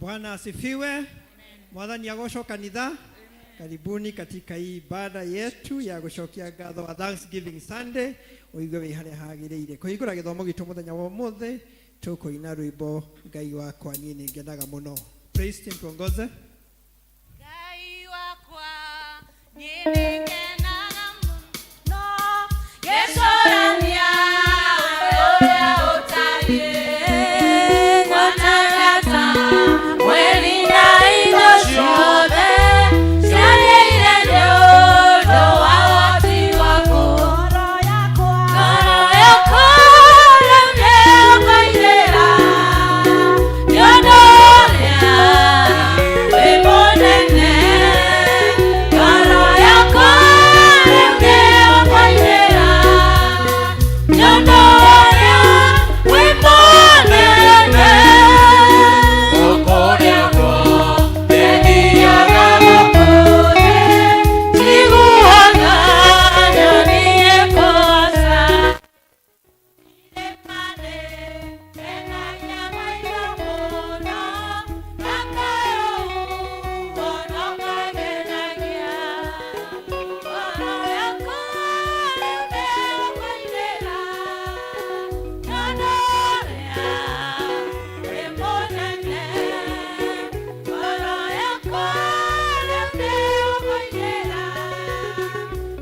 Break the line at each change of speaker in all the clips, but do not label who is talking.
Bwana asifiwe. Mwathani agocwo kanitha. Karibuni katika hii ibada yetu ya gũcokia ngatho wa Thanksgiving Sunday. Uigue wi haria hagiriire. Kuhingũra gĩthomo gitu mũthenya wa ũmũthĩ tũkũina rwĩmbo Ngai wakwa niĩ nĩ ngenaga mũno. Praise team tuongoze.
Ngai wakwa niĩ nĩ ngenaga mũno. Gĩcũrania ũrĩa ũtariĩ. Gwatangatha mweri na indo ciothe. Ciagĩire nĩ ũndũ wa ũhoti waku. Ngoro yakwa rĩu nĩũkũinĩra. Nĩ ũndũ ũrĩa wĩ mũnene. Ngoro yakwa rĩu nĩũkũinĩra. Nĩ ũndũ ũrĩa wĩ mũnene. Ũkũrĩagwo ndĩthiaga gũkũthĩ. Njiguaga nyoni ĩkũgoca. Irĩma-inĩ hena nyama iria mũno. Ndakaũguo no kagenagia. Ngoro yakwa rĩu nĩũkũinĩra. Nĩ ũndũ ũrĩa wĩ mũnene. Ngoro yakwa rĩu nĩũkũinĩra.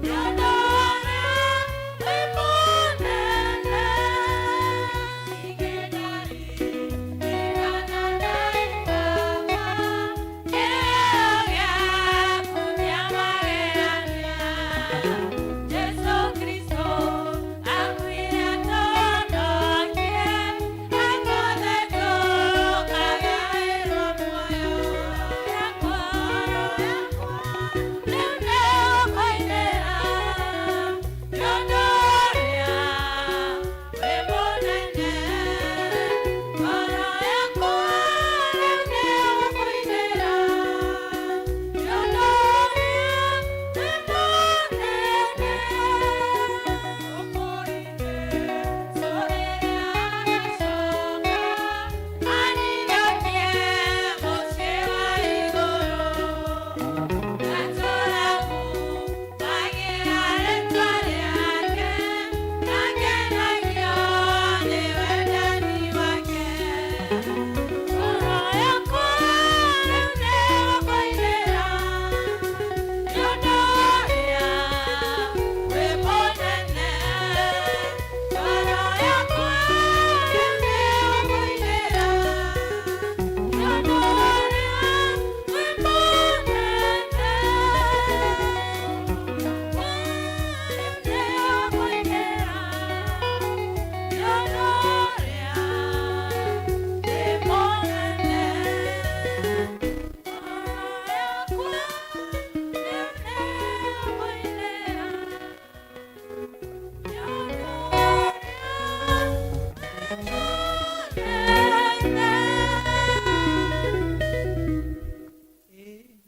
Nĩ ũndũ ũrĩa wĩ mũnene. Igĩrari igana na ibaba. Kĩrĩo gĩaku kĩamagegania. Jesũ Kristo akuire atũhonokie. Akothĩtwo kagaĩrwo muoyo. Ngoro yakwa rĩu nĩũkũinĩra. Nĩ ũndũ ũrĩa wĩ mũnene. Ngoro yakwa rĩu nĩũkũinĩra. Nĩ ũndũ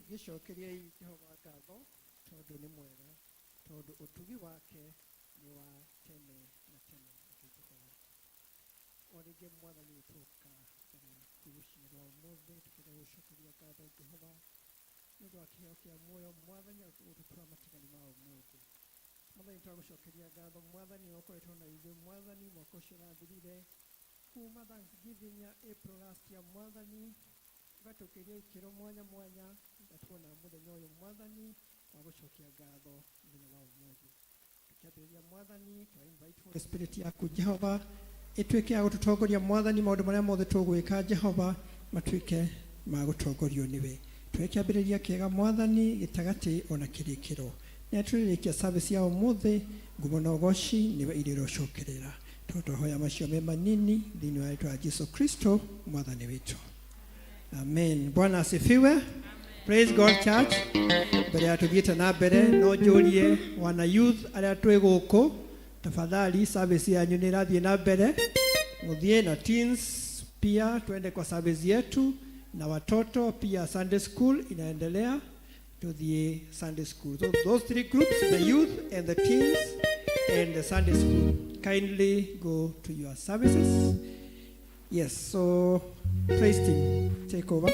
gĩcokeriai Jehova ngatho tondũ nĩ mwega, tondũ ũtugi wake nĩ wa tene na tene. O rĩngĩ Mwathani tũka mbere yaku rũciinĩ rwa ũmũthĩ tũkĩenda gũcokeria ngatho Jehova nĩ ũndũ wa kĩheo kĩa muoyo Mwathani ũtũtũra matigari ma ũmũthĩ. Mwathani twagũcokeria ngatho Mwathani ũkoretwo na ithuĩ Mwathani mwaka ũcio ũrathirire kuma Thanksgiving ya April last year Mwathani ũgatũkĩria ikĩro mwanya mwanya ũgatuona mũthenya ũyũ Mwathani wa gũcokia ngatho mũthenya wa ũmũthĩ. Tukĩambĩrĩria Mwathani twa invite Holy Spirit yaku Jehova ĩtuĩke ya gũtũtongoria Mwathani maũndũ marĩa mothe tũgwĩka Jehova matuĩke ma gũtongorio nĩwe. Twĩkĩambĩrĩria kĩega Mwathani gĩtagatĩ ona kĩrĩkĩro. Nĩ tũrĩkia service ya ũmũthĩ ngumo na ũgoci nĩwe irĩrocokerera. Tũtũhoya macio me manini thĩinĩ wa rĩĩtwa rĩa Jesũ Kristo Mwathani witũ. Amen. Bwana asifiwe. Praise God church. Mbere ya tũthiĩte na mbere no njũrie wana youth arĩa twĩ gũkũ tafadhali service yanyu nĩ ĩrathiĩ na mbere. Mũthiĩ na teens pia tuende kwa service yetu na watoto pia Sunday school inaendelea. Tuthiĩ Sunday school. So those three groups, the youth and the teens and the Sunday school, kindly go to your services. Yes, so praise team, take over.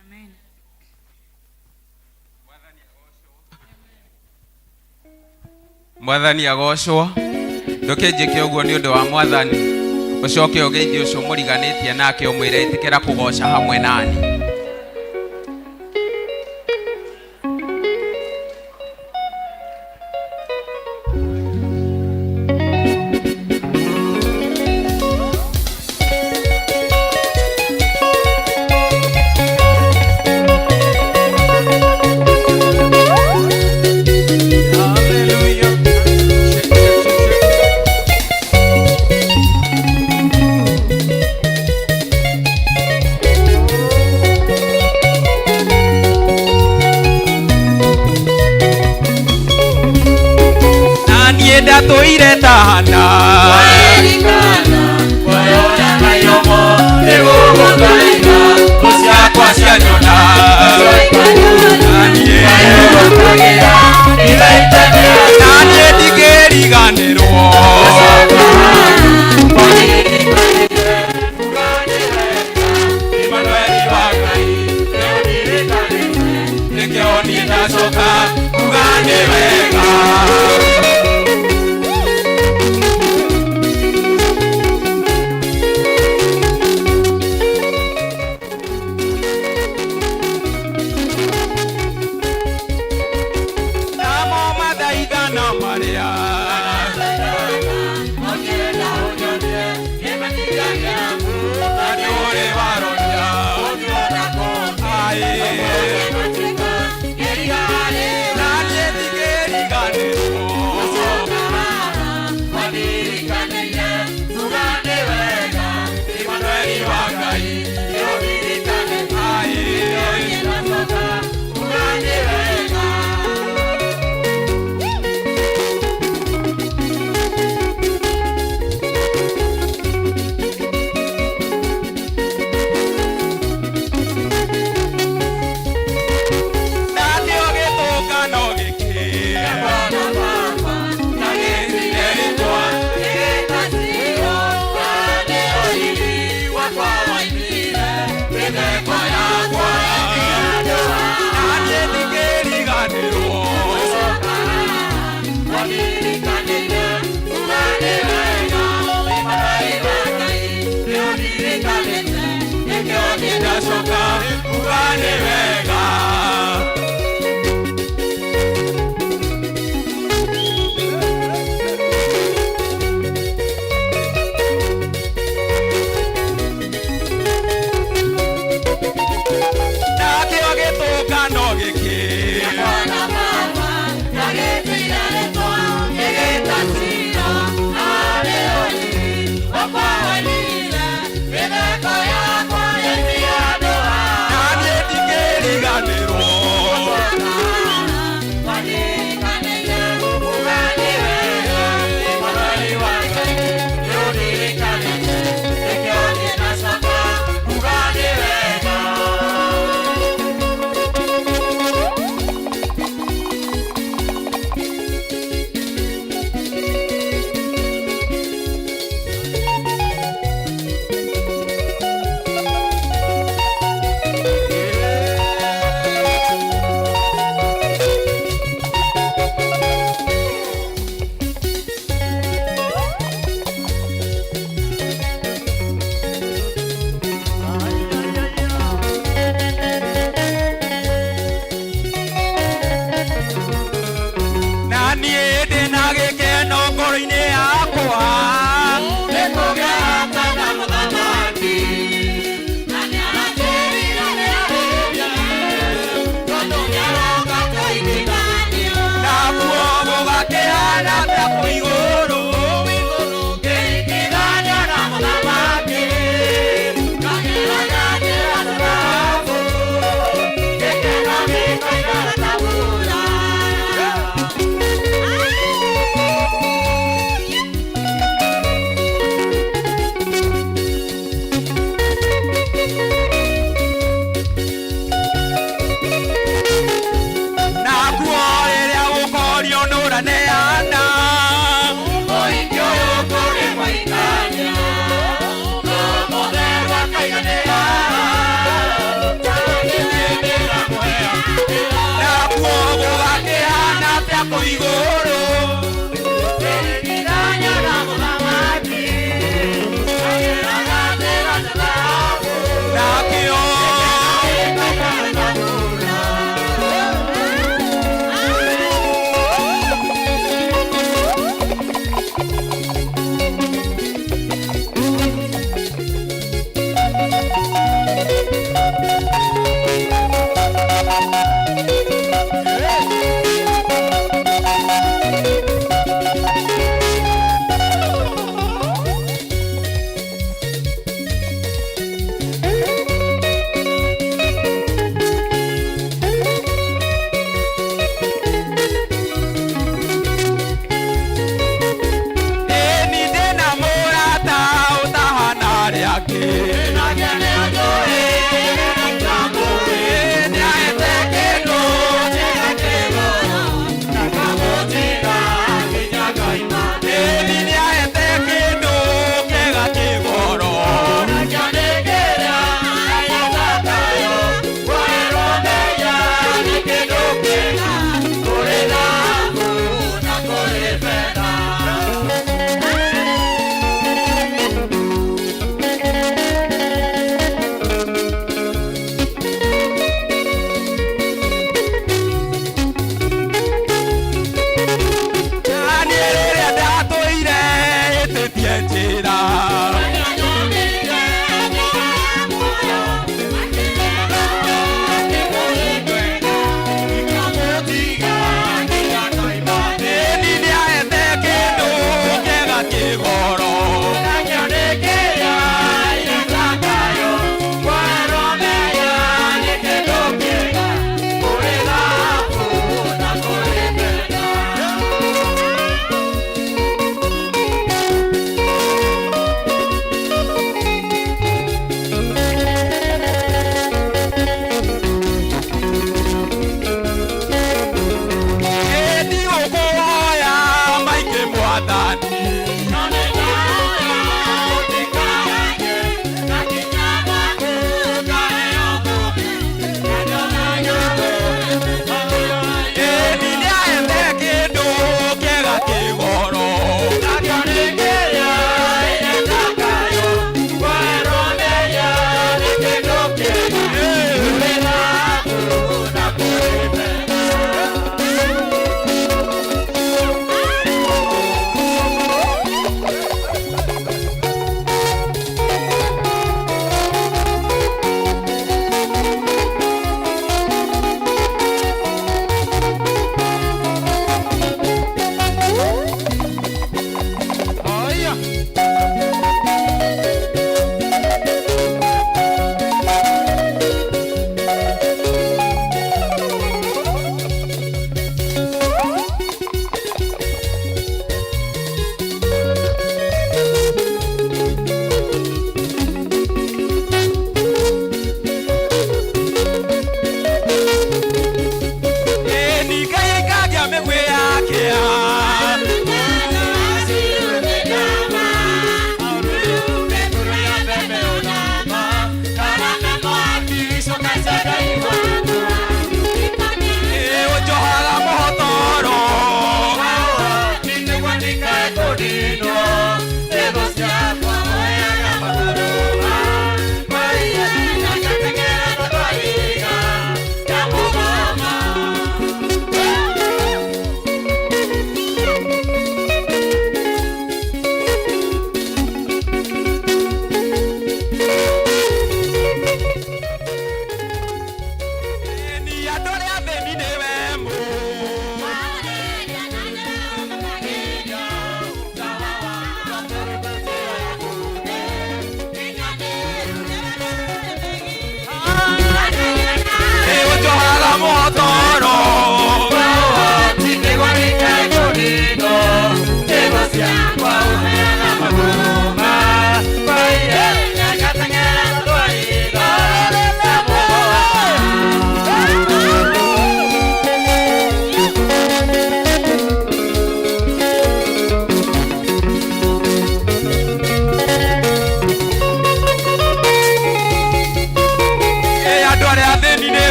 Amen.
Mwathani agocwo ndukinjike uguo ni undu wa Mwathani ucoke ugeithie ucio muriganitie nake umwire itikira kugoca hamwe nani.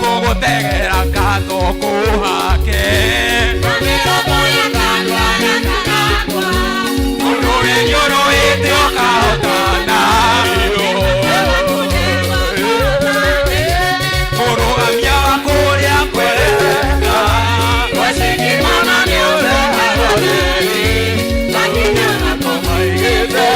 kugutegera ngatho kuhake mundu wingiuruite ukahotana murugamia wa kuria kwereka wasikimana ni ureharoreri makinya makomaigite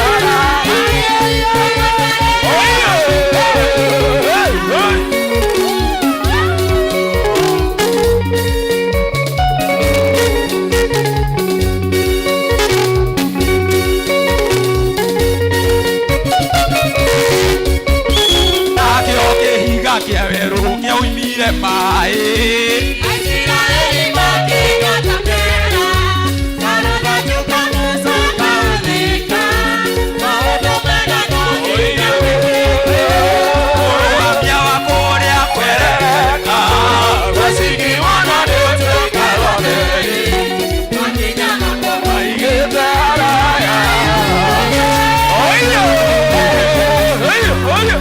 kia weru kia uimire mai Aisiraeli makiga tapera Karuga chuka musa kaudika Maodo mega kuhina Kurugamia wa kuria kwereka Wasiki wana diote kaloneri Makinya makoma igete haraya Oyo Oyo Oyo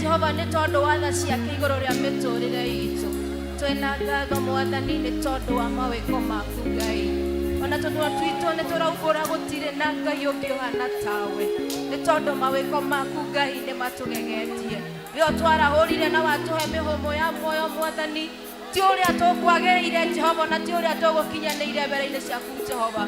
Jehova nĩ tondũ wa tha ciake igũrũ rĩa mĩtũrĩre itũ. Twĩna ngatho Mwathani nĩ tondũ wa mawĩko maku Ngai. Ona tũnua twitũ nĩ tũraugũra gũtirĩ na Ngai ũngĩ ũhana tawe. Nĩ tondũ mawĩko maku Ngai nĩ matũgegetie. Rĩo twarahũrire na watũhe mĩhũmũ ya muoyo Mwathani. Ti ũrĩa tũkwagĩrĩire Jehova na ti ũrĩa tũgũkinyanĩire mbere-inĩ ciaku Jehova.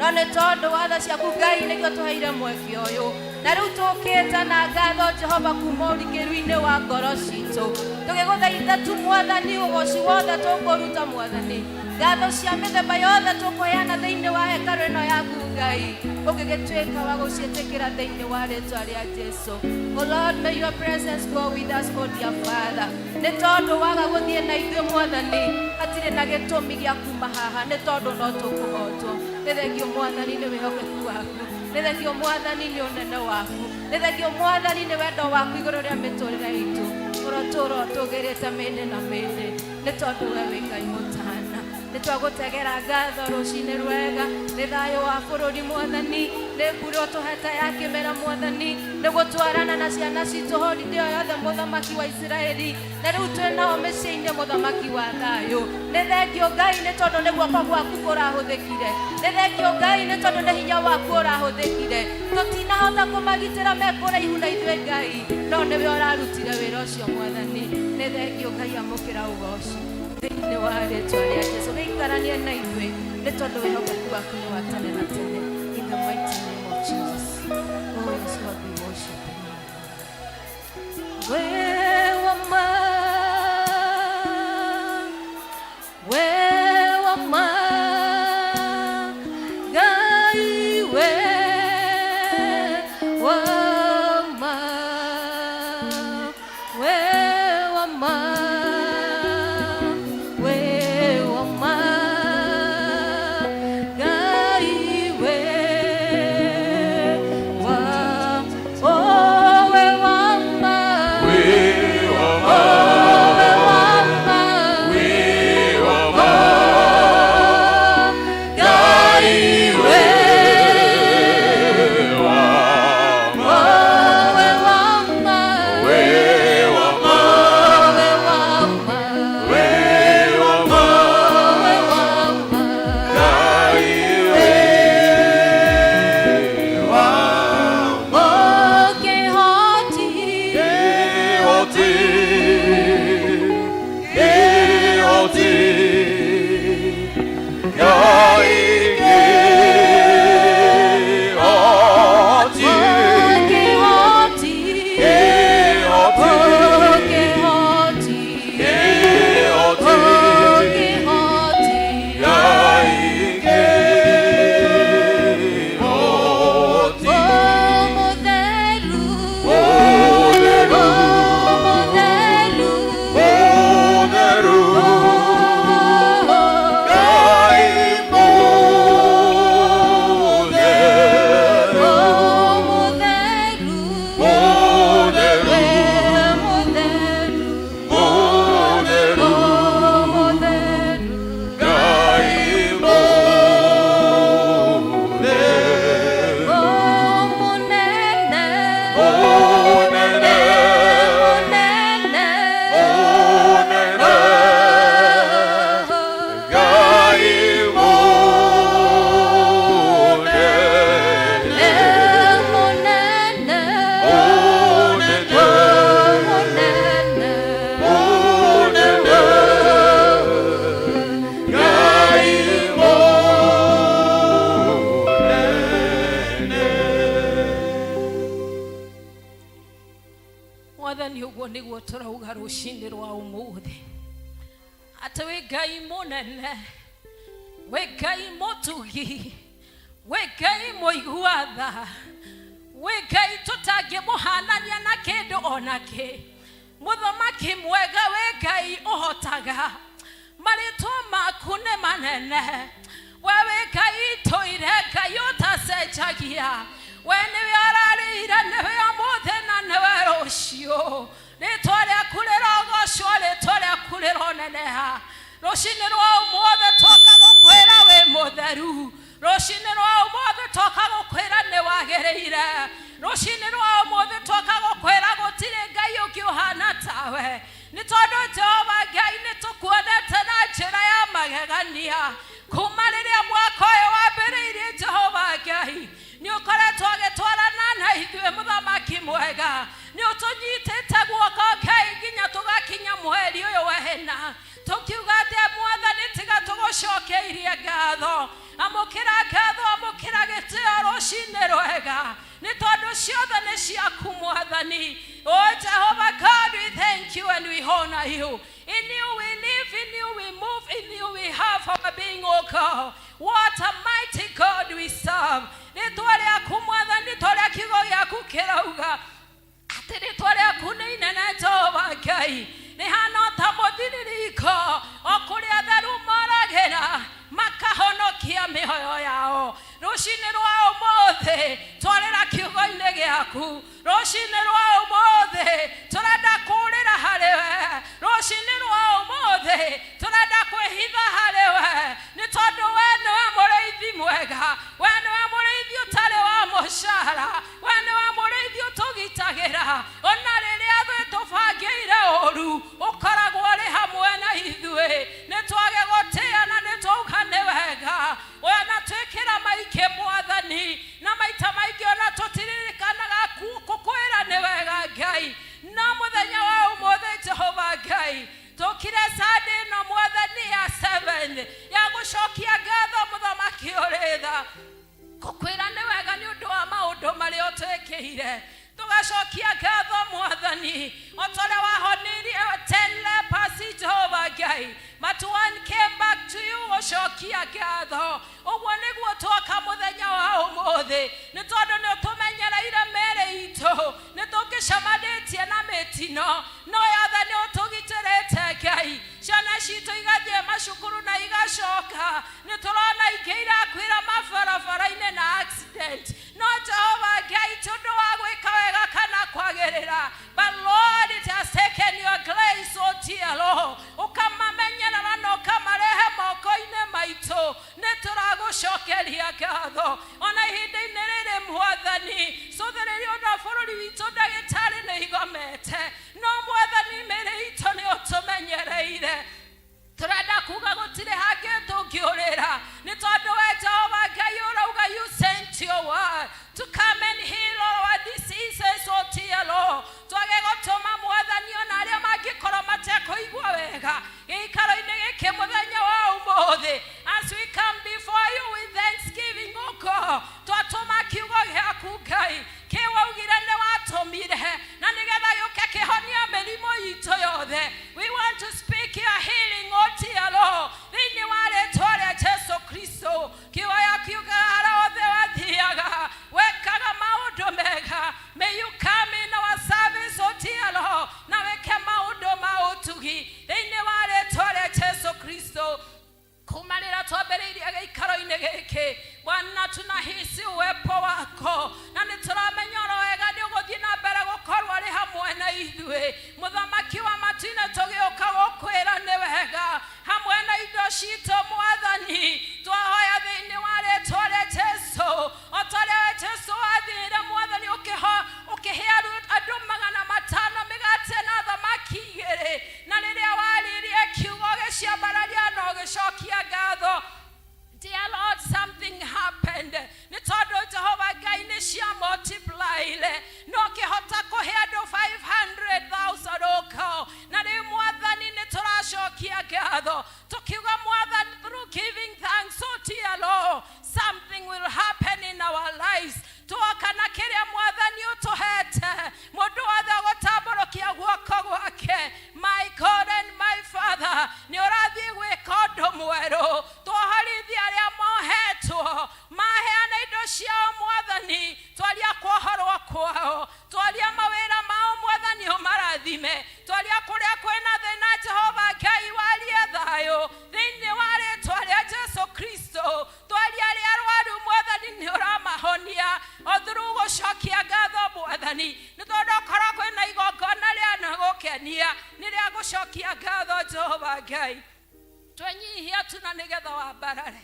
no nĩ tondũ wa tha ciaku Ngai nĩkĩo tũheire mweke ũyũ na rĩu tũkĩte na ngatho Jehova kuma ũrikĩru-inĩ wa ngoro citũ tũgĩgũthaitha tu Mwathani ũgoci wothe tũkũruta Mwathani ngatho cia mĩthemba yothe tũkũheana thĩinĩ wa hekarũ ĩno yaku Ngai ũgĩgĩtuĩka wa gũciĩtĩkĩra thĩinĩ wa rĩĩtwa rĩa Jesũ. Oh Lord, may your presence go with us, oh dear Father. Nĩ tondũ waga gũthiĩ na ithuĩ Mwathani hatirĩ na gĩtũmi gĩa kuma haha nĩ tondũ no tũkũhotwo. Nĩ thengio Mwathani nĩ wĩhokeku waku, nĩ thengio Mwathani nĩ ũnene waku, nĩ thengio Mwathani nĩ wendo waku igũrũ rĩa mĩtũrĩre itũ ũrotũũra ũtũgĩrĩte mĩndĩ na mĩndĩ nĩ tondũ we wĩ Ngai mũtana. Nĩ twagũtegera ngatho rũcinĩ rwega nĩ thayũ wa bũrũri Mwathani nĩ mbura ũtũhete ya kĩmera Mwathani nĩ gũtwarana na ciana citũ hĩndĩ ĩyo yothe mũthamaki wa Isiraeli na rĩu twĩnao mĩciĩ-inĩ mũthamaki wa thayũ. Nĩ thengio Ngai nĩ tondũ nĩ guoko gwaku kũrahũthĩkire, nĩ thengio Ngai nĩ tondũ nĩ hinya waku ũrahũthĩkire. Tũtinahota kũmagitĩra me kũraihu na ithuĩ Ngai no nĩwe ũrarutire wĩra ũcio Mwathani. Nĩ thengio Ngai amũkĩra ũgoci thĩinĩ wa rĩĩtwa rĩa Jesũ. Gĩikaranie na ithuĩ nĩ tondũ wĩhokeku waku nĩ wa tene na tene. In the mighty name of Jesus. Oh yes, Lord, we worship you. Wewe ma Ngai wewe ma
Mwathani uguo niguo turauga rucini rwa umuthi ati wi Ngai munene, wi Ngai mutugi, wi Ngai muigua tha, wi Ngai tutangimuhanania na kindu onaki, muthamaki mwega, wi Ngai uhotaga, maritwa maku ni manene, we wi Ngai toire, Ngai utacenjagia, we niwe ararĩire, niwe ũmũthĩ na niwe rũciũ, rĩtwa rĩaku rĩrogocwo, rĩtwa rĩaku rĩroneneha. Rũcinĩ rwa ũmũthĩ tũka gũkwĩra wĩ mũtheru, rũcinĩ rwa ũmũthĩ tũka gũkwĩra nĩ wagĩrĩire, rũcinĩ rwa ũmũthĩ tũka gũkwĩra gũtirĩ Ngai ũngĩ ũhana tawe, nĩ tondũ Jehova Ngai nĩ tũkuonete na njĩra ya magegania kuma rĩrĩa mwaka ũyũ wambĩrĩirie. Jehova Ngai nĩ ũkoretwo agĩtwarana na ithuĩ, mũthamaki mwega, nĩ ũtũnyitĩte guoko Ngai nginya tũgakinya mweri ũyũ wena, tũkiuga atĩ Mwathani tiga tũgũcokeirie ngatho, amũkĩra ngatho, amũkĩra rũcinĩ rwega nĩ tondũ ciothe nĩ ciaku Mwathani. Oh Jehovah God, we thank you and we honor you. In you we live, in you we move, in you we have our being, oh God. What a mighty God we serve. Rĩtwa rĩaku Mwathani ta ũrĩa kiugo gĩaku kĩrauga atĩ rĩtwa rĩaku nĩ inene Jehova Ngai, rĩhana ta mũthiriko o kũrĩa atheru moragĩra makahonokia mĩoyo yao. Rũcinĩ rwa ũmũthĩ twarĩra kiugo-inĩ gĩaku, rũcinĩ rwa ũmũthĩ tũrenda kũũrĩra harĩwe, rũcinĩ rwa ũmũthĩ tũrenda kwĩhitha harĩwe nĩ tondũ we nĩwe mũrĩithi mwega, we nĩwe mũrĩithi ũtarĩ wa mũcara, we nĩwe mũrĩithi ũtũgitagĩra ona rĩrĩa thĩ tũbangĩire ũru ũkoragwo ũrĩ hamwe na ithuĩ. Nĩ twage gũtĩa na nĩ twauga nĩ wega, ona twĩkĩra maingĩ Mwathani na maita maingĩ ona tũtiririkanaga gũkwĩra nĩ wega Ngai. No mũthenya wa ũmũthĩ Jehova Ngai tũkire Sunday ĩno Mwathani ya 7 ya gũcokia ngatho mũthamaki ũrĩ tha, gũkwĩra nĩ wega nĩ ũndũ wa maũndũ marĩa ũtwĩkĩire. Tugashokia ngatho Mwathani o ta ũrĩa wahonirie 10 lepers Jehova Ngai, but one came back to you gũcokia ngatho. Ũguo nĩguo twoka mũthenya wa ũmũthĩ nĩ tondũ nĩ ũtũmenyereire mĩĩrĩ itũ, nĩ tũngĩcemanĩtie na mĩtino no yothe nĩ ũtũgitĩrĩte Ngai. Ciana citũ igathiĩ macukuru na igacoka, nĩ tũrona ingĩ irakuĩra mabarabara-inĩ na accident, no Jehova Ngai ti ũndũ wa gwĩka wega kana kwagĩrĩra, but Lord it has taken your grace, oh dear Lord, ũkamamenyerera na ũkamarehe moko-inĩ maitũ. Nĩ tũragũcokeria ngatho ona ihinda-inĩ rĩrĩ Mwathani, cũthĩrĩria ũndũ wa bũrũri witũ ndagĩtarĩ nĩ igomete, no Mwathani mĩĩrĩ itũ nĩ ũtũmenyereire. Tũrenda kuga gũtirĩ hangĩ tũngĩũrĩra nĩ tondũ we Jehova Ngai ũrauga you sent your word to come and heal all our diseases, oh dear Lord. Twage gũtũma Mwathani ona arĩa mangĩkorwo matekũigua wega gĩikaro-inĩ gĩkĩ mũthenya wa ũmũthĩ. As we come before you with thanksgiving, oh God, twatũma kiugo gĩaku Ngai kĩu waugire nĩ watũmire na nĩgetha gĩũke kĩhonia mĩrimũ itũ yothe. We want to speak your healing, oh dear Lord, thĩinĩ wa rĩĩtwa rĩa Jesũ Kristo. Kiugo gĩaku kiugaga harĩa othe wathiaga wekaga maũndũ mega. May you come in our service, oh dear Lord, na weke maũndũ ma ũtugi thĩinĩ wa rĩĩtwa rĩa Jesũ Kristo. Kuma rĩrĩa twambĩrĩirie gĩikaro-inĩ gĩkĩ Bwana, tunahisi uwepo wako na nĩ tũramenya oro wega nĩ ũgũthiĩ na mbere gũkorwo arĩ hamwe na ithuĩ. Mũthamaki wa matu-inĩ tũgĩũka gũkwĩra nĩ wega hamwe na indo citũ Mwathani. Twahoya thĩinĩ wa rĩĩtwa rĩa Jesũ, o ta ũrĩa Jesũ wathire Mwathani ũkĩhe andũ 500 mĩgate na thamaki 2, na rĩrĩa waririe kiugo gĩciambararia na ũgĩcokia ngatho. Dear Lord, something happened. Nĩ tondũ Jehova Ngai nĩ cia multiplied no kĩhota kũhe andũ 500,000 oko. Na rĩu Mwathani nĩ tũracokia ngatho tũkiuga Mwathani, through giving thanks, oh dear Lord, something will happen in our lives. Tuoka na kĩrĩa Mwathani ũtũhete mũndũ wothe gũtambũrũkia guoko gwake. My God and my Father, nĩ ũrathiĩ gwĩka ũndũ mwerũ. Twohorithia arĩa mohetwo maheana indo ciao Mwathani, twaria kwohorwo kwao, twaria mawĩra mao Mwathani ũmarathime, twaria kũrĩa kwĩna thĩna Jehova Ngai warie thayũ thĩinĩ wa rĩĩtwa rĩa Jesũ Kristo. Twaria arĩa arwaru Mwathani nĩ ũramahonia o through gũcokia ngatho Mwathani, nĩ tondũ okorwo kwĩna igongona rĩa na gũkenia nĩ rĩa gũcokia ngatho Jehova Ngai. Twenyihia tu na nĩgetha wambarare,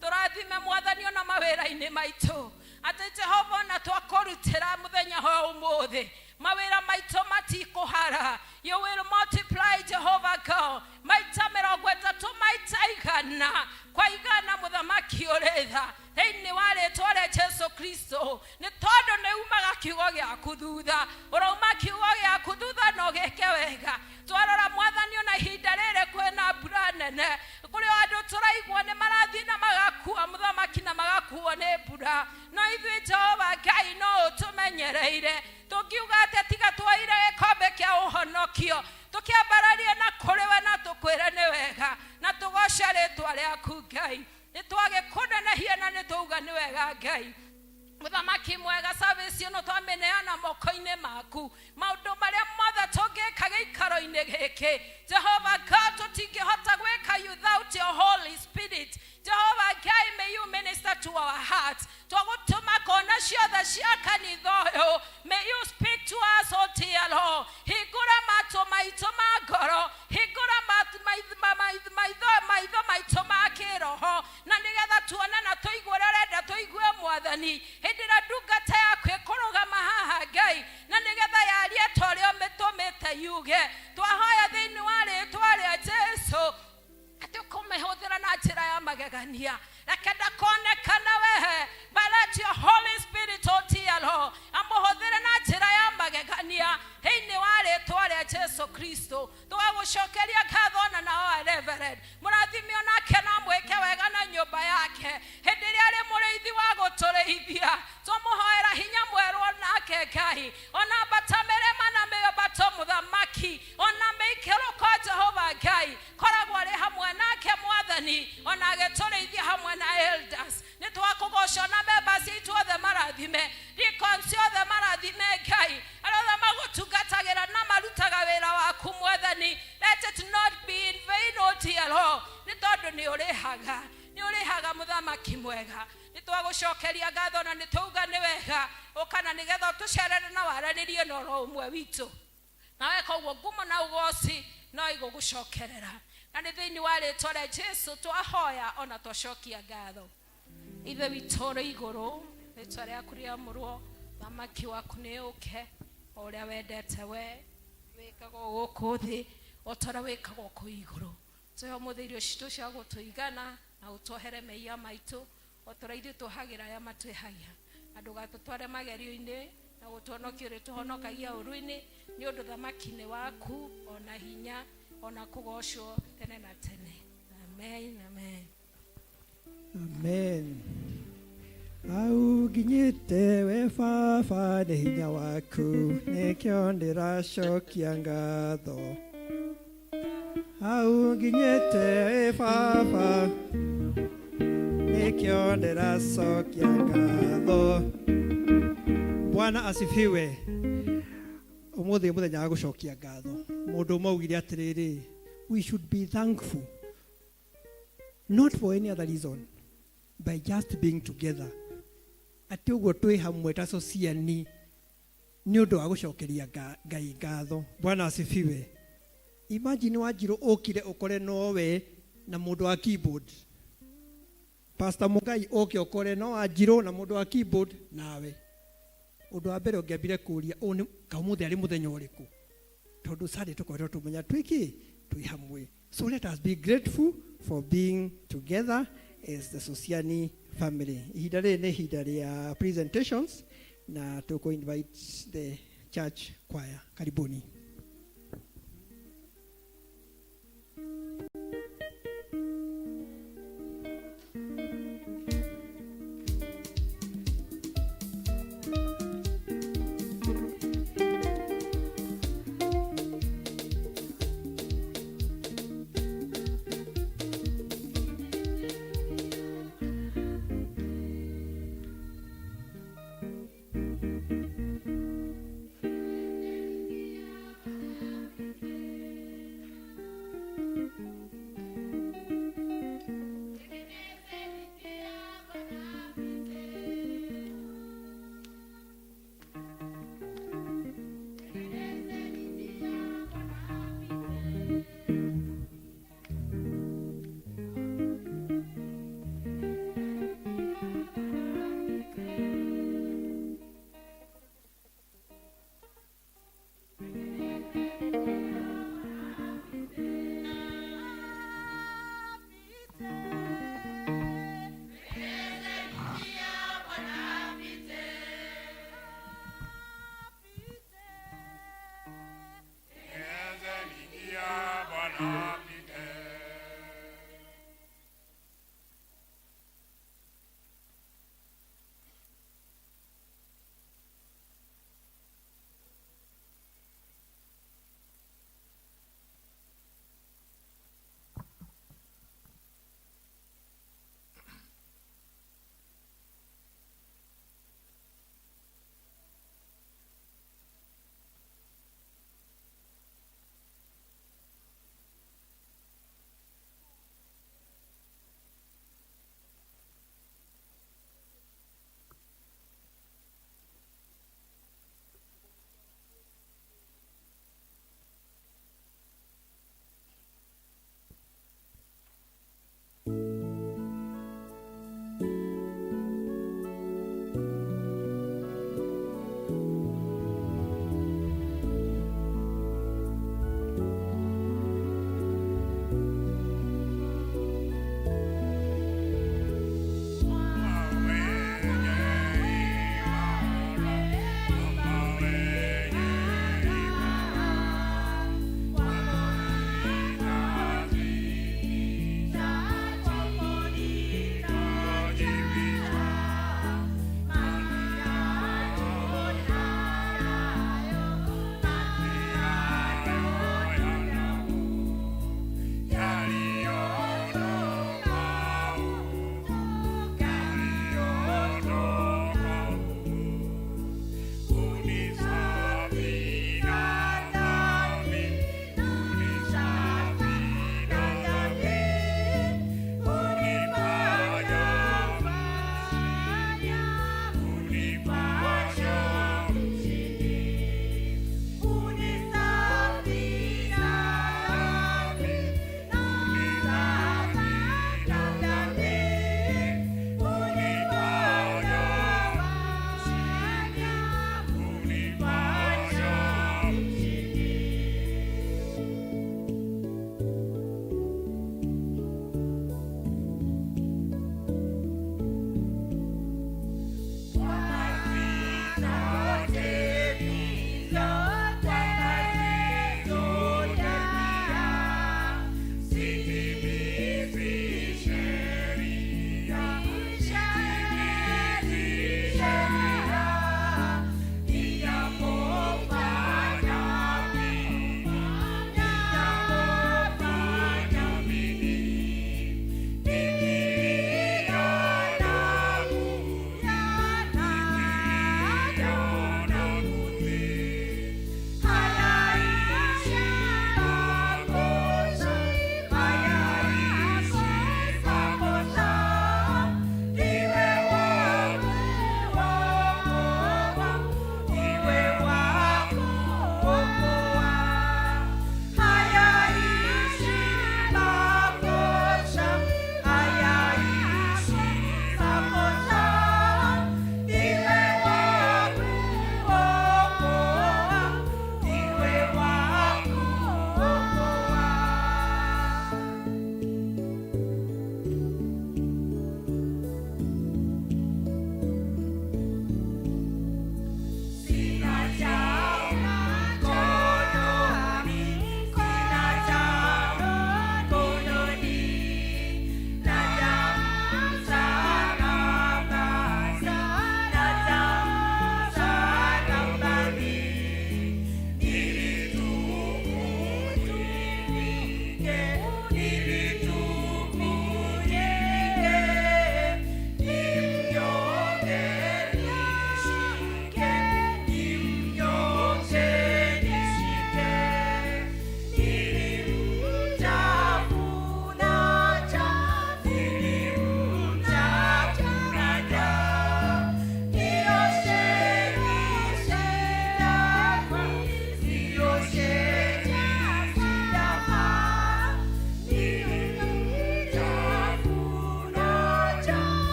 tũrathime Mwathani ona mawĩra-inĩ maitũ atĩ Jehova na twakũrutĩra mũthenya wa ũmũthĩ mawĩra maitũ matikũhara. You will multiply Jehovah God maita 30 maita 100 kwa 100 mũthamaki ũrĩ tha thĩinĩ wa rĩĩtwa rĩa Jesũ Kristo. Nĩ tondũ nĩ umaga kiugo gĩaku thutha, ũrauma kiugo gĩaku thutha na ũgĩke wega. Twarora Mwathani ona ihinda rĩrĩ kwĩna mbura nene, kũrĩ andũ tũraigua nĩ marathiĩ na magakua mũthamaki na magakua tũraurwo nĩ mbura no ithuĩ Jehova Ngai no ũtũmenyereire tũngiuga atĩ tiga twoire gĩkombe kĩa ũhonokio tũkĩambararie na kũrĩ we na tũkwĩre nĩ wega na tũgoce rĩĩtwa rĩaku Ngai nĩ twagĩkũnenehia na nĩ twauga nĩ wega Ngai Mũthamaki mwega service ĩno twamĩneana moko-inĩ maku maũndũ marĩa mothe tũngĩka gĩikaro-inĩ gĩkĩ Jehova God tũtingĩhota gwĩka without your Holy Spirit Jehovah Ngai may you minister to our hearts twagũtũma kona ciothe cia kanitha ũyũ may you speak to us o TLO hingũra matũ maitũ ma ngoro hingũra maitho maitũ ma kĩroho na nĩgetha tuone na tũigue ũrĩa ũrenda tũigue Mwathani hĩndĩ ĩrĩa ndungata yaku ĩkũrũgama haha Ngai na nĩgetha yarie ta ũrĩa ũmĩtũmĩte yuge twahoya thĩinĩ wa rĩĩtwa rĩa Jesũ atĩ ũkũmĩhũthĩra na njĩra ya magegania reke ndakonekana wehe but let your Holy Spirit o TLO amũhũthĩre na njĩra ya magegania thĩinĩ wa rĩĩtwa rĩa Jesũ Kristo tũgagũcokeria ngatho na nao Reverend mũrathime onake na mwĩke wega na nyũmba yake hĩndĩ ĩrĩa arĩ mũrĩithi wa gũtũrĩithia tũmũhoera hinya mwerũ onake Ngai ona mbata mĩrĩma na mĩũmba Mũthamaki ona mĩikĩrũko Jehova Ngai koragwo arĩ hamwe nake Mwathani ona agĩtũrĩithia hamwe na elders nĩ twakũgoca na members aitũ othe marathime deacons othe marathime Ngai arĩa othe magũtungatagĩra na marutaga wĩra waku Mwathani let it not be in vain o TLO nĩ tondũ nĩ ũrĩhaga Mũthamaki mwega nĩ twagũcokeria ngatho na nĩ twauga nĩ wega ũkana nĩgetha tũcerere na waranĩrie na oro ũmwe witũ nawe koguo ngumo na ũgoci no igũgũcokerera na nĩ thĩinĩ wa rĩĩtwa rĩa Jesũ twahoya ona twacokia ngatho ithe witũ ũrĩ igũrũ rĩĩtwa rĩaku rĩamũrwo Mũthamaki waku nĩ ũke o ũrĩa wendete we wĩkagwo gũkũ thĩ o ta ũrĩa wĩkagwo kũu igũrũ tũhe ũmũthĩ irio citũ cia gũtũigana na ũtwohere mehia maitũ o ta ũrĩa ithuĩ twohagĩra arĩa matwĩhagia na ndũgatũtware magerio-inĩ na gũtũhonokia ũrĩa tũhonokagia ũru-inĩ nĩ ũndũ ũthamaki-inĩ waku ona hinya ona kũgocwo tene na tene amen amen
Amen. Au nginyĩte we Baba nĩ hinya waku nĩkĩo ndĩracokia ngatho au nginyĩte we Baba nĩkĩo ndĩracokia ngatho Bwana asifiwe ũmũthĩ mũthenya wa gũcokia ngatho mũndũ maugire atĩrĩrĩ we should be thankful not for any other reason by just being together atĩ ũguo twĩ hamwe ta sociani nĩ ũndũ wa gũcokeria Ngai ngatho Bwana asifiwe imagine Wanjirũ ũkire ũkore nowe na mũndũ wa keyboard Pastor Mugai ũke ũkore no Wanjirũ na mũndũ wa keyboard nawe ũndũ wa mbere ũngĩambire kũũria kaũmũthĩ arĩ mũthenya ũrĩkũ tondũ Sunday tũkoretwo tũmenya twĩ hamwe so let us be grateful for being together as the Sociani family. Ihinda rĩrĩ nĩ ihinda rĩa presentations na tũkũ invite the church choir. Karibuni.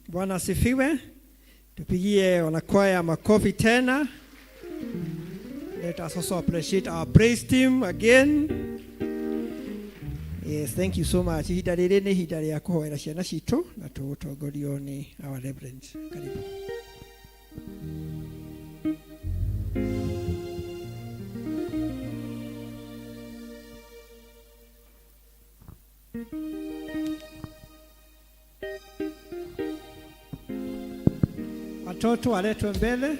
Bwana asifiwe. Tupigie wanakwaya makofi tena. Let us also appreciate our praise team again. Yes, thank you so much. Ihinda rĩrĩ nĩ ihinda rĩa kũhoera ciana citũ na tũtongorio nĩ our reverend. Karibu. Watoto waletwe mbele.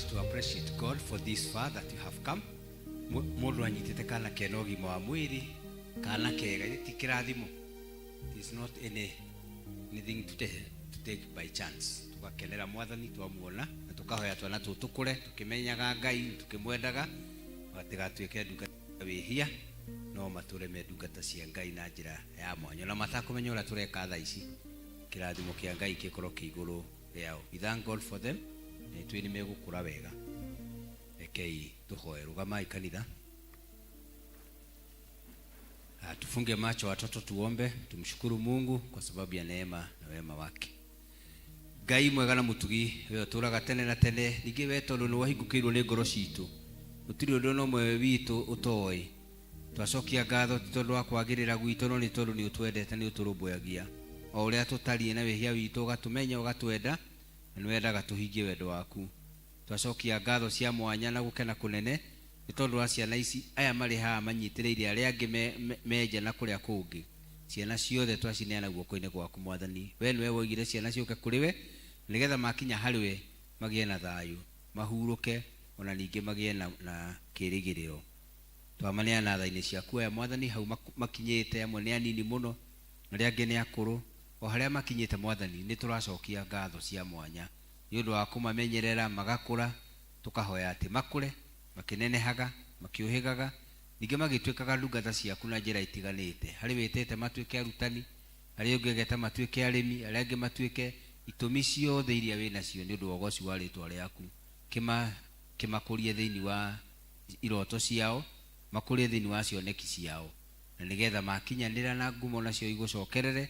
To appreciate God for this far that you have come. Mundu anyitete kana kena ũgima wa mwĩrĩ kana kega ti kĩrathimo. It is not anything to take by chance. Tugakenera mwathani twamuona na tukahoya twana tũtũkũre tukimenyaga Ngai tukimwendaga matigatuĩke ndungata wĩhia no matũreme ndungata cia Ngai na njĩra ya mwanya na matakũmenya ũrĩa tũreka thaa ici kĩrathimo kĩa Ngai gĩkorwo kĩ igũrũ rĩao. We thank God for them. Twini megukura wega. Ekei tuhoe rugamai kanitha. Tufunge macho watoto tuombe, tumshukuru Mungu kwa sababu ya neema na wema wake. Ngai mwega na mutugi, wewe turaga tene na tene, nige weto no wahingukirwo ni ngoro citu. Utiri undu no mwe witu utoi. Twacokia ngatho tondu wa kwagirira gwitu no ni tondu ni utwendete ni uturumbuyagia. O uria tutariĩ na wehia witu ugatumenya ugatwenda. Nwendaga tuhingie wendo waku. Twacokia ngatho cia mwanya na gukena kunene ni tondu wa ciana ici aya mari haha manyitĩrĩire arĩa angĩ menja na kũrĩa kũngĩ. Ciana ciothe twacineana guoko-inĩ gwaku mwathani. We niwe woigire ciana ciũke kũrĩ we nigetha makinya harĩ we magĩe na thayũ, mahurũke ona ningĩ magĩe na kĩrĩgĩrĩro. Twamaneana tha-inĩ ciaku aya mwathani hau makinyĩte, amwe nĩ anini mũno na arĩa angĩ nĩ akũrũ. O harĩa makinyĩte mwathani nĩ tũracokia ngatho cia mwanya nĩ ũndũ wa kũmamenyerera magakũra. Tukahoya atĩ makũre makĩnenehaga makĩũhĩgaga ningĩ magĩtuĩkaga ndungata ciaku na njĩra itiganĩte. Harĩ wĩtĩte matuĩke arutani, harĩ ũngĩ ageta matuĩke arĩmi, arĩa angĩ matuĩke itũmi ciothe iria wĩ nacio nĩ ũndũ wa ũgoci wa rĩĩtwa rĩaku. Kĩmakũrie thĩinĩ wa iroto ciao, makũrie thĩinĩ wa cioneki ciao, na nĩgetha makinyanĩra na ngumo nacio igũcokerere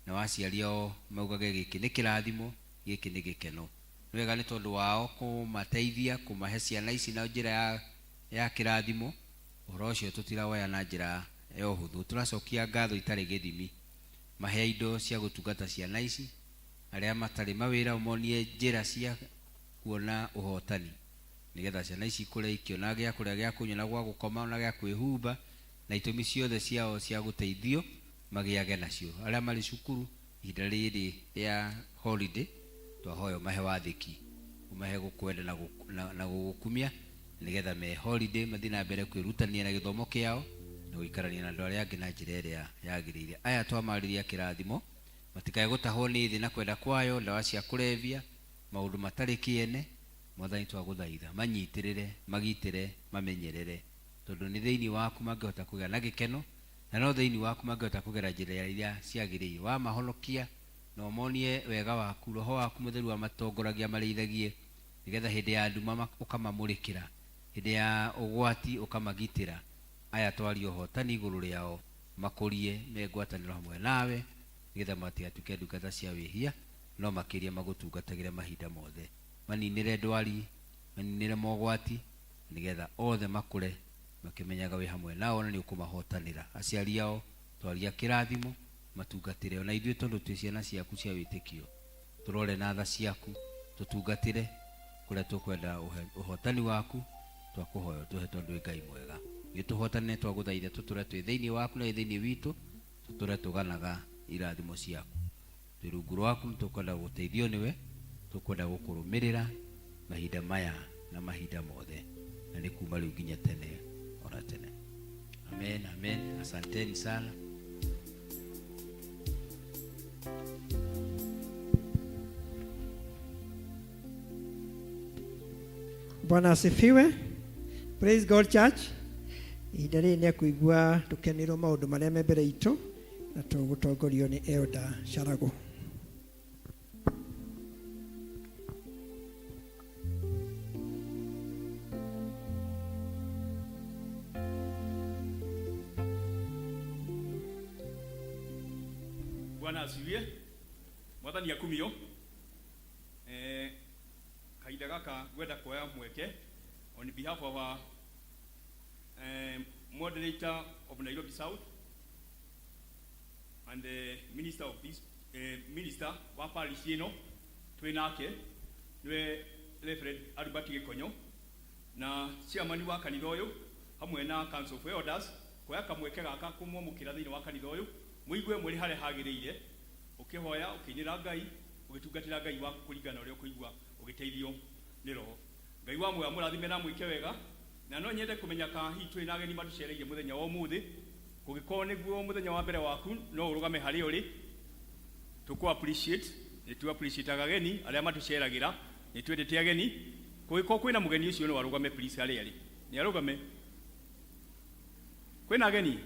na waciario maugage gĩkĩ nĩ kĩrathimo, gĩkĩ nĩ gĩkeno. Nĩ wega nĩ tondũ wao kũmateithia kũmahe ciana ici na njĩra ya kĩrathimo. Ũhoro ũcio tũtirawoya na njĩra ya ũhũthũ. Tũracokia ngatho itarĩ gĩthimi. Mahe indo cia gũtungata ciana ici, arĩa matarĩ mawĩra ũmonie njĩra cia kuona ũhotani nĩgetha ciana ici ikũre ikĩona gĩa kũrĩa gĩa kũnyua na gwa gũkoma na gĩa kwĩhumba na itũmi ciothe ciao cia gũteithio magĩage nacio. Arĩa marĩ cukuru ihinda rĩrĩ ya holiday twahoya mahe wathĩki, umahe gũkwenda na gũgũkumia nĩgetha me holiday mathiĩ na mbere kwĩrutania na gĩthomo kĩao na gũikarania na andũ arĩa angĩ na njĩra ĩrĩa yagĩrĩire. Aya twamarĩria kĩrathimo matikae gũtahwo nĩ thĩ na kwenda kwayo, ndawa cia kũrebia, maũndũ matarĩ kĩene. Mwathani twagũthaitha manyitĩrĩre, magitĩre, mamenyerere, tondũ nĩ thĩinĩ waku mangĩhota kũgĩa na gĩkeno na no thĩinĩ waku mangĩhota kũgera njĩra iria ciagĩrĩire. Wamahonokia na ũmonie wega waku, Roho waku Mũtheru amatongoragia marĩithagie nĩgetha hĩndĩ ya nduma ũkamamũrĩkĩra, hĩndĩ ya ũgwati ũkamagitĩra. Aya twaria ũhotani igũrũ rĩao, makũrie megwatanĩro hamwe nawe nĩgetha matigatuĩke ndungata cia wĩhia no makĩria magũtungatagĩre mahinda mothe. Maninĩre ndwari, maninĩre mogwati nĩgetha othe makũre makĩmenyaga wĩ hamwe nao na nĩ ũkũmahotanĩra. Aciari ao twaria kĩrathimo matungatĩre, ona ithuĩ tondũ twĩ ciana ciaku cia wĩtĩkio tũrore na tha ciaku tũtungatĩre kũrĩa tũkwenda ũhotani waku twakuhoya tuhe tondu Ngai mwega gituhotane twaguthaitha tuture twi thiini waku na thiini witu tuture tuganaga irathimo ciaku twi rungu rwaku tukwenda guteithio niwe tukwenda gukurumirira mahinda maya na mahinda mothe na ni kuma riu nginya tene ora tene. Amen, amen. Asanteni sana.
Bwana asifiwe. Praise God Church. Ihinda rĩrĩ nĩ akuigua tũkenĩrwo maũndũ marĩa me mbere itũ na tũgũtongorio nĩ Elder Sharago.
Bwana asifiwe. Mwathani akumio. Kahinda gaka gwenda kuoya mweke on behalf of our moderator of Nairobi South and the minister of this minister wa parish ino twinake niwe Reverend Albert Gikonyo na chairman wa kanitha uyu hamwe na Council of Elders kuoya kamweke gaka kumwamukira thiini wa kanitha uyu muigue muri hare hagiriire ukihoya ukinyira Ngai ugitungatira Ngai waku kuringana uria kuigua ugiteithio ni roho. Ngai wa mwe amurathime na mwike wega na no nyende kumenya ka hi twi na ageni matucereire muthenya wa umuthi kugikorwo niguo muthenya wa mbere waku no urugame hari uri tuku appreciate ni tu appreciate ageni aria matuceragira ni twendete ageni kugikorwo kwina mugeni ucio no warugame please ari ni arugame kwina ageni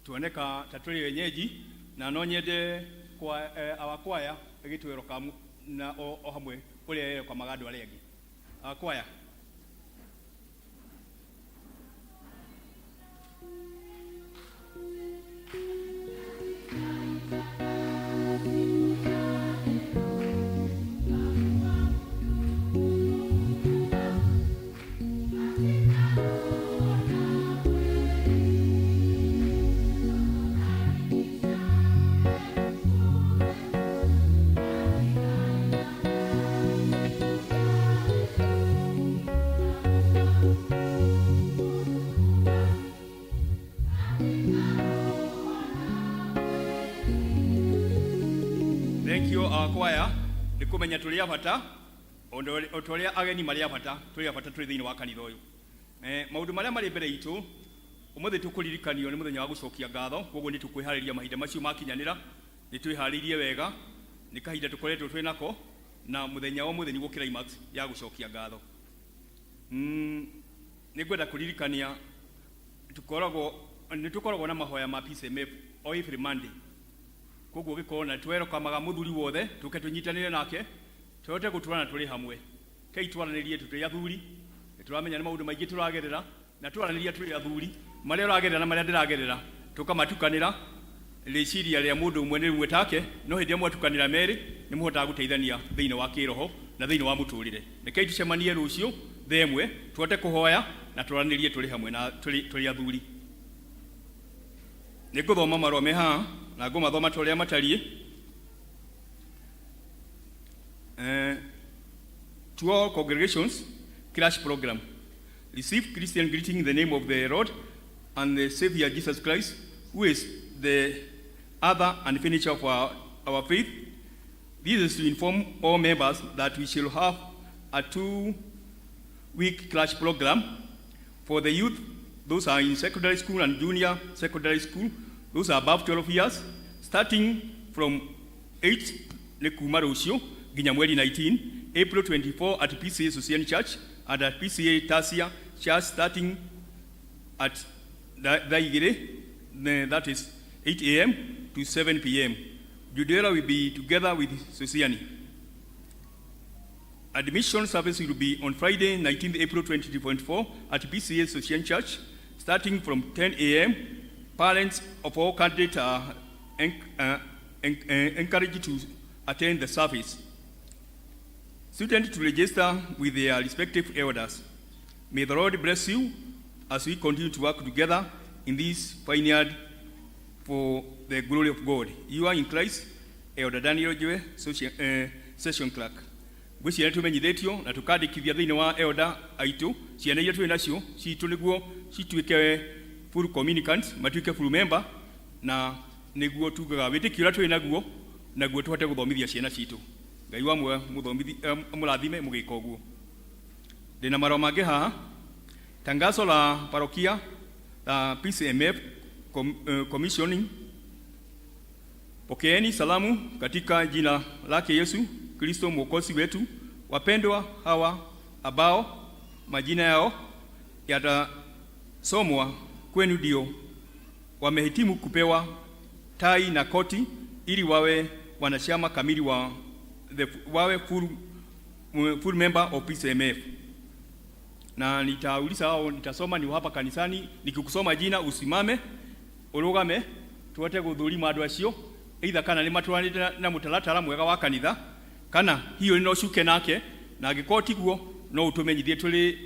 tuoneka tatuli wenyeji na no nyende kwa awakwaya egitweroka na o hamwe ule kwa magadu wale agi awakwaya. Kwaya ni kumenya tuli abata otoria ageni mari abata tuli abata tuli thiini wa kanitha uyu maundu maria mari mbere itu umuthi tukulirikanio ni muthenya wa gucokia ngatho koguo ni tukwihariria mahinda macio makinyanira ni twiharirie wega ni kahinda tukoretwo twi nako na muthenya wa muthenya gukira climax ya gucokia ngatho ni gwenda kuririkania tukoragwo na mahoya ma P.C.E.A o every Monday koguo gikorwo na tweroka muthuri wothe tuke tunyitanire nake twote guturana tuli hamwe kai twaranirie tutri athuri turamenya ni maundu maingi turagerera na twaranirie tuli athuri maria uragerera na maria ndiragerera tukamatukanira reciria ria mundu umwe ni rumwe take no hindi mwatukanira meri ni muhota guteithania thiini wa kiroho na thiini wa muturire ni kai tucemanie rucio themwe twote kuhoya na twaranirie tuli hamwe na tuli athuri ni guthoma marwa meha na ngumathoma toria matarie to all congregations crash program receive Christian greeting in the name of the Lord and the Savior Jesus Christ, who is the author and finisher of our faith. This is to inform all members that we shall have a 2-week crash program for the youth. Those are in secondary school and junior secondary school. Those are above 12 years, starting from 8 Nekuma Rusio, Ginyamweli 19, April 24 at P.C.E.A Society Church, and at P.C.E.A Tasia Church starting at Daigire, that is 8 a.m. to 7 p.m. Judera will be together with Sociani. Admission service will be on Friday, 19th April 2024 at P.C.E.A Society Church, starting from 10 a.m. Parents of all candidates are encouraged to attend the service. Students to register with their respective elders. May the Lord bless you as we continue to work together in this vineyard for the glory of God. You are in Christ, Elder Daniel Joe, Session Clerk. gwiciana tumenyithitio na tukandikithia thiini wa elder aitu ciana iria twi nacio citu niguo cituike full communicants matuike full member na niguo tugaga witikio uria twi naguo tuhote guthomithia ciana citu. Ngai wamwe muthomithi murathime mugika uguo. Ndina maroma mangi haha. Tangazo la parokia la P.C.E.A commissioning. Pokeeni salamu katika jina lake Yesu Kristo Mwokozi wetu. Wapendwa hawa ambao majina yao yatasomwa kwenu ndio wamehitimu kupewa tai na koti ili wawe wanachama kamili wawe full member of P.C.E.A. Na nitauliza hao, nitasoma ni hapa kanisani, nikikusoma jina usimame urugame tuote guthurima andu acio either kana ni matwanite na mutalatara mwega wa kanitha kana hiyo ni no shuke nake na gikoti guo no utumenyithie tuli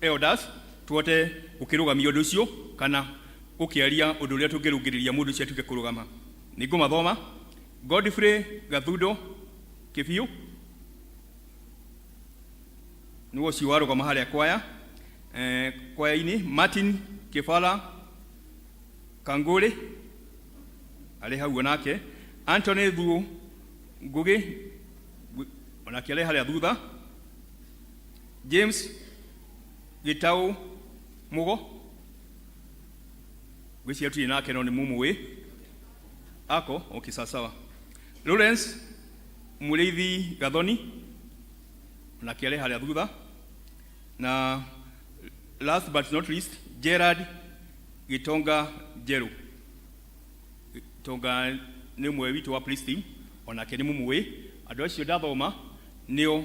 elders tuote ukirugamia undu ucio kana ukiaria undu uria tungirungiriria mundu ucio tuke kurugama. Ningo mathoma Godfrey Gathudo Kibiu nuo ciwaro kwa mahali ya kwaya kwaya-ini. Martin Kifala Kangule ali hau nake. Anthony Thu Ngugi onake ali haria thutha. James Gitau Mugo gwiciria tuli nake no ni mumuwi ako okay sawa. Lawrence Mureithi Gathoni onake ali haria thutha. Na last but not least Gerard Gitonga Jeru. Gitonga ni mwe witu wa police team onake ni mumuwi. Andu acio ndathoma nio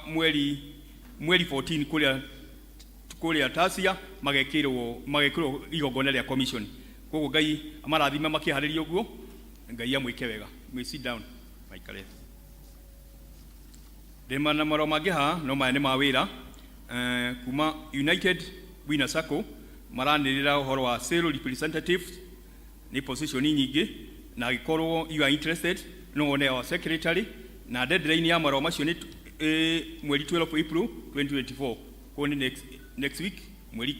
mweri 14 kuria tasia magekirwo igongona ria commission. Koguo Ngai amarathime makihariria uguo. Ngai amwike wega. We sit down maikare. Dema na maroma mangi ha no maya ni mawira kuma United Winner Circle maranirira uhoro wa sale representative ni position nyingi na gikorwo you are interested no one our secretary na deadline ya maroma macio ni mweri 12 April 2024 ko ni next week mweri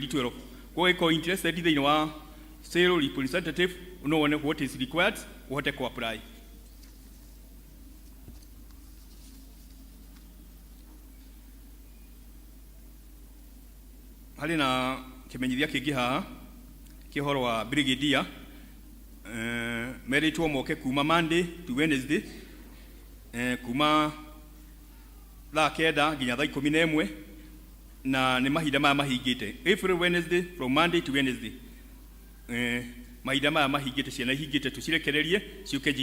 12 ko iko interested thiini wa sale representative no one what is required uhote ku apply. Hali na kimenyithia kingi haha kihoro wa brigadier meritwo moke kuma Monday to Wednesday kuma thaa kenda nginya thaa 11 na ni mahinda maya mahingite every Wednesday from Monday to Wednesday. Mahinda maya mahingite ciana hingite tucirekererie ciuke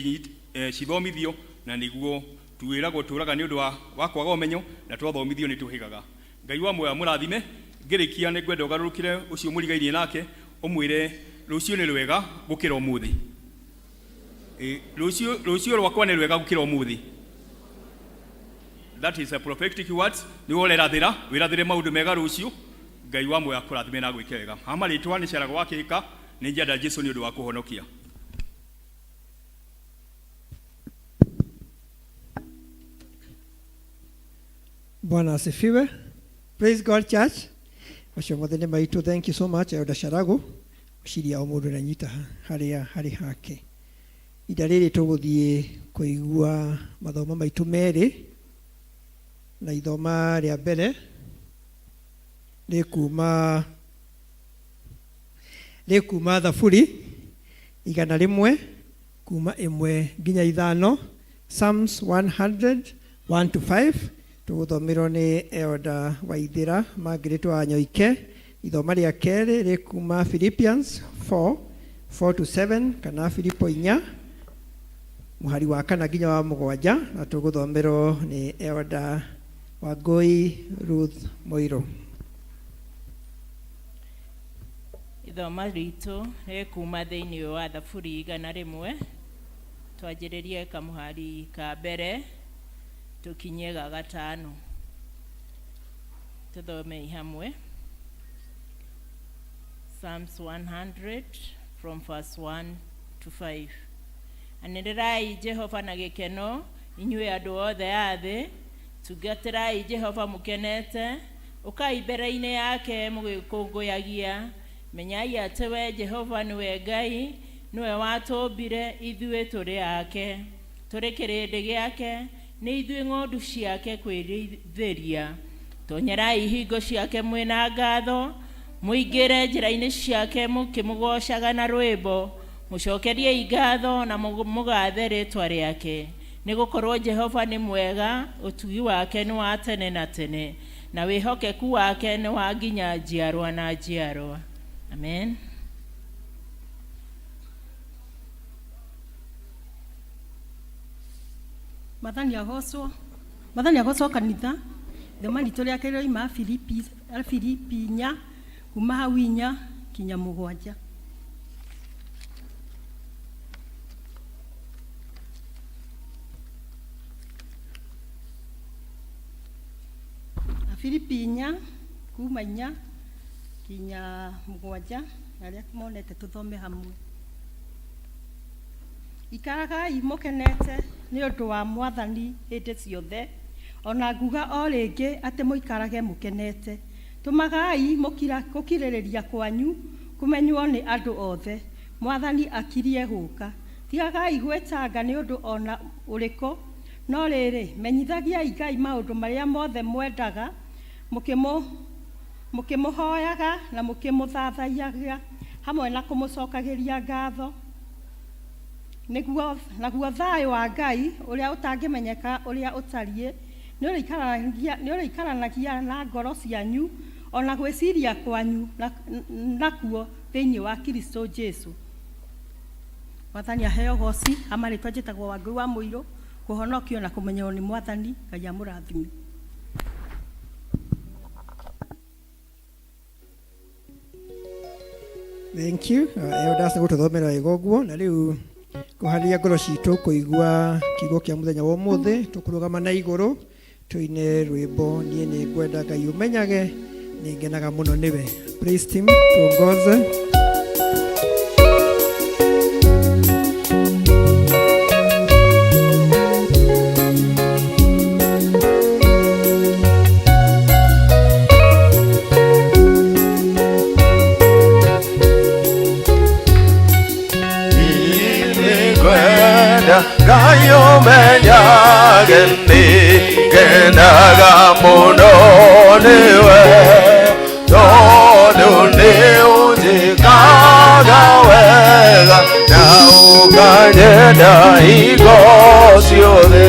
cithomithio na niguo tuwiragwo turaga ni undu wa kwaga umenyo na twathomithio ni tuhigaga. Ngai wa moya murathime ngirikia ni gwenda ugarurukire ucio murigainie nake umwire rucio ni rwega gukira umuthi. Rucio rwakwa ni rwega gukira umuthi. That is a prophetic words. Ni wolerathira wirathire maundu mega rucio. Ngai wa moya kurathime na gwike wega. Amaritwa ni ceraga wakika ni njada Jesu ni undu wa kuhonokia.
Bwana asifiwe. Praise God church. Washomothene maitu, thank you so much Elder Sharago uciria o mundu na nyita hari hake. Ida riri tuguthie kuigua mathomo maitu meri na ithoma ria mbere ni kuma thaburi 100 kuma 1 nginya 5 Psalms 100:1-5 tuguthomirwo ni Elder Waithira Margaret Wanyoike. Ithoma ria keri ri kuma Philippians 4:4-7 kana Filipo 4 muhari wa kana nginya wa 7 na tuguthomirwo ni Elder Wangui Ruth Moiro.
Ithoma ritu ri kuma thiini wa thaburi 100 twanjiririe kamuhari ka mbere tukinye ga gatano. Tuthome hamwe. Psalms 100 from verse 1-5. Anenderai Jehova na gikeno inyue andu othe a thi, tungatĩrai Jehova mũkenete, ũkai mbere-inĩ yake mũgĩkũngũyagia. Menyai atĩ we Jehova nĩwe Ngai, nĩwe watũmbire ithuĩ tũrĩ ake, tũrĩ kĩrĩndĩ gĩake, nĩ ithuĩ ng'ondu ciake kwĩrĩithĩria. Tonyerai hingo ciake mwĩna ngatho, mũingĩre njĩra-inĩ ciake mũkĩmũgocaga na rwĩmbo, mũcokeriei ngatho na mũgathe rĩĩtwa rĩake. Nĩgũkorwo Jehova nĩ mwega, ũtugi wake nĩ wa tene na tene, na wĩhokeku wake nĩ wa nginya njiarwa na njiarwa. Amen.
Mathani agocwo kanitha. Thoma ritũ rĩa kerĩ ima Filipi 4 kuma hau 4 kinya 7. Filipi 4 kuma 4 kinya 7 arĩa monete tũthome hamwe. Ikaragai mũkenete nĩ ũndũ wa Mwathani hĩndĩ ciothe. Ona nguga o rĩngĩ atĩ mũikarage mũkenete. Tũmagai gũkirĩrĩria kwanyu kũmenywo nĩ andũ othe. Mwathani akirie gũka. Tigagai gwĩtanga nĩ ũndũ ona ũrĩkũ, no rĩrĩ menyithagiai Ngai maũndũ marĩa mothe mwendaga, mũkĩmũhoyaga na mũkĩmũthathaiyaga hamwe na kũmũcokagĩria ngatho. Naguo thayũ wa Ngai ũrĩa ũtangĩmenyeka ũrĩa ũtariĩ nĩ ũrĩikaranagia na ngoro cianyu ona gwĩciria kwanyu nakuo thĩinĩ wa Kristo Jesu. Mwathani aheo goci. Amarĩtwa njĩtagwo Wangũi wa Mũirũ, kũhonokio na kũmenyerwo nĩ Mwathani. Ngai amũrathime.
Thank you. Elders nĩ gũtũthomera wega ũguo, na rĩu kũharĩria ngoro citũ kũigua kiugo kĩa mũthenya wa ũmũthĩ. Tũkũrũgama na igũrũ tũine rwĩmbo niĩ nĩ ngwenda Ngai ũmenyage, nĩ ngenaga mũno nĩwe. Praise team tuongoze.
Kayo menyage ngenaga muno niwe, tondu ni unjikaga wega na ukanyenda hingo ciothe.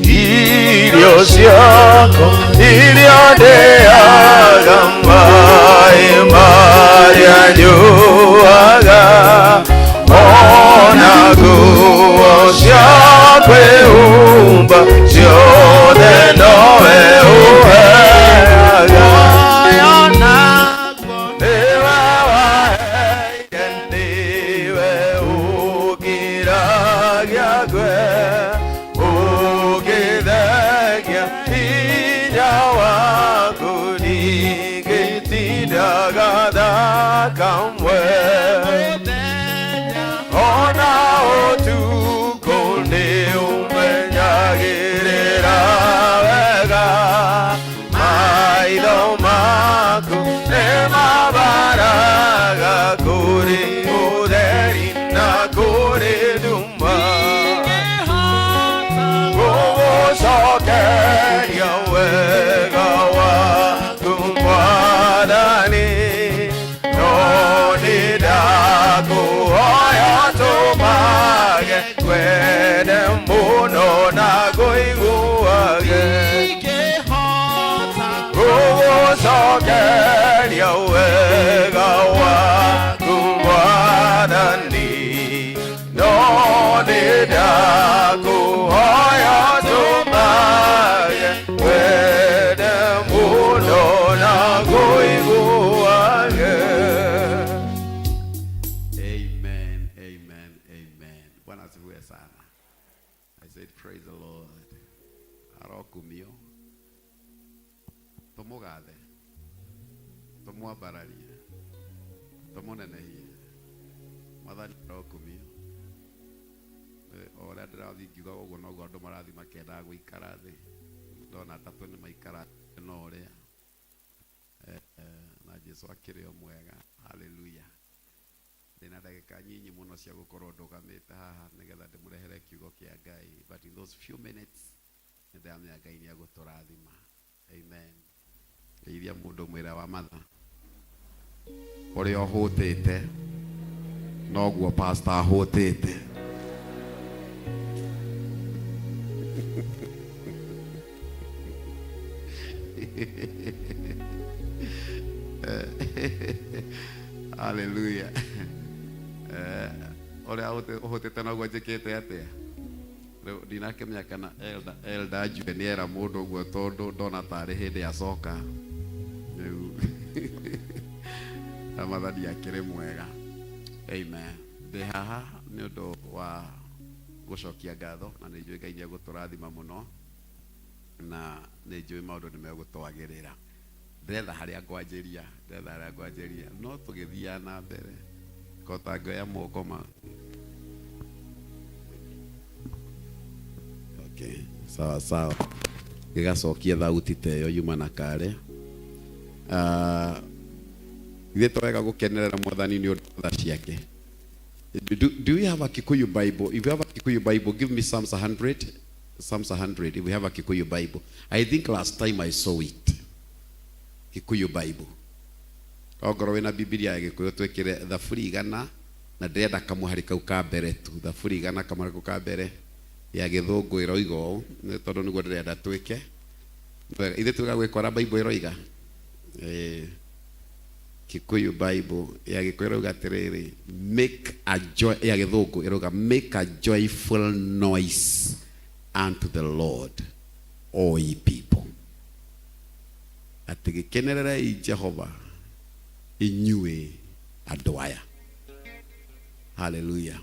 Irio ciako iria ndĩaga, maĩ marĩa nyuaga, ona nguo cia kwĩhumba ciothe nowe ũheaga. Nĩwe waheire, nĩwe ũkiragia ngwe, ũgĩthegia hinya waku, ningĩtindaga thakamwe. Ona ũtukũ nĩ ũmenyagĩrĩra wega, maitho maku nĩ mabaraga kũrĩ ũtheri na kũrĩ nduma. Gũgũcokeria wega waku Mwathani, no nĩ ndakũhoya tũmage kwende mũno na ngũiguage. Gũgũcokeria wega waku Mwathani, no nĩ ndakũhoya tũmage kwende mũno na ngũiguage.
Amen, amen, amen. Bwana asifiwe sana. I said praise the Lord. Arokumio. Tomogathe. Tomwabararia. Tomonenehia. Mwathani arokumio. Ora ndĩrathiĩ ngiuga ũguo noguo andũ marathiĩ makĩendaga gũikara thĩ. ndona tatu nĩ maikara no ria na Jesu akĩrĩ o mwega. Hallelujah. Ndĩna ndagĩka nyinyi mũno cia gũkorwo ndũgamĩte haha nĩgetha ndĩmũrehere kiugo kĩa Ngai, but in those few minutes nĩndamenya Ngai nĩ agũtũrathima. Amen. Geithia mũndũ mwĩra wa matha ũrĩa ũhũtĩte noguo pastor ahũtĩte. Hallelujah. Ũrĩa ũhũtĩte noguo njĩkĩte atĩa. Rĩu ndinakĩmenya kana elder njue nĩ era mũndũ ũguo tondũ ndona tarĩ hĩndĩ acoka. Rĩu amathani akĩrĩ mwega. Amen. Ndĩ haha nĩ ũndũ wa gũcokia ngatho na nĩ njũĩ Ngai nĩ agũtũrathima mũno na nĩ njũĩ maũndũ nĩ megũtwagĩrĩra. Ndĩretha harĩa ngwanjĩria no tũgĩthiaga na mbere kota ngoya moko ma. Okay, sawa gĩgacokia thauti teyo yuma na kare. Ithe twega gũkenerera Mwathani nĩ ũndũ wa ciake. Do we have a Kikuyu Bible? If you have a Kikuyu Bible, give me Psalms 100. Psalms 100. If we have a Kikuyu Bible, I think last time I saw it. Kikuyu Bible. Ogoro wena Biblia ya Gikuyu twekire thaburi igana na ndĩrenda kamũhari kau ka mbere tu. Thaburi igana kamũhari kau ka mbere ya Gĩthũngũ ĩroiga ũũ tondũ nĩguo ndĩrenda twĩke. Ithe twega gwĩkora Bible ĩroiga. Kikuyu Bible ya Gikuyu ĩroiga atĩrĩrĩ, make a joy ya Gĩthũngũ ĩroiga make a joyful noise unto the Lord, all ye people. Atĩ gĩkenererei Jehova inyuĩ andũ aya. Hallelujah.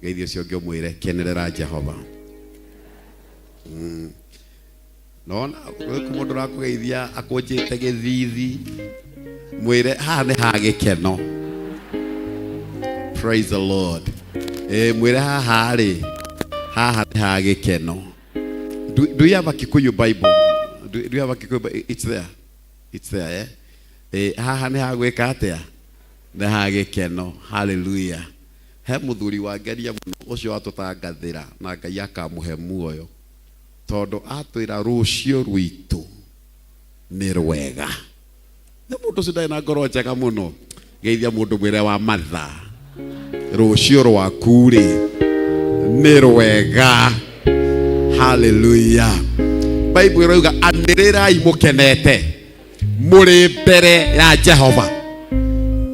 Geithio cio ngĩmwĩre kenerera Jehova. Nona mũndũ ũrakũgeithia akũnjĩte gĩthithi mwĩre haha nĩ ha gĩkeno. Praise the Lord. Mwĩre haha nĩ ha gĩkeno. Do you have a Kikuyu Bible? Do you have a Kikuyu Bible? It's there. Haha nĩ ha gwĩka atĩa? Nĩ ha gĩkeno. Hallelujah. He mũthuri wa ngeria mũno ũcio atũtangathĩra na Ngai akamũhe muoyo tondũ atwĩra rũciũ rwitũ nĩ rwega. Nĩ mũndũ ũcio ndarĩ na ngoro njega mũno. Geithia mũndũ mwĩre wa matha rũciũ rwaku-rĩ nĩ rwega. Hallelujah. Bible ĩrauga anĩrĩrai mũkenete mũrĩ mbere ya Jehova.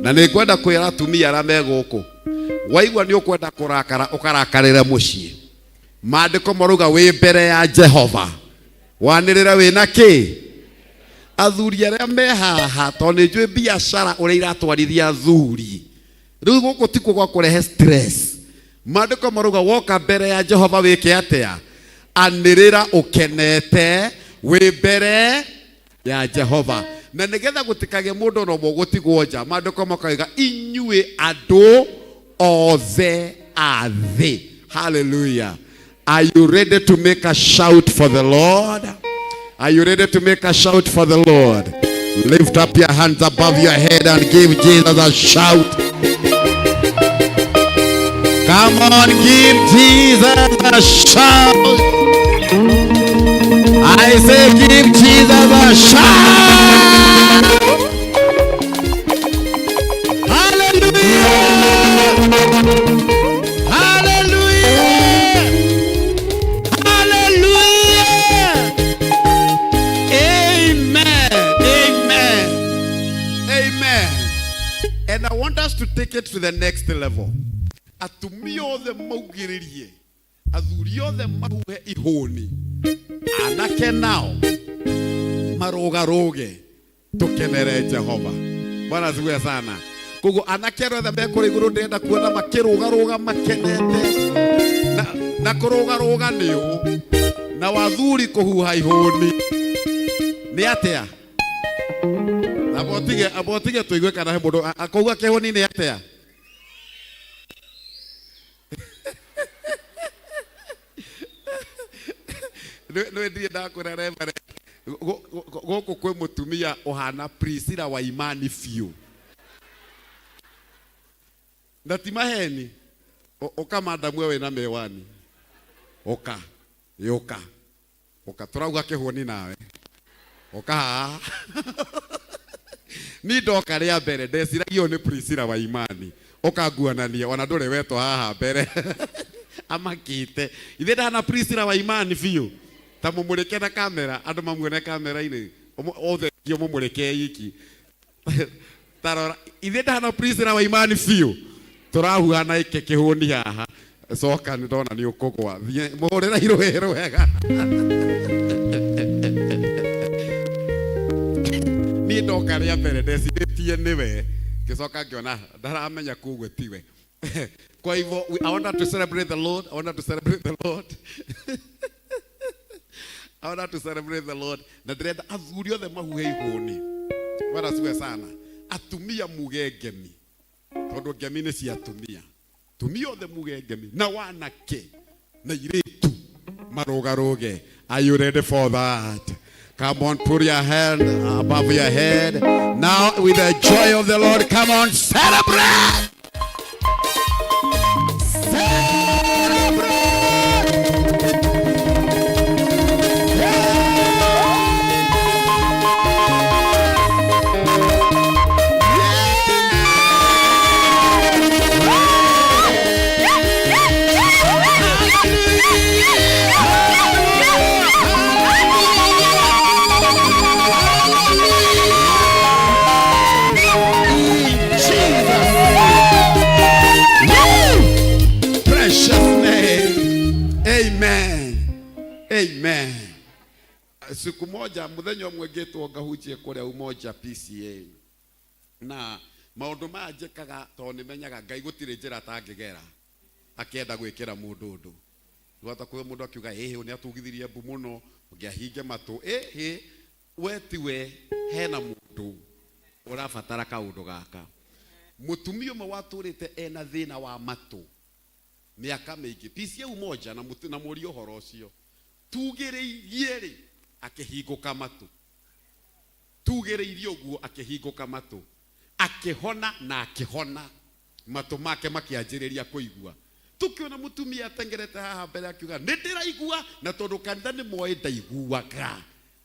Na nĩ ngwenda kwĩra atumia arĩa me gũkũ, waigua nĩ ũkwenda kũrakara ũkarakarĩre mũciĩ. Maandĩko marauga wĩ mbere ya Jehova wanĩrĩra wĩna kĩ? Athuri arĩa me haha tondũ nĩ njũĩ biacara ũrĩa iratwarithia athuri. Rĩu gũkũ tikuo gwa kũrehe stress. Maandĩko marauga woka mbere ya Jehova wĩke atĩa? Anĩrĩra ũkenete wĩ mbere ya Jehova. Na nĩgetha gũtikage mũndũ no mũgũtigwo nja, maandĩko makauga inyuĩ andũ othe a thĩ. Hallelujah. Are you ready to make a shout for the Lord? Are you ready to make a shout for the Lord? Lift up your hands above your head and give Jesus a shout. Come on, give Jesus a shout. I say give Jesus a shout. Hallelujah. Hallelujah. Hallelujah. Amen. Amen. Amen. And I want us to take it to the next level. Atumia othe maugĩrĩrie, athuri othe mahuhe ihũni, anake nao marũgarũge tũkenere Jehova. Bwana asifiwe sana. Koguo anake othe mekũrĩ igũrũ ndĩrenda kuona makĩrũgarũga makenete na kũrũgarũga nĩũ na wathuri kũhuha ihũni nĩ atĩa? Abotige tũigue kana he mũndũ akauga kĩhũni nĩ atĩa? no ndiye ndakura reverend goko kwe mutumia ohana P.C.E.A wa imani fiu ndatima heni oka madamu we na mewani oka turauga kihuni nawe oka ni ndoka ria mbere ndeciragio ni P.C.E.A wa imani okanguanania ona ndure weto haha mbere amakite ithe ndana P.C.E.A wa imani fiu ta mumureke na kamera andu mamuone kamera-ini othe kio mumureke iki tarora ithe ndana P.C.E.A wa imani fiu turahuana ike kihuni haha soka ni ndona ni ukugwa muhurira irohero wega ni ndoka ria mbere ndeciritie niwe kicoka ngiona ndaramenya kuguo tiwe kwa hivyo I want to celebrate the Lord. I want to celebrate the Lord na ndĩrenda athuri othe mahuhe ihũni warasiwe sana atumia muge ngemi tondu ngemi nĩ cia atumia tumia othe muge ngemi na wanake na iritu marugaruge. Are you ready for that? Come on, put your hand above your head. Now with the joy of the Lord, come on, celebrate. Amen. Siku moja muthenya umwe ngitwo ngahunjie kuria umoja P.C.E.A na maundu manjikaga to nimenyaga Ngai gutire njira tangigera akienda gwikira mundu undu twata kuwe mundu akiuga ni atugithirie mbu muno ngiahinge matu wetiwe hena mundu urabatara kaundu gaka mutumia umwe waturite ena thina wa matu miaka mingi P.C.E.A umoja na muri uhoro ucio tugereirie ri akihinguka matu tugereirie uguo akihinguka matu akihona na akihona matu make makianjiriria kuigua tukiona mutumia atengerete haha mbere akiuga ndiraigua na tondu kanitha ni moe ndaiguaga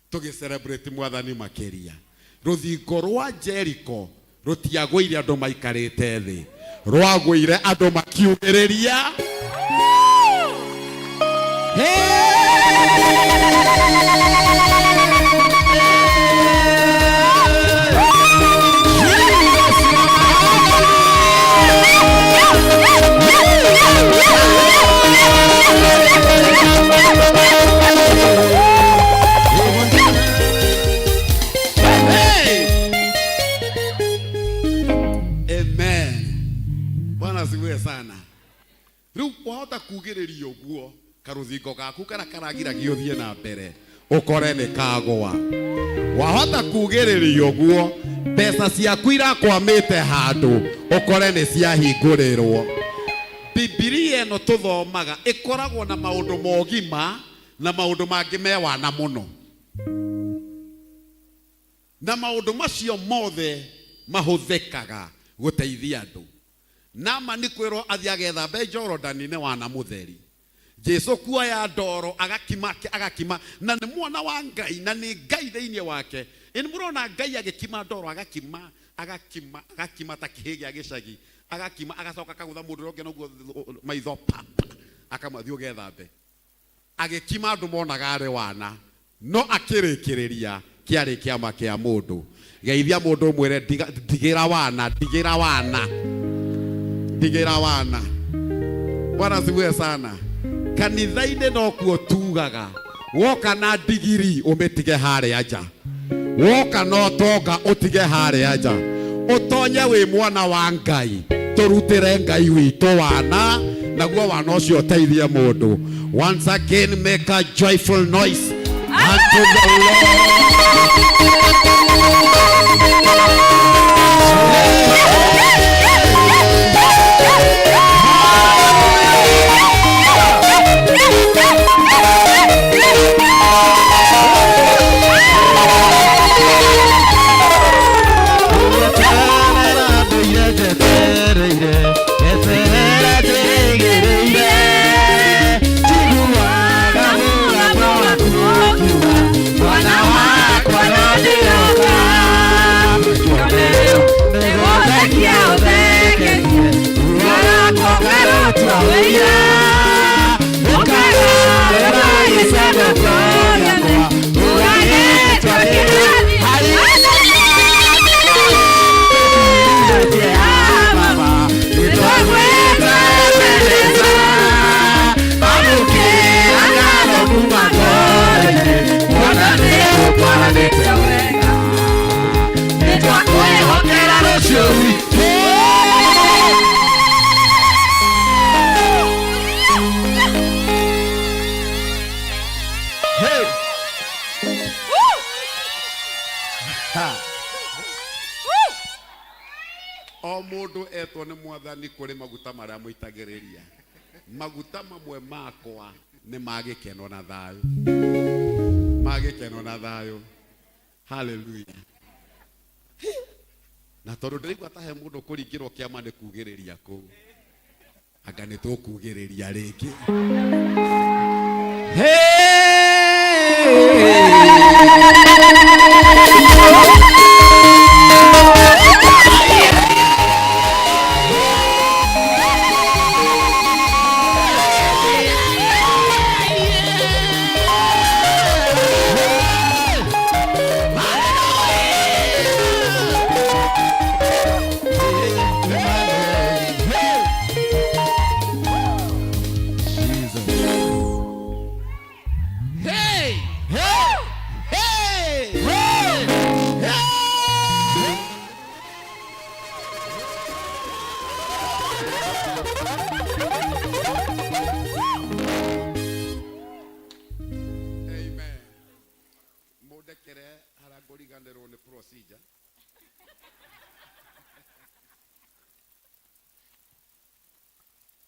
tugicelebrate mwathani makiria ruthingo rwa Jericho rutiagwire andu maikarite thi rwagwire andu makiumiriria sana riu wahota kugiriria uguo karuthingo gaku kana karagiragia uthie na mbere ukore ni kagwa wahota kugiriria uguo mbeca ciaku irakwamite handu ukore ni ciahingurirwo Biblia eno tuthomaga ikoragwo na maundu mogima na maundu mangi mewana muno na maundu macio mothe mahuthikaga guteithia andu nama ni kwirwo athiagetha be Jordan-ini wana mutheri Jesu kuoya ndoro agakima na ni mwana wa Ngai na ni Ngai thiini wake ini murona Ngai agikima ndoro agakima ta kihigi agicagi agakima agacoka kagutha mundu ronge noguo maitho papa akamathio gethambe agikima andu monaga ari wana no akirikiriria kiari kiama kia mundu geithia mundu mwire digira wana Bwana asifiwe sana. Kanitha-ini no kuo tugaga woka na digiri umetige hare aja woka no toga utige hare aja utonye wi mwana wa Ngai turutire Ngai wito wana naguo wana ucio teithie mundu. Once again make a joyful noise unto the Lord. Hey. Ha. O mundu etwo ni mwathani kuri maguta maria muitagiriria. Maguta mamwe makwa ni magikeno na thayo. Magikeno na thayo. Hallelujah. Na tondu ndirigwa ta he mundu kuringirwo kiama ni kugiriria ku. Anga ni tukugiriria ringi.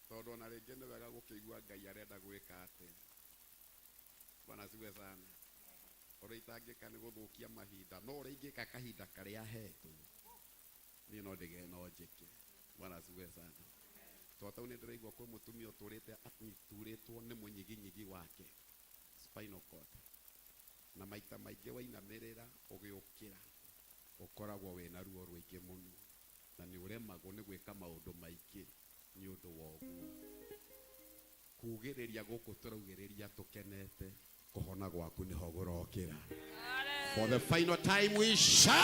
Tondu na ringi ni wega gukigua Ngai arenda gwika ati. Bwana asifiwe sana. Ora itangika ni guthukia mahinda, no ora ingika kahinda karia hetwo. Ni no ndige no njike. Bwana asifiwe sana. Totau ni ndiraigua kwa mutumia uturite aturitwo ni munyiginyigi wake. Spinal cord. Na maita maingi wainamirira ugiukira. Ukoragwo wina ruo rwingi muno. Na ni uremagwo ni gwika maundu maingi. Ni undu wa uguo kugiriria guku turaugiriria tukenete kuhona gwaku ni ho gurokira. For the final time we shout.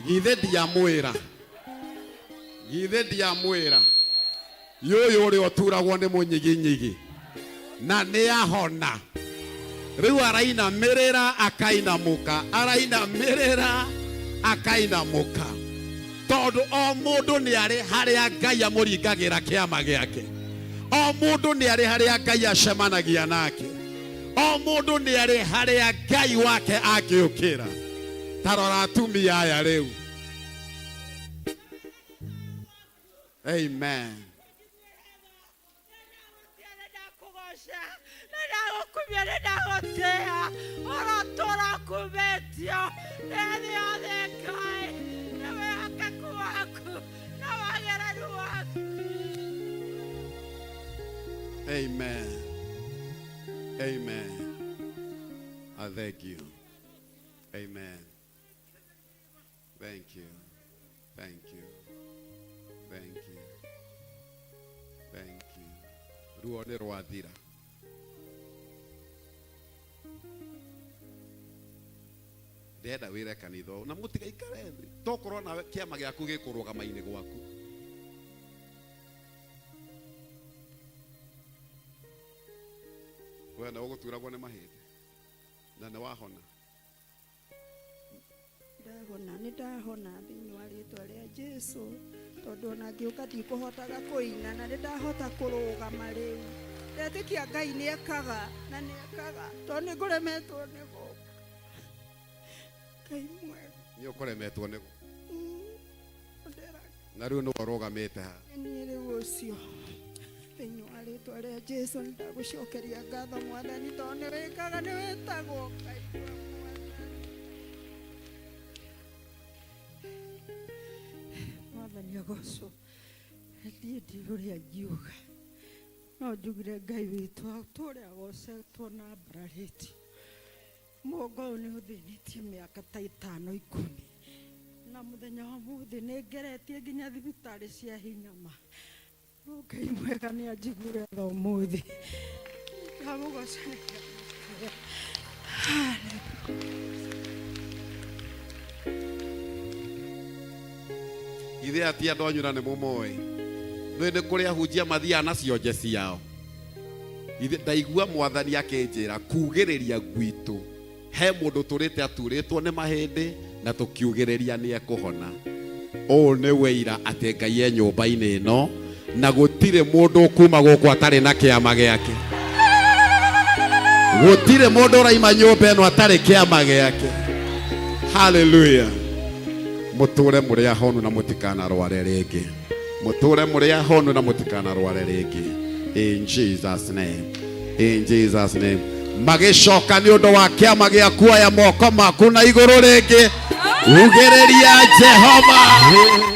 Githe ndiamwira. Githe ndiamwira. Yoyo uri oturagwo ni munyiginyigi. Na ni ahona. Riu arainamirira akainamuka. Arainamirira akainamuka. Tondu o mundu ni ari haria Ngai amuringagira kiama giake. O mundu ni ari haria Ngai acemanagia nake. O mundu ni ari haria Ngai wake agiukira. Tarora atumia aya riu. Amen. Amen. Amen. I thank you. Amen. Thank you. Thank you. Thank you. Thank you. Ruone rwathira. Ndenda wire kanitho na mutigaikare thi tokorwo na kiama giaku gikurugama-ini gwaku. Wewe na uguturagwo ni mahindi na ni wahona.
Ndahona thĩinĩ wa rĩĩtwa rĩa Jesũ tondũ ona ngĩũka ndikũhotaga kũina na nĩndahota kũrũgama rĩu. Ndetĩkia Ngai nĩekaga na nĩekaga tondũ nĩngũremetwo nĩguo. Ngai mwega.
Nĩũkũremetwo nĩguo. Na rĩu nĩwe ũrũgamĩte haha.
Niĩ rĩu ũcio thĩinĩ wa rĩĩtwa rĩa Jesũ nĩndagũcokeria ngatho Mwathani tondũ nĩwĩkaga nĩwĩtagwo Ngai. Nĩagocwo ndiĩ ũrĩa ngiuga no njugire Ngai witũ tũrĩa agocetwo na mbararĩti. Mũgongo ũyũ nĩũthĩnĩtie mĩaka ta 5-10 na mũthenya wa mũthĩ nĩngeretie nginya thibitarĩ cia hinyama. No Ngai mwega nĩanjiguire tha ũmũthĩ. Ndamũgocaria.
Ithe ati andu anyura ni mumoi no ni kuri ahunjia mathia na cionje ciao. Ithe ndaigua Mwathani akinjira kugiriria gwitu he mundu turite aturitwo ni mahindi na tukiugiriria ni ekuhona. O ni weira ati Ngai e nyumba-ini ino na gutire mundu kuma guku atari na kiama giake. Gutire mundu raima nyumba ino atari kiama giake. Hallelujah. Muture muri ahonu na mutikana rware ringi. Muture muri ahonu na mutikana rware ringi. In Jesus name. In Jesus name. Magishoka ni undu wa kiama giaku ya moko maku na iguru ringi. Ugereria Jehova.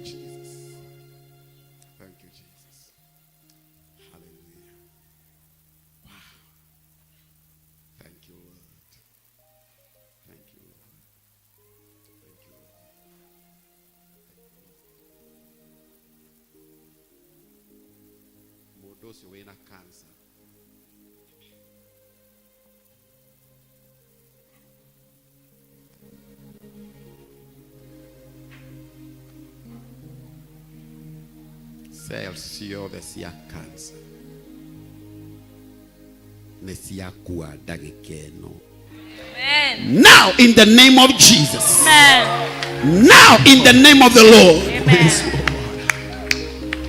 Jesus. Thank you, Jesus. Hallelujah. Wow. Thank you, Lord. Thank you, Lord. Thank you, Lord. Modosi wena cancer. Celcio de cia cancer. Nesia kuwa dagekeno.
Amen.
Now in the name of Jesus.
Amen.
Now in the name of the Lord.
Amen.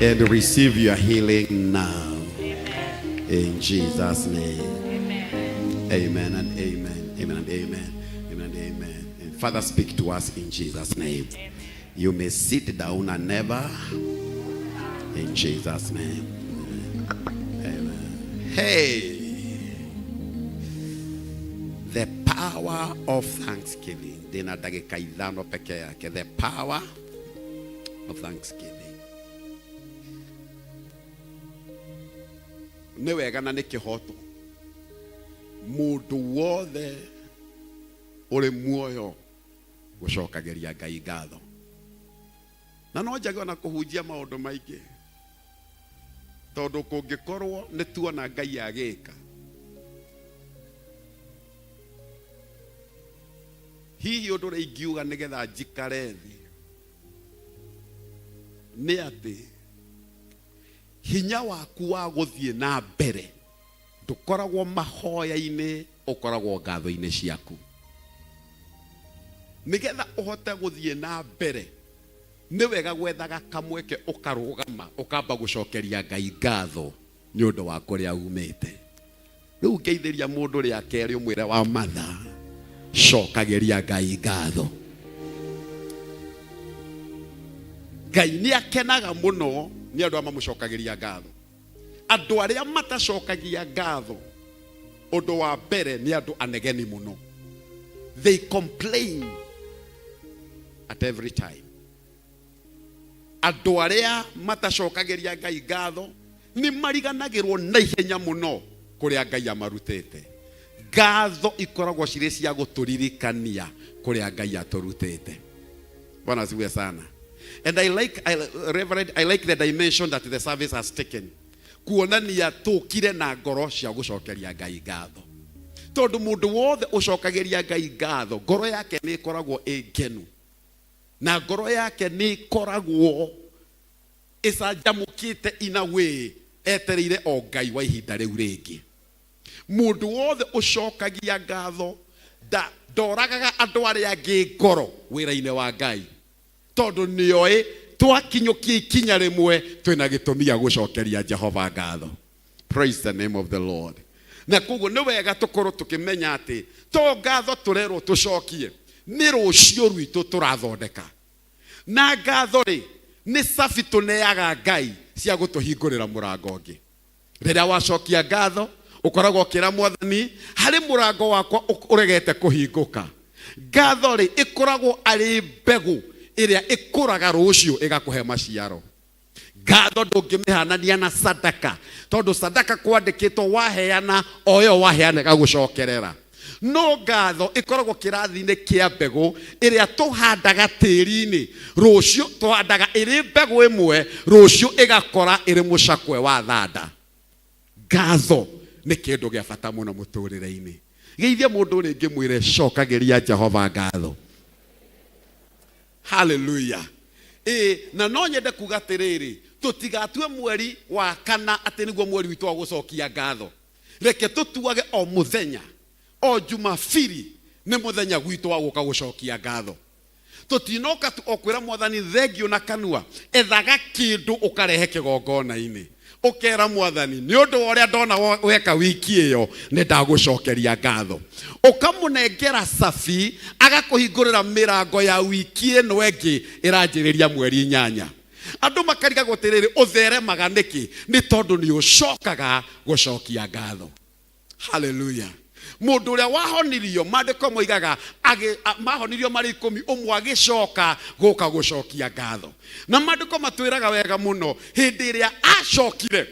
And receive your healing now.
Amen.
In Jesus' name.
Amen.
Amen and amen. Amen and amen. Amen and amen. And Father, speak to us in Jesus' name.
Amen.
You may sit down and never. In Jesus' name. Amen. Hey. The power of thanksgiving. The power of thanksgiving. Newega na nikihoto. Mundu wothe uri muoyo gucokageria Ngai ngatho. Na no njagwo na kuhunjia maundu maingi. Tondu kungikorwo ni tuona Ngai agika. Hihi undu ingiuga nigetha njikare thi ni ati hinya waku wa guthie na mbere ndukoragwo mahoya-ini, ukoragwo ngatho-ini ciaku. Nigetha uhote guthie na mbere ni wega gwethaga kamweke ukarugama ukamba gucokeria Ngai ngatho ni undu wa kuria umite. Riu ngeithiria mundu ria keri umwire wa matha cokageria Ngai ngatho. Ngai ni akenaga muno ni andu amamucokageria ngatho. Andu aria matacokagia ngatho undu wa mbere ni andu anegeni muno. They complain at every time. Andu aria matacokageria Ngai ngatho ni mariganagirwo na ihenya muno kuria Ngai amarutete. Ngatho ikoragwo cirĩ cia guturirikania kuria Ngai aturutete. Bwana asifiwe sana. And Reverend, I like the dimension that the service has taken. Kuonania tukire na ngoro cia gucokeria Ngai ngatho. Tondu mundu wothe ucokageria Ngai ngatho, ngoro yake ni ikoragwo ingenu. Na ngoro yake ni ikoragwo icanjamukite ina way etereire o Ngai wa ihinda riu ringi. Mundu wothe ucokagia ngatho ndoragaga andu aria angi ngoro wira-ini wa Ngai. Tondu nioi twakinyukia ikinya rimwe twina gitumi gia gucokeria Jehova ngatho. Praise the name of the Lord. Na koguo ni wega tukorwo tukimenya ati to ngatho turerwo tucokie ni rucio rwitu turathondeka. Na ngatho ri ni sabi tuneaga Ngai cia gutuhingurira murango ungi. Riria wacokia ngatho ukoragwo kira Mwathani hari murango wakwa uregete kuhinguka. Ngatho ri ikoragwo ari mbegu iria ikuraga rucio igakuhe maciaro. Ngatho ndungimihanania na sadaka, tondu sadaka kwandikitwo waheana oyo waheana gagucokerera. No ngatho ikoragwo kirathi-ini kia mbegu iria tuhandaga tiri-ini, rucio tuhandaga iri mbegu imwe, rucio igakora iri mucakwe wa thanda. Ngatho ni kindu gia bata muno muturire-ini. Geithia mundu ringi mwire cokageria Jehova ngatho. Hallelujah. Na no nyende kuga atiriri, tutigatue mweri wa kana ati niguo mweri witu wa gucokia ngatho. Reke tutuage o muthenya, o Jumapili ni muthenya gwitu wa guka gucokia ngatho. Tutinoka tu okwira Mwathani thengio na kanua, ethaga kindu ukarehe kigongona-ini. Ukera Mwathani ni undu uria ndona weka wiki iyo ni ndagucokeria ngatho. Ukamunengera safi agakuhingurira mirango ya wiki ino engi iranjiriria mweri 8. Andu makariga gutiriri utheremaga niki ni tondu ni ucokaga gucokia ngatho. Hallelujah. Mundu uria wahonirio mandiko moigaga mahonirio mari 10 umwe agicoka guka gucokia ngatho. Na mandiko matwiraga wega muno hindi iria acokire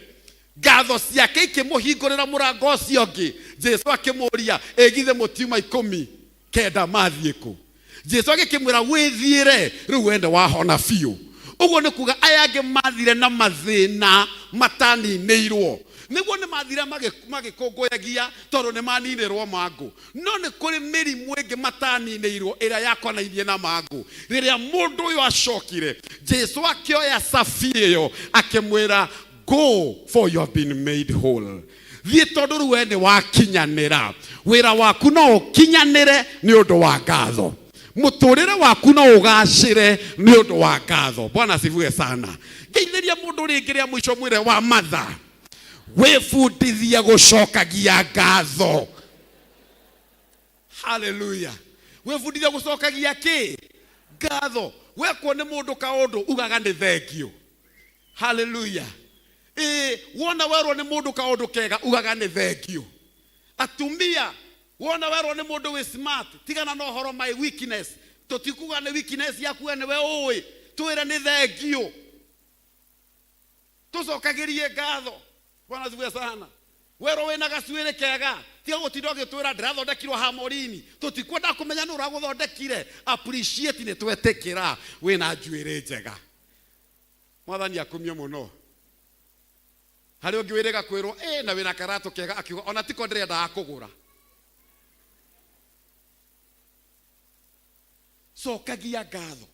ngatho ciake ikimuhingurira murango ucio ungi. Jesu akimuria egithe mutiuma 10 kenda mathie ku. Jesu agikimwira withiire riu wende wahona biu. Uguo ni kuga aya angi mathire na mathina matanineirwo. Niguo ni mathira magikongoyagia tondu ni maninirwo mangu. No ni kuri mirimu ingi matanineirwo iria yakonainie na mangu. Riria mundu uyu acokire, Jesu akioya cabi iyo akimwira go for you have been made whole. Thie tondu riu we ni wakinyanira. Wira waku no ukinyanire ni undu wa ngatho. Muturire waku no ugacire ni undu wa ngatho. Bwana asifiwe sana. Ngeithiria mundu ringi ria mwisho mwire wa matha, wefundithia gucokagia ngatho. Hallelujah. Wefundithia gucokagia ki? Ngatho. Wekwo ni mundu kaundu ugaga ni thengio. Hallelujah. Wona werwo ni mundu kaundu kega ugaga ni thengio. Atumia wona werwo ni mundu we smart tigana no horo my weakness. Tutikuga ni weakness yaku ene we oi twire ni thengio. Tucokagirie ngatho. Bwana asifiwe sana. Wero wena gacwire kega tiga gutinda gitwira ndirathondekirwo hamorini. Tutikwenda kumenya ni uraguthondekire. Appreciate ni twetekira wena njuire njega. Mwathani akumio muno. Hari ungi wirega kwirwo na wina karato kega akiuga ona tiko ndirenda akugura. Cokagia ngatho.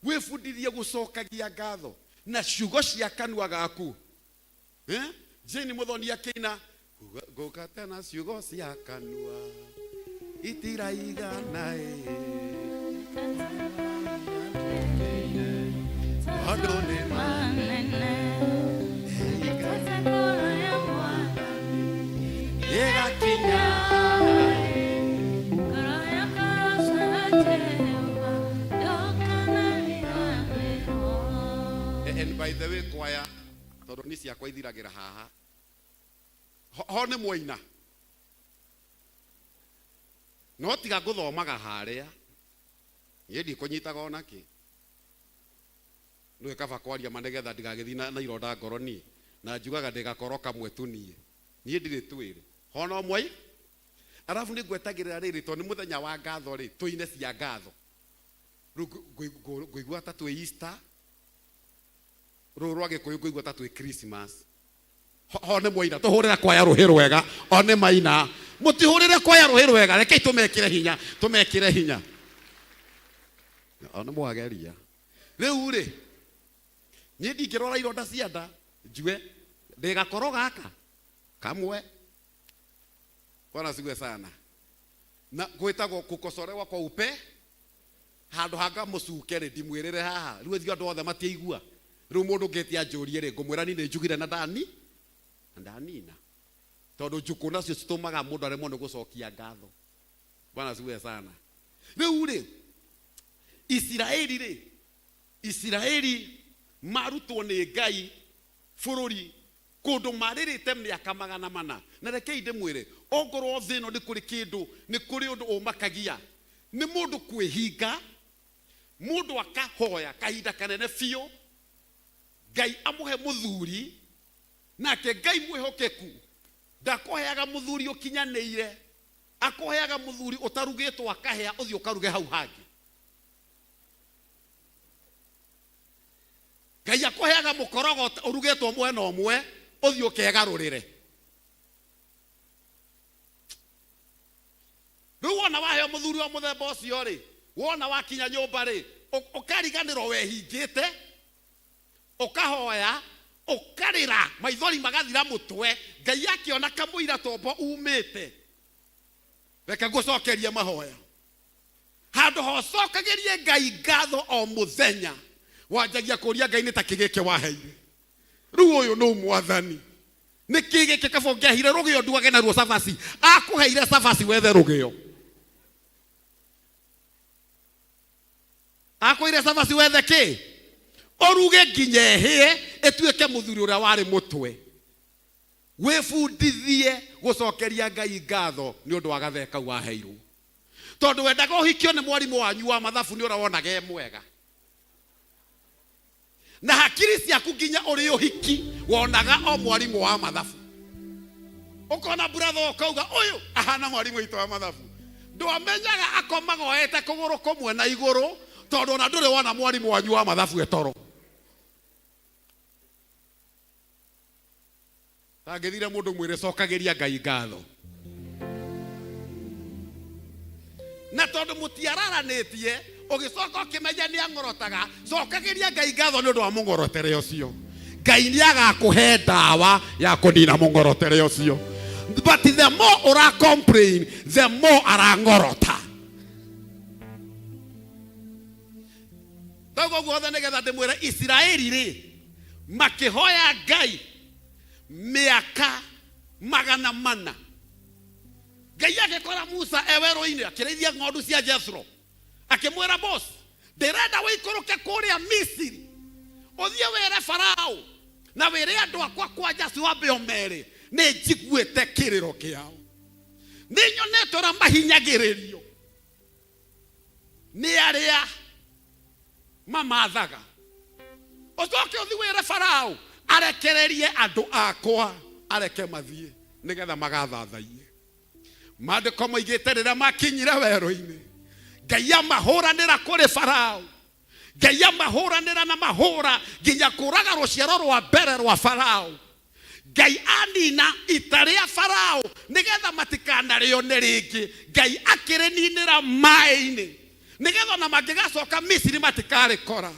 Wefundithie gucokagia ngatho na ciugo cia kanua gaku. Jeni muthonia kina guka tena ciugo cia kanua itiraigana adone manene ikazakora ya mwana yega kinya karaya karasajeva dokana liwanero. And by the way, choir, tondu ni cia kwa ithiragira haha ho ni mwaina no tiga guthomaga haria yedi kunyitaga onaki no ekaba kwaria manegetha ndigagithina na ironda ngoroni na njugaga ndigakoroka mwetunie nie ndire twire ho no mwai arafu ni gwetagirira riri tondu ni muthenya wa ngatho ri tuine cia ngatho nguigua ta twi Easter rurwa gikuyu nguigua ta twi Christmas. Hone mwaina tuhurira kwaya ruhiru wega one maina mutihurire kwaya ruhiru wega rekei tumekire hinya one mwageria riu ri ni ndingirora ironda cianda njue ndigakoro gaka kamwe. Bwana asifiwe sana. Na gwitagwo kukosorewa kwa upe handu hanga mucuke ri ndimwirire haha riu thio andu othe matiigua riu mundu ngetia njurie ri ngumwira ni njugire na ndanina tondu njuku nacio citumaga mundu aremwo ni gucokia ngatho. Bwana asifiwe sana. Riu ri Israeli marutwo ni Ngai bururi kundu maririte miaka 400 na rekei ndimwire ongorwo thino ni kuri kindu ni kuri undu umakagia ni mundu kwihinga mundu akahoya kahinda kanene biu Ngai amuhe muthuri nake Ngai mwihokeku ndakoheaga muthuri ukinyaneire akoheaga muthuri utarugitwo akahea uthi ukaruge hau hangi. Ngai akoheaga mukorogo urugitwo mwena omwe uthi ukegarurire. Riu wona waheo muthuri wa muthemba ucio ri wona wakinya nyumba ri ukariganirwo wehingite ukahoya ukarira maithori magathira mutwe Ngai akiona kamuira tombo umite reke gucokeria mahoya handu ho cokagirie Ngai ngatho o muthenya wanjagia kuria Ngai ni ta kigike waheire riu uyu no mwathani ni kigike kabongehire rugio nduage na ruo savasi akuheire savasi wethe rugio akoire savasi wethe ki oruge nginye hie etuike muthuri uria wari mutwe wĩbundithie gũcokeria Ngai ngatho nĩ ũndũ wa gatheka waheirwo. Tondũ wendaga ũhikio nĩ mwarimũ wanyu wa mathabu nĩ ũrawonaga e mwega. Na hakiri ciaku nginya ũrĩ ũhiki wonaga o mwarimũ wa mathabu. Ũkona brother ũkauga ũyũ ahana mwarimũ witũ wa mathabu. Ndwamenyaga akomagoete kũgũrũ kũmwe na igũrũ tondũ ona ndũrĩ wona mwarimũ wanyu wa mathabu etoro. Tangĩthire mũndũ mwĩre cokagĩria Ngai ngatho. Na tondũ mũtiararanĩtie ũgĩcoka ũkĩmenya nĩ ang'orotaga, cokagĩria Ngai ngatho nĩ ũndũ wa mũng'orotere ũcio. Ngai nĩ agakũhe ndawa ya kũnina mũng'orotere ũcio. But the more ora complain, the more arang'orota. Togo guothe nĩgetha ndĩmwĩre Isiraeli rĩ makĩhoya Ngai mĩaka 400. Ngai agĩkora Musa ewerũ-inĩ akĩrĩithia ng'ondu cia Jethro. Akĩmwĩra boss, ndĩrenda wĩikũrũke kũrĩa Misiri. Ũthiĩ wĩre Farao na wĩre andũ akwa kwanja ciwambe ũmere nĩ njiguĩte kĩrĩro kĩao. Nĩ nyonete ũrĩa mahinyagĩrĩrio nĩ arĩa mamathaga. Ũcoke ũthiĩ wĩre Farao arekererie andũ akwa areke mathiĩ nĩgetha magathathaie. Maandĩko moigĩte rĩrĩa makinyire werũ-inĩ Ngai amahũranĩra kũrĩ Farao. Ngai amahũranĩra na mahũra nginya kũraga rũciaro rwa mbere rwa Farao. Ngai anina ita rĩa Farao nĩgetha matikanarĩo nĩ rĩngĩ. Ngai akĩrĩninĩra maĩ-inĩ nĩgetha ona mangĩgacoka Misiri matikarĩkora.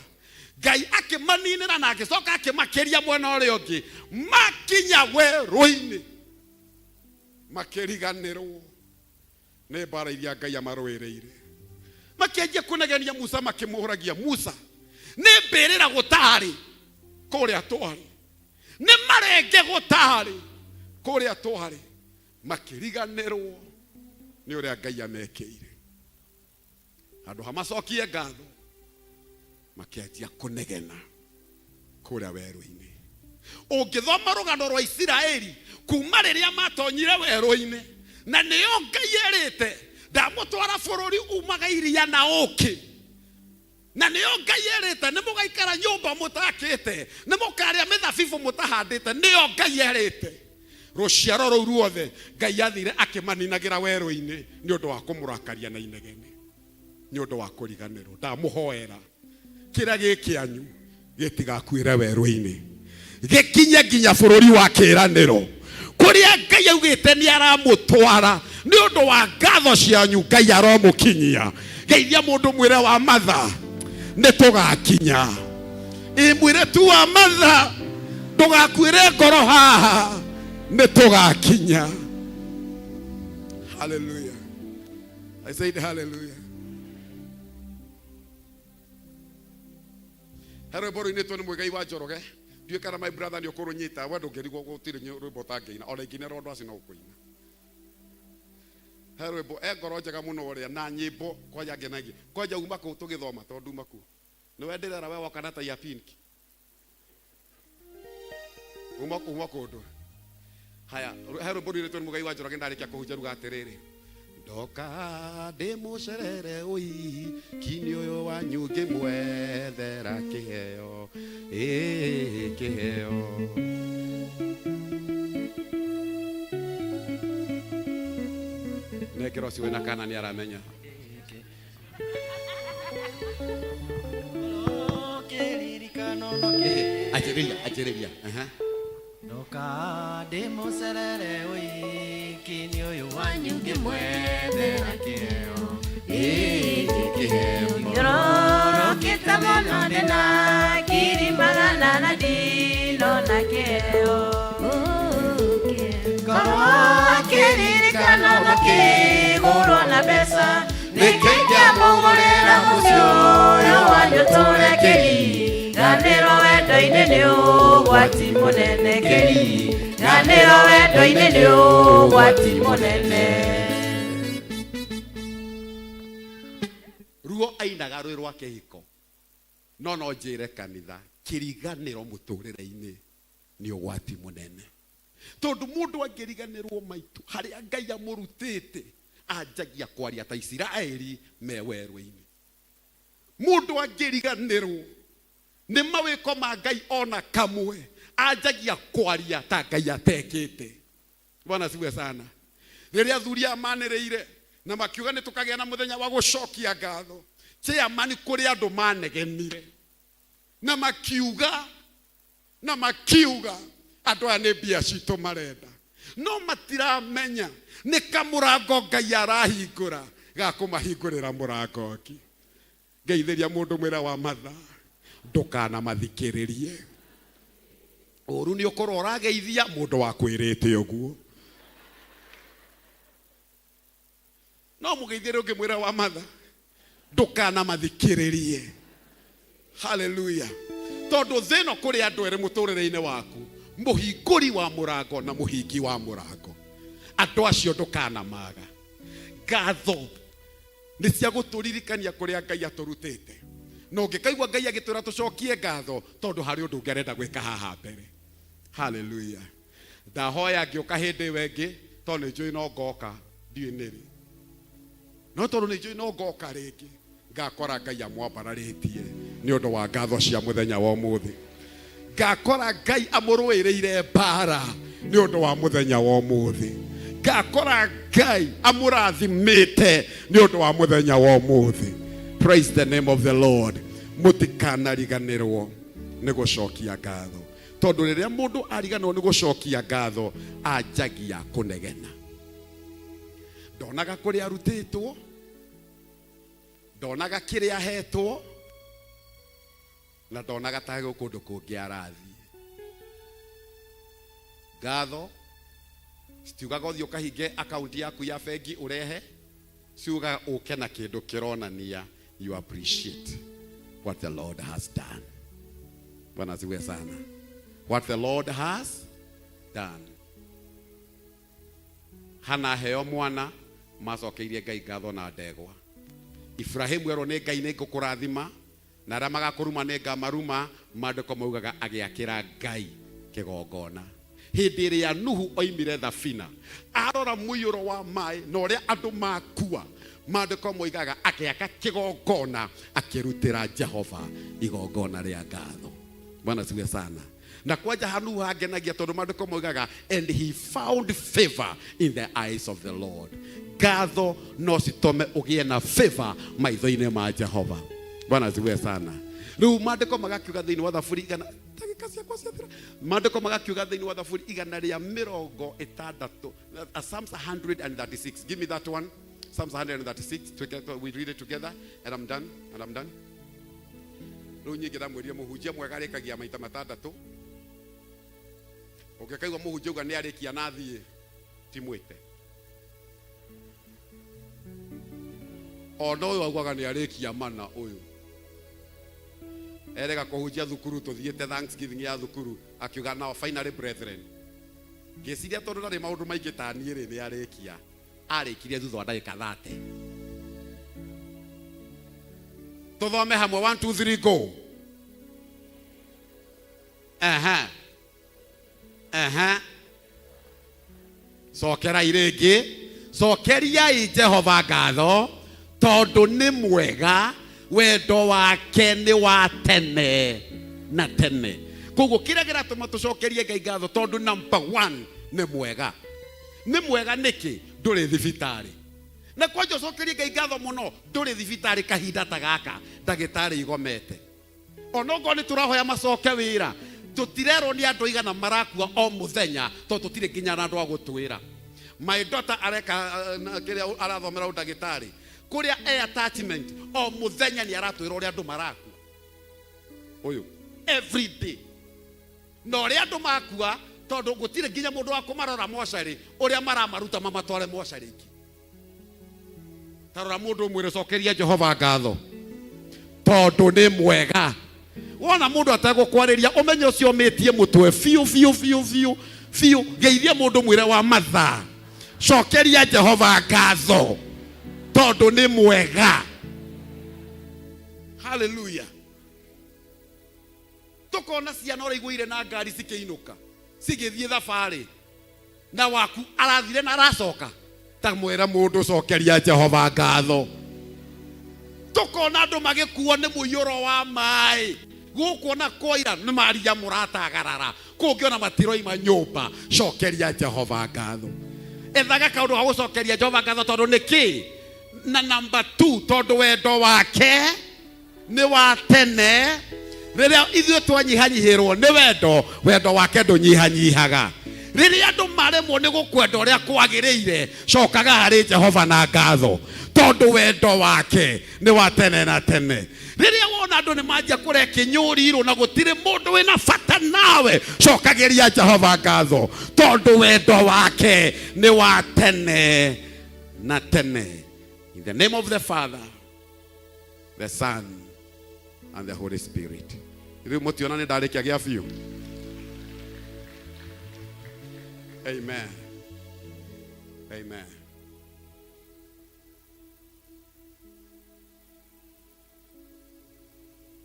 Ngai akĩmaninĩra na agĩcoka akĩmakĩria mwena ũrĩa ũngĩ. Makinya werũ-inĩ makĩriganĩrwo nĩ mbara iria Ngai amarũĩrĩire. Makĩanjia kũnegenia Musa makĩmũragia, Musa nĩ mbĩrĩra gũtarĩ kũrĩa twarĩ, nĩ marenge gũtarĩ kũrĩa twarĩ. Makĩriganĩrwo nĩ ũrĩa Ngai amekĩire. Handũ ha macokie ngatho makĩanjia kũnegena kũrĩa werũ-inĩ. Ũngĩthoma rũgano rwa Isiraeli kuma rĩrĩa matonyire werũ-inĩ na nĩyo Ngai erĩte ndamũtwara bũrũri umaga iria na ũkĩ. Na nĩyo Ngai erĩte nĩ mũgaikara nyũmba mũtakĩte, nĩ mũkarĩa mĩthabibũ mũtahandĩte. Nĩyo Ngai erĩte. Rũciaro rũu ruothe Ngai athire akĩmaninagĩra werũ-inĩ nĩ ũndũ wa kũmũrakaria na inegene, nĩ ũndũ wa kũriganĩrwo. Ndamũhoera kĩrĩa gĩkĩanyu gĩtigakuĩre werũ-inĩ, gĩkinye nginya bũrũri wa kĩĩranĩro kũrĩa Ngai augĩte nĩ aramũtwara. Nĩ ũndũ wa ngatho cianyu Ngai aromũkinyia. Geithia mũndũ mwĩre wa matha nĩ tũgakinya. Mwĩre tu wa matha ndũgakuĩre ngoro haha, nĩ tũgakinya. Hallelujah. I said hallelujah. Hero boro inĩ tũnĩ mũigai wa Njoroge. Ndiũĩ kana my brother nĩ ũkũrũnyita we ndũngĩrigwo gũtirĩ rwĩmbo ũtangĩina ona ingĩ nero andũ acio no ũkũina. He rwĩmbo ngoro njega mũno ũrĩa na nyĩmbo kwanja ngenagia kwanja uma kũu tũgĩthoma tondũ uma kũu nĩwe ndĩrera we woka na ta ya pinki uma kũndũ. Haya he rwĩmbo rwĩrĩ tũnĩ mũigai wa Njoroge ndarĩkia kũhunjia ruga atĩrĩrĩ. Ndoka ndĩmũcerere ũhiki-inĩ ũyũ wanyu ngĩmwethera kĩheo kĩheo. Nekĩra ũcio wĩna kana nĩ aramenya. Ajĩrĩria.
Ndoka ndĩmũcerere ũhiki-inĩ ũyũ wanyu ngĩmwethera kĩheo kĩheo.
Nyororokĩte mũno ndĩna ngiri magana na ndinona kĩheo. Korwo akĩririkana na kĩgũrwo na mbeca nĩkĩngĩa mũgũrĩra mũciĩ ũyũ wanyu tũre kĩriganĩro wendo-inĩ nĩ ũgwati mũnene. Kĩriganĩro wendo-inĩ nĩ ũgwati mũnene.
Ruo ainaga rwĩ rwa kĩhiko no njĩre kanitha kĩriganĩro mũtũrĩre-inĩ nĩ ũgwati mũnene. tondu mundu angiriganirwo maitu haria Ngai amurutite anjagia kwaria ta Isiraeli me werũ-ini. Mundu angiriganirwo ni mawiko ma Ngai ona kamwe anjagia kwaria ta Ngai atekite. Bwana siwe sana. Riria thuria maniriire na makiuga ni tukagea na muthenya wa gucokia ngatho, chairman kuri andu manegenire na makiuga andu aya ni mbia citu marenda, no matiramenya ni kamurango Ngai arahingura ga kumahingurira murango ki. Ngeithiria mundu mwira wa matha ndukana mathikiririe. Uru ni ukorwo urageithia mundu wa kwirite uguo. No mugeithire ungi mwira wa matha ndukana mathikiririe. Hallelujah. Tondu thino kuri andu ere muturire-ini waku, muhinguri wa murango na muhingi wa murango, andu acio ndukana maga. Ngatho ni cia guturirikania kuria Ngai aturutite. No ngikaigua Ngai agitwira tucokie ngatho tondu hari undu ngerenda gwika haha mbere. Hallelujah. Ndahoya ngioka hindi wengi tondu njui no ngoka ndiiniri. No tondu ni njui no ngoka ringi ngakora Ngai amwambararitie ni undu wa ngatho cia muthenya wa umuthi. Ngakora Ngai amurũĩrĩire mbara ni undu wa muthenya wa umuthi. Ngakora Ngai amurathimite ni undu wa muthenya wa umuthi. Praise the name of the Lord. Mutikanariganirwo ni gucokia ngatho, tondu riria mundu ariganirwo ni gucokia ngatho anjagia kunegena. Ndonaga kuria arutitwo, ndonaga kiria ahetwo, na ndonaga ta kundu kungi arathi. Ngatho citiugaga uthii ukahinge akaunti yaku ya bengi urehe, ciugaga uke na kindu kironania you appreciate what the Lord has done. Bwana asifiwe sana. What the Lord has done. Hana heo mwana macokeirie Ngai ngatho na ndegwa. Ibrahimu ero ni Ngai ni ngukurathima na aria magakuruma ni ngamaruma, maandiko maugaga agiakira Ngai kigongona. Hindi iria Nuhu oimire thabina arora muiyuro wa mai na uria andu makua, maandiko moigaga agiaka kigongona akirutira Jehova igongona ria ngatho. Bwana asifiwe sana. Na kwaja hanu hagenagia tondu maandiko moigaga and he found favor in the eyes of the Lord. Ngatho no citome ugie na favor maitho-ini ma Jehova. Bwana asifiwe sana. Riu maandiko magakiuga thiini wa thaburi igana maandiko magakiuga thiini wa thaburi igana ria 60. Psalms 136. Give me that one. Psalms 136. Together, we read it together and I'm done. Riu nyingira mwirie muhunjia mwega arikagia maita 6. Ukikaigua muhunjia uga ni arikia na thie timwite. Ono uyu agwaga ni arikia mana uyu. Erega kuhunjia thukuru tuthiete Thanksgiving ya thukuru akiuga now finally brethren. Ngeciria tondu ndari maundu maingi ta nie ri ni arikia. Arikirie thutha wa ndagika 30. Tuthome hamwe 1 2 3 go. Cokera iringi, cokeriai Jehova ngatho tondu ni mwega, wendo wake ni wa tene na tene. Koguo kiria giratuma tucokerie Ngai ngatho tondu number 1 ni mwega. Ni mwega niki? Nduri thibitari. Na kwaje cokerie Ngai ngatho muno nduri thibitari kahinda ta gaka ndagitari igomete. Onogo ni turahoya macoke wira, tutirero ni andu igana marakua o muthenya tondu tutire nginya na andu a gutwira. My daughter areka kiria arathomera udagitari kuria attachment o muthenya ni aratwira uria andu marakua uyu every day. No ria andu makua tondu gutire nginya mundu wa kumarora moshari uria maramaruta mamatware moshari iki. Tarora mundu mwire cokeria Jehova ngatho tondu ni mwega. Wona mundu atagukwarĩria umenye ucio metie mutwe fiu geithia mundu mwire wa matha cokeria Jehova ngatho tondu ni mwega. Hallelujah. Tukona ciana ora igwire na ngari cikiinuka cigithie thabari na waku arathire na aracoka ta mwera mundu cokeria Jehova ngatho. Tukona andu magikuo ni muiyuro wa mai gukuona koira ni maria muratagarara kungiona matiroima nyumba cokeria Jehova ngatho. Ethaga kaundu ga gucokeria Jehova ngatho tondu niki na number 2 tondu wendo wake ni wa tene. Riria ithuĩ twanyihanyihĩrwo nĩ wendo wake ndũnyihanyihaga. Riria andu maremwo nĩ gũkwenda ũrĩa kwagĩrĩire cokaga harĩ Jehova na ngatho tondu wendo wake ni wa tene na tene. Riria wona andu nĩ manjia kũreka nyũrirũ na gũtirĩ mũndũ wĩna bata nawe cokagĩria Jehova ngatho tondu wendo wake ni wa tene na tene. In the name of the Father, the Son, and the Holy Spirit. Riu mutiona ni ndarikia gia biu. Amen. Amen.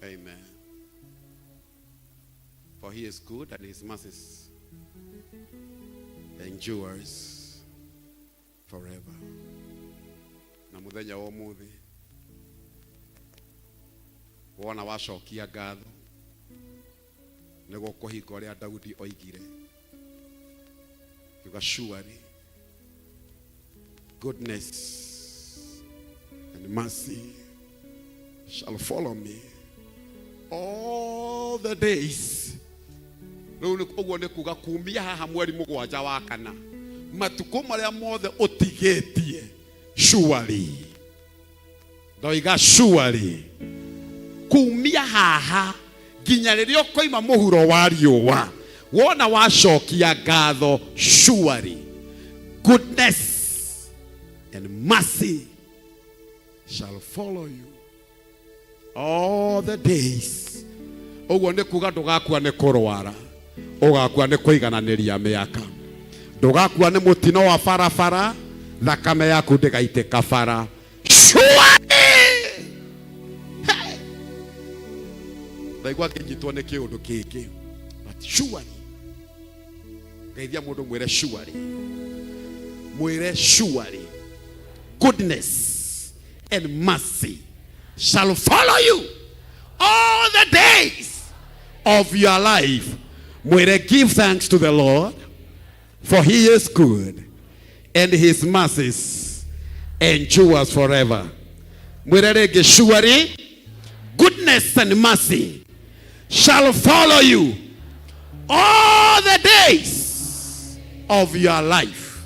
Amen. For he is good and his mercies endures forever. Na muthenya wa umuthi wona wacokia ngatho niguo kuhinga uria Daudi oigire, yuga surely goodness and mercy shall follow me all the days. Uguo ni kuga kumia haha mweri mugwanja wa kana matuko maria mothe utigetie surely. Ndoiga surely kumia haha ginya riria koima muhuro wa riũa wona wacokia ngatho surely goodness and mercy shall follow you all the days. Uguo ni kuga ndugakua ni kurwara, ugakua ni kuigananiria miaka, ndugakua ni mutino wa barabara, thakame yaku ndigaitĩka bara. Ndaigua kinyitwo ni kiundu kiki, but surely geithia mundu mwire surely, mwire surely goodness and mercy shall follow you all the days of your life. Mwire give thanks to the Lord, for he is good and his mercies endures forever. Mwire rege surely goodness and mercy shall follow you all the days of your life.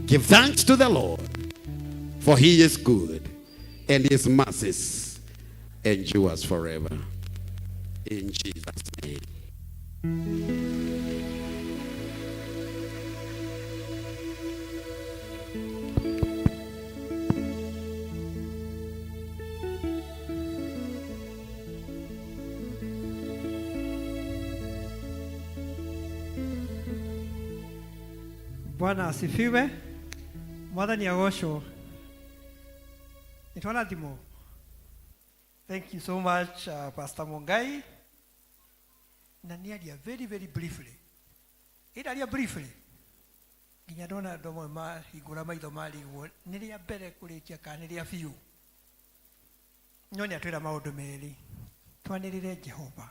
Give thanks to the Lord, for he is good and his mercies endures forever. In Jesus' name.
Bwana asifiwe. Mwathani agocwo. Nitwana thimo. Thank you so much, Pastor Mungai. Na niaria very briefly. Idaria briefly. Nginya ndona ndomo ma igura maitho marigwo niria mbere kurikia kaniria biu. Nyoni atwira maundu meri. Twanirire Jehova.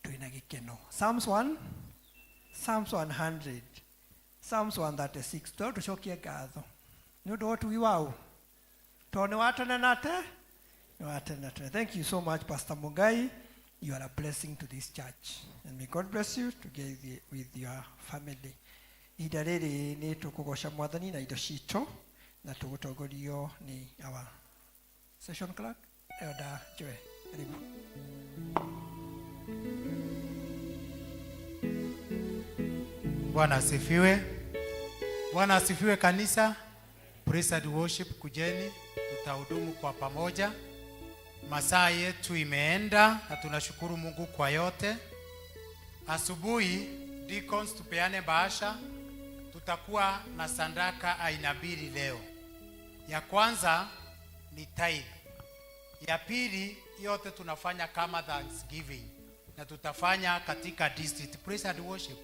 Twina gikeno. Psalms 1, Psalms 100. Psalms 136. Tucokie ngatho ni undu wotui wau tone watana nate watana. Thank you so much, Pastor Mungai. You are a blessing to this church, and may God bless you together with your family. Ida riri ni tukugoca Mwathani na indo citũ na tugutongorio ni our session clerk Elder Joe. Karibu.
Bwana asifiwe. Bwana asifiwe kanisa. Praise and worship, kujeni tutahudumu kwa pamoja. Masaa yetu imeenda na tunashukuru Mungu kwa yote. Asubuhi deacons tupeane bahasha. Tutakuwa na sandaka aina mbili leo. Ya kwanza ni tithe. Ya pili yote tunafanya kama Thanksgiving na tutafanya katika district. Praise and worship.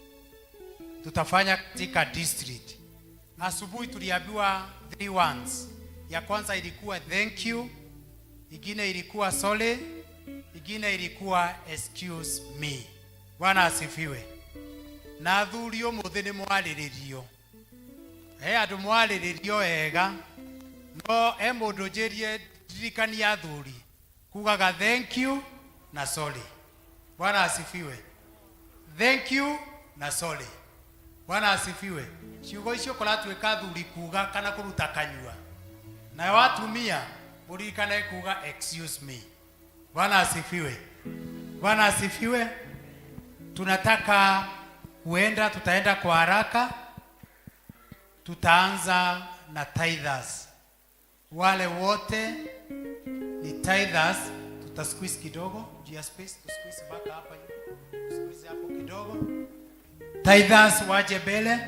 tutafanya katika district. Asubuhi tuliambiwa 3 words. Ya kwanza ilikuwa thank you, ingine ilikuwa sorry, ingine ilikuwa excuse me. Bwana asifiwe. Na thurio muthini mwaliririo. Andu mwaliririo ega. No mundu njirie dirikania thuri kugaga thank you na sorry. Bwana asifiwe. Thank you na sorry. Bwana asifiwe. Ciugo icio koratwika thuri kuga kana kuruta kanyua. Na watumia muririkane kuga excuse me. Bwana asifiwe. Bwana asifiwe. Tunataka kuenda, tutaenda kwa haraka. Tutaanza na tithers. Wale wote ni tithers, tutasqueeze kidogo, jia space, tusqueeze mpaka hapa hivi. Squeeze hapo kidogo. Tithers waje mbele.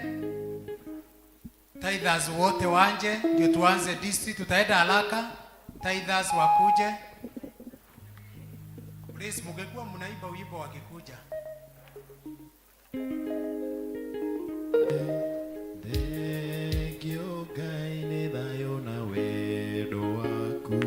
Tithers wote wanje, ndio tuanze district, tutaenda haraka. Tithers wakuje. Please mungekuwa mnaimba wimbo wakikuja.
Thengio Ngai nĩ thayũ na wendo waku.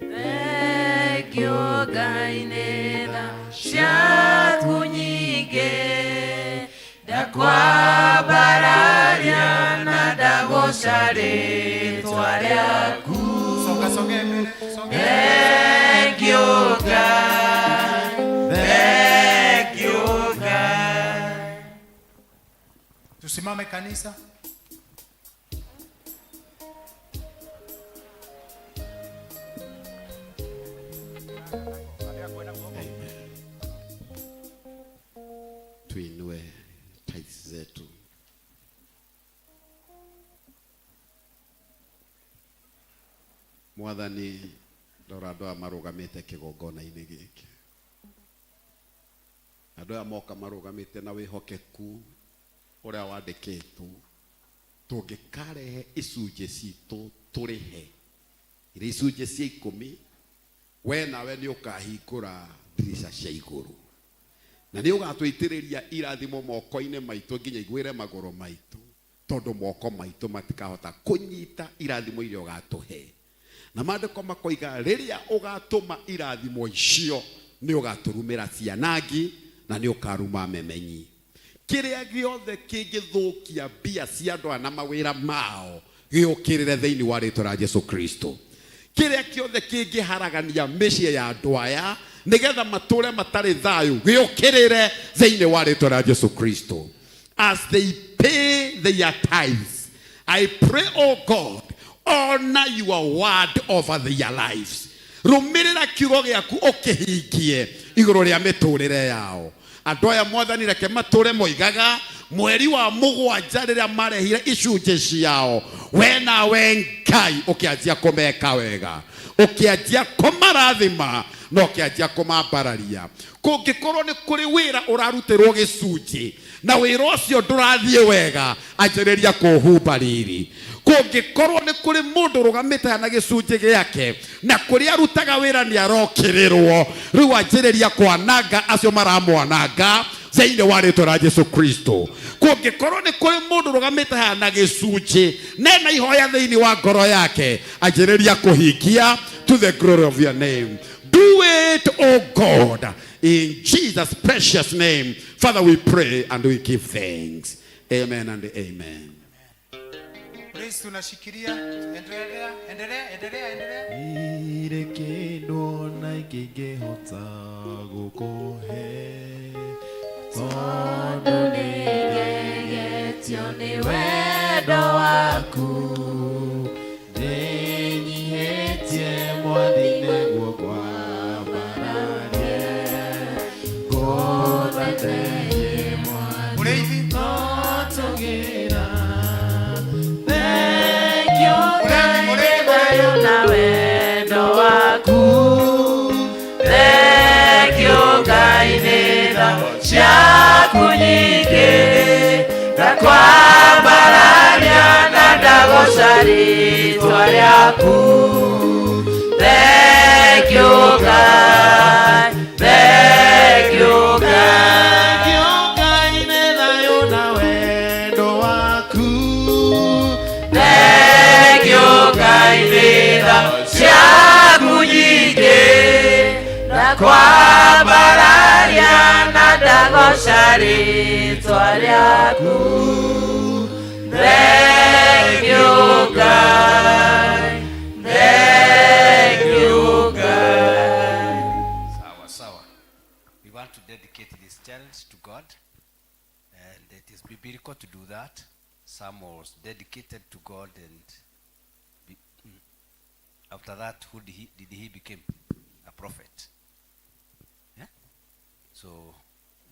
Thengio Ngai nĩ tha ciaku nyingĩ. Ndakwambararia na ndagoca rĩĩtwa rĩaku. Thengio Ngai, thengio Ngai.
Tusimame kanisa.
Tuinue tithes zetu. Mwathani ndora andũ aya marũgamĩte kĩgongona-inĩ gĩkĩ. Andũ aya moka marũgamĩte na wĩhokeku ũrĩa wandĩkĩtwo. Tũngĩkarehe icunjĩ citũ tũrĩhe irĩ icunjĩ cia 10, we nawe nĩ ũkahingũra ndirica cia igũrũ. Na nĩ ũgatũitĩrĩria irathimo moko-inĩ maitũ nginya igwĩre magũrũ maitũ, tondũ moko maitũ matikahota kũnyita irathimo iria ũgatũhe. Na maandĩko makoiga rĩrĩa ũgatũma irathimo icio nĩ ũgatũrumĩra cianangi na nĩ ũkaruma memenyi. Kĩrĩa gĩothe kĩngĩthũkia mbia cia andũ na mawĩra mao gĩũkĩrĩre thĩinĩ wa rĩĩtwa rĩa Jesũ Kristo. Kĩrĩa kĩothe kĩngĩharagania mĩciĩ ya andũ aya nĩgetha matũre matarĩ thayũ gĩũkĩrĩre thĩinĩ wa rĩĩtwa rĩa Jesũ Kristo. As they pay their tithes, I pray, oh God, honor your word over their lives. Rũmĩrĩra kiugo gĩaku ũkĩhingie igũrũ rĩa mĩtũrĩre yao. Andũ aya Mwathani reke matũre moigaga mweri wa 7 rĩrĩa marehire icunjĩ ciao, we nawe Ngai ũkĩanjia kũmeka wega, ũkĩanjia kũmarathima na ũkĩanjia kũmambararia. Kũngĩkorwo nĩ kũrĩ wĩra ũrarutĩrwo gĩcunjĩ na wĩra ũcio ndũrathiĩ wega, anjĩrĩria kũhumba riri. Kũngĩkorwo nĩ kũrĩ mũndũ ũrũgamĩte na gĩcunjĩ gĩake na kũrĩa arutaga wĩra nĩ arokĩrĩrwo, rĩu anjĩrĩria kwananga acio maramwananga thĩinĩ wa rĩĩtwa rĩa Jesũ Kristo. Kũngĩkorwo nĩ kũrĩ mũndũ ũrũgamĩte na gĩcunjĩ na ihoya thĩinĩ wa ngoro yake, anjĩrĩria kũhingia to the glory of your name. Do it, oh God, in Jesus' precious name. Father, we pray and we give thanks. Amen and amen.
Praise tunashikilia. Endelea.
Ire kĩndũ na ingĩhota gũkũhe, tondũ nĩngegetio nĩ wendo waku. Ndĩnyihĩtie Mwathi nĩguo kwambararie, ngũthathaiye Mwathi no tũgĩra. Thengio Ngai nĩ thayũ na wendo waku. Thengio Ngai nĩ tha ciaku nyingĩ. Ndakwambararia na ndagoca rĩĩtwa rĩaku. Thengio Ngai, thengio Ngai. Thengio Ngai nĩ thayũ
twambararia na ndagoca rĩtwa rĩaku. Thank you, God. Thank you, God.
Sawa. We want to dedicate this child to God, and it is biblical to do that. Samuel was dedicated to God, and after that, who did he become? A prophet. Yeah? So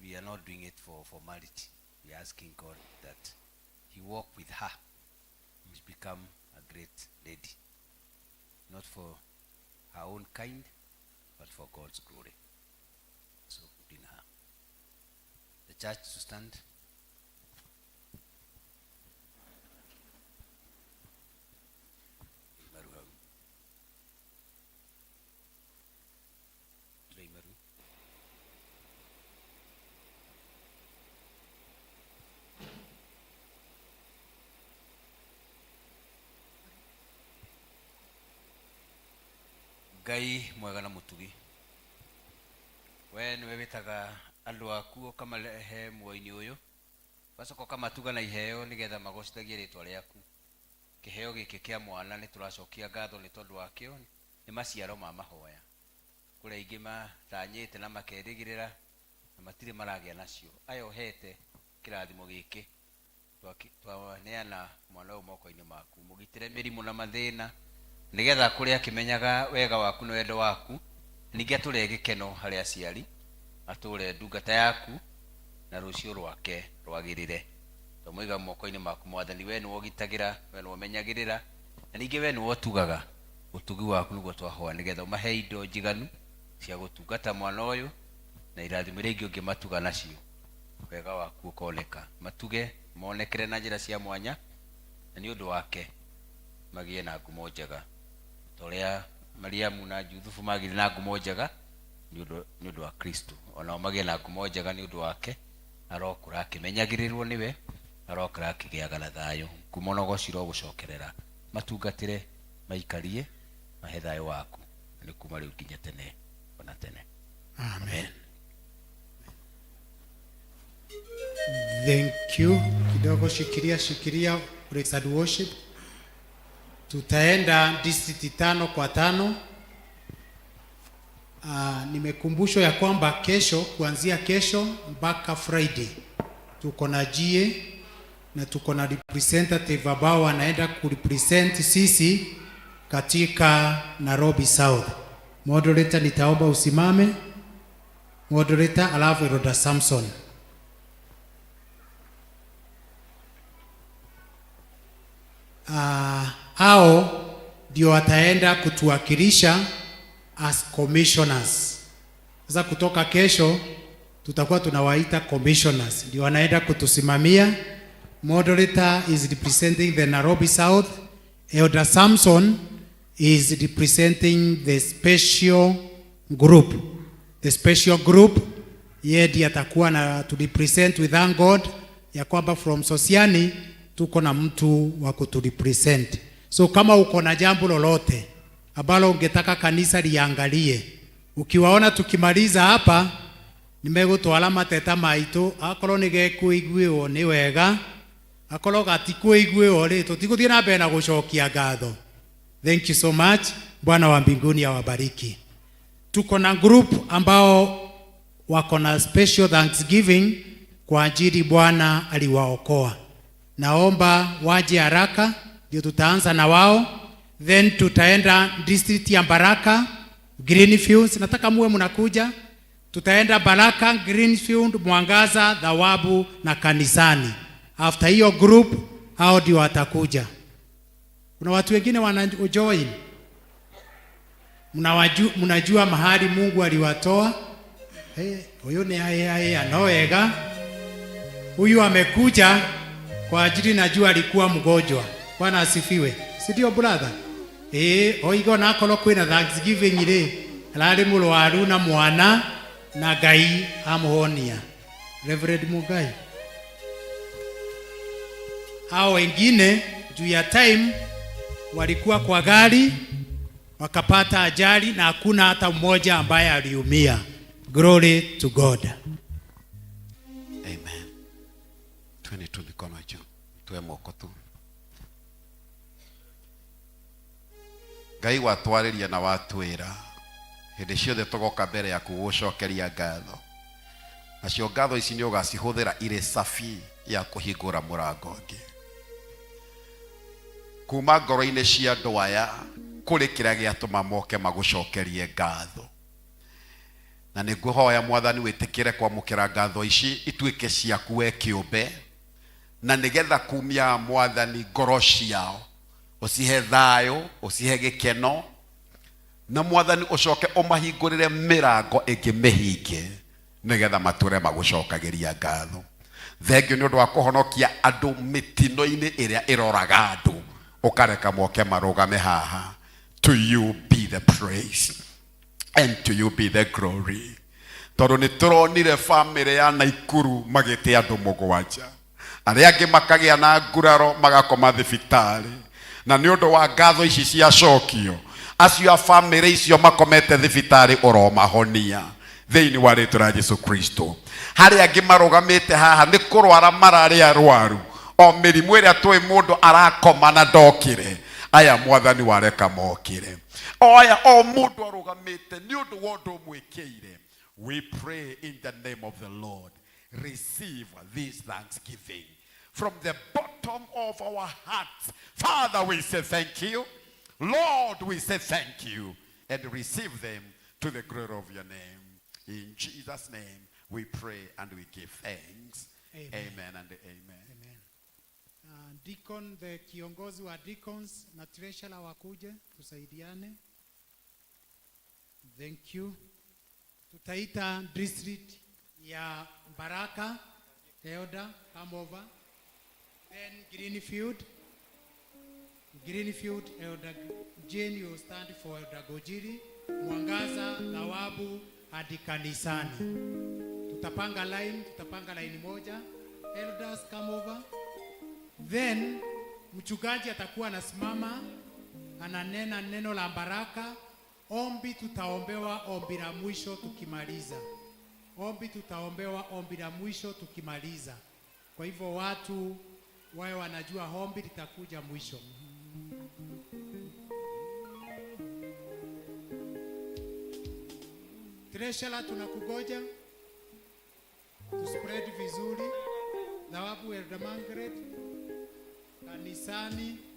we are not doing it for formality. We are asking God that He walk with her, and become a great lady, not for her own kind, but for God's glory. So in her, the church to stand. Ngai mwega na mutugi, we niwe witaga andu aku ukamarehe muoini uyu, bacoka ukamatuga na iheo nigetha magocithagie ritwa riaku. Kiheo giki kia mwana ni turacokia ngatho ni tondu wakio ni maciaro ma mahoya. Kuri ingi matanyite na makerigirira na matire maragia nacio. Ayo hete kirathimo giki twaneana mwana uyu moko-ini maku, mugitire mirimu na mathina nigetha kuria kimenyaga wega waku na wendo waku, ningi ature gikeno hari aciari, ature ndungata yaku na rucio rwake rwagirire. Tumuiga moko-ini maku Mwathani, we niwe ugitagira, we niwe umenyagirira, na ningi we niwe utugaga. Utugi waku niguo twahoya nigetha umahe indo njiganu cia gutungata mwana uyu na irathimo iria ingi ungimatuga nacio. Wega waku ukoneka, matuge monekere na njira cia mwanya, na ni undu wake magie na ngumo njega. Toria Mariamu na Juthufu magire na ngumo njega ni undu wa Kristo. Ona magie na ngumo njega ni undu wake, arokura akimenyagirirwo niwe, arokura akigiaga na thayo. Ngumo no gociro gucokerera, matungatire maikarie mahe thayo waku, ni kuma riu nginya tene ona tene. Amen.
Thank you. Kidogo shikiria praise and worship. Tutaenda district 5 kwa 5. Nimekumbushwa ya kwamba kesho, kuanzia kesho mpaka Friday tuko na GA na tuko na representative ambao wanaenda kurepresent sisi katika Nairobi South. Moderator, nitaomba usimame. Moderator alafu Roda Samson. Hao ndio wataenda kutuwakilisha as commissioners. Sasa kutoka kesho tutakuwa tunawaita commissioners, ndio wanaenda kutusimamia. Moderator is representing the Nairobi South. Elder Samson is representing the special group. The special group yeye ndiye atakuwa na to represent with thank God ya kwamba from Sosiani tuko na mtu wa kuturepresent. So kama uko na jambo lolote ambalo ungetaka kanisa liangalie, ukiwaona tukimaliza hapa nimegutwara mateta maitu, akorwo nigekuiguo ni wega, akorwo gatikuiguo ri tutiguthie na mbere na gucokia ngatho. Thank you so much. Bwana wa mbinguni awabariki. Tuko na group ambao wako na special thanksgiving kwa ajili Bwana aliwaokoa. Naomba waje haraka ndio tutaanza na wao, then tutaenda district ya Baraka, Greenfields. Nataka muwe mnakuja. Tutaenda Baraka, Greenfield, Mwangaza, Dhawabu na Kanisani. After hiyo group hao ndio watakuja. Kuna watu wengine wanajoin. Mnajua mahali Mungu aliwatoa. Huyu ni anawega. Huyu amekuja kwa ajili najua alikuwa mgonjwa. Bwana asifiwe. Si ndio brother? Oigo na akolo kwina thanksgiving ri. Arari mulwaru na mwana na Ngai amuhonia. Reverend Mugai. Hao wengine juu ya time walikuwa kwa gari wakapata ajali na hakuna hata mmoja ambaye aliumia. Glory to God.
Amen. Tueni tu mikono juu. Tuwe moko tu. Ngai watwarĩria na watwĩra hĩndĩ ciothe tũgoka mbere yaku gũgũcokeria ngatho. Nacio ngatho ici nĩ ũgacihũthĩra irĩ safi ya kũhingũra mũrango ũngĩ. Kuma ngoro-inĩ cia andũ aya kũrĩ kĩrĩa gĩatũma moke magũcokerie ngatho. Na nĩngũhoya Mwathani wĩtĩkĩre kwamũkĩra ngatho ici ituĩke ciaku we kĩũmbe, na nĩgetha kumia Mwathani ngoro ciao usihe thayũ, usihe gĩkeno, na Mwathani ũcoke ũmahingũrĩre mĩrango ĩngĩ mĩhinge nĩgetha matũre magũcokagĩria ngatho. Thengio nĩ ũndũ wa kũhonokia andũ mĩtino-inĩ ĩrĩa ĩroraga andũ, ũkareka moke marũgame haha. To you be the praise and to you be the glory. Tondũ nĩ tũronire family ya Naikuru magĩte andũ mũgwanja, arĩa angĩ makagĩa na nguraro magakoma thibitarĩ, na nĩ ũndũ wa ngatho ici ciacokio acio a family icio makomete thibitarĩ ũromahonia thĩinĩ wa rĩtwa rĩa Jesu Kristo. Harĩa angĩ marũgamĩte haha nĩ kũrwara mararĩ arwaru, o mĩrimũ ĩrĩa tũĩ mũndũ arakoma na ndokĩre, aya Mwathani wareka mokĩre. Oya o mũndũ arũgamĩte nĩ ũndũ wa ũndũ mwĩkĩire. We pray in the name of the Lord. Receive this thanksgiving from the bottom of our hearts. Father, we say thank you. Lord, we say thank you, and receive them to the glory of your name. In Jesus' name we pray and we give thanks.
Amen.
Amen and amen.
Amen. Deacon, the kiongozi wa deacons na treasurer wakuje tusaidiane. Thank you. Tutaita district ya Baraka, Elder, come over. Then Greenfield, Elder Jane, you stand for Elder Gojiri. Mwangaza, Thawabu, hadi kanisani. Tutapanga line moja. Elders, come over. Then mchungaji atakuwa anasimama ananena neno la baraka. Ombi tutaombewa ombi la mwisho tukimaliza. Kwa hivyo watu wawe wanajua ombi litakuja mwisho. Treasurer, tunakugoja to spread vizuri. Thawabu, Elder Margaret.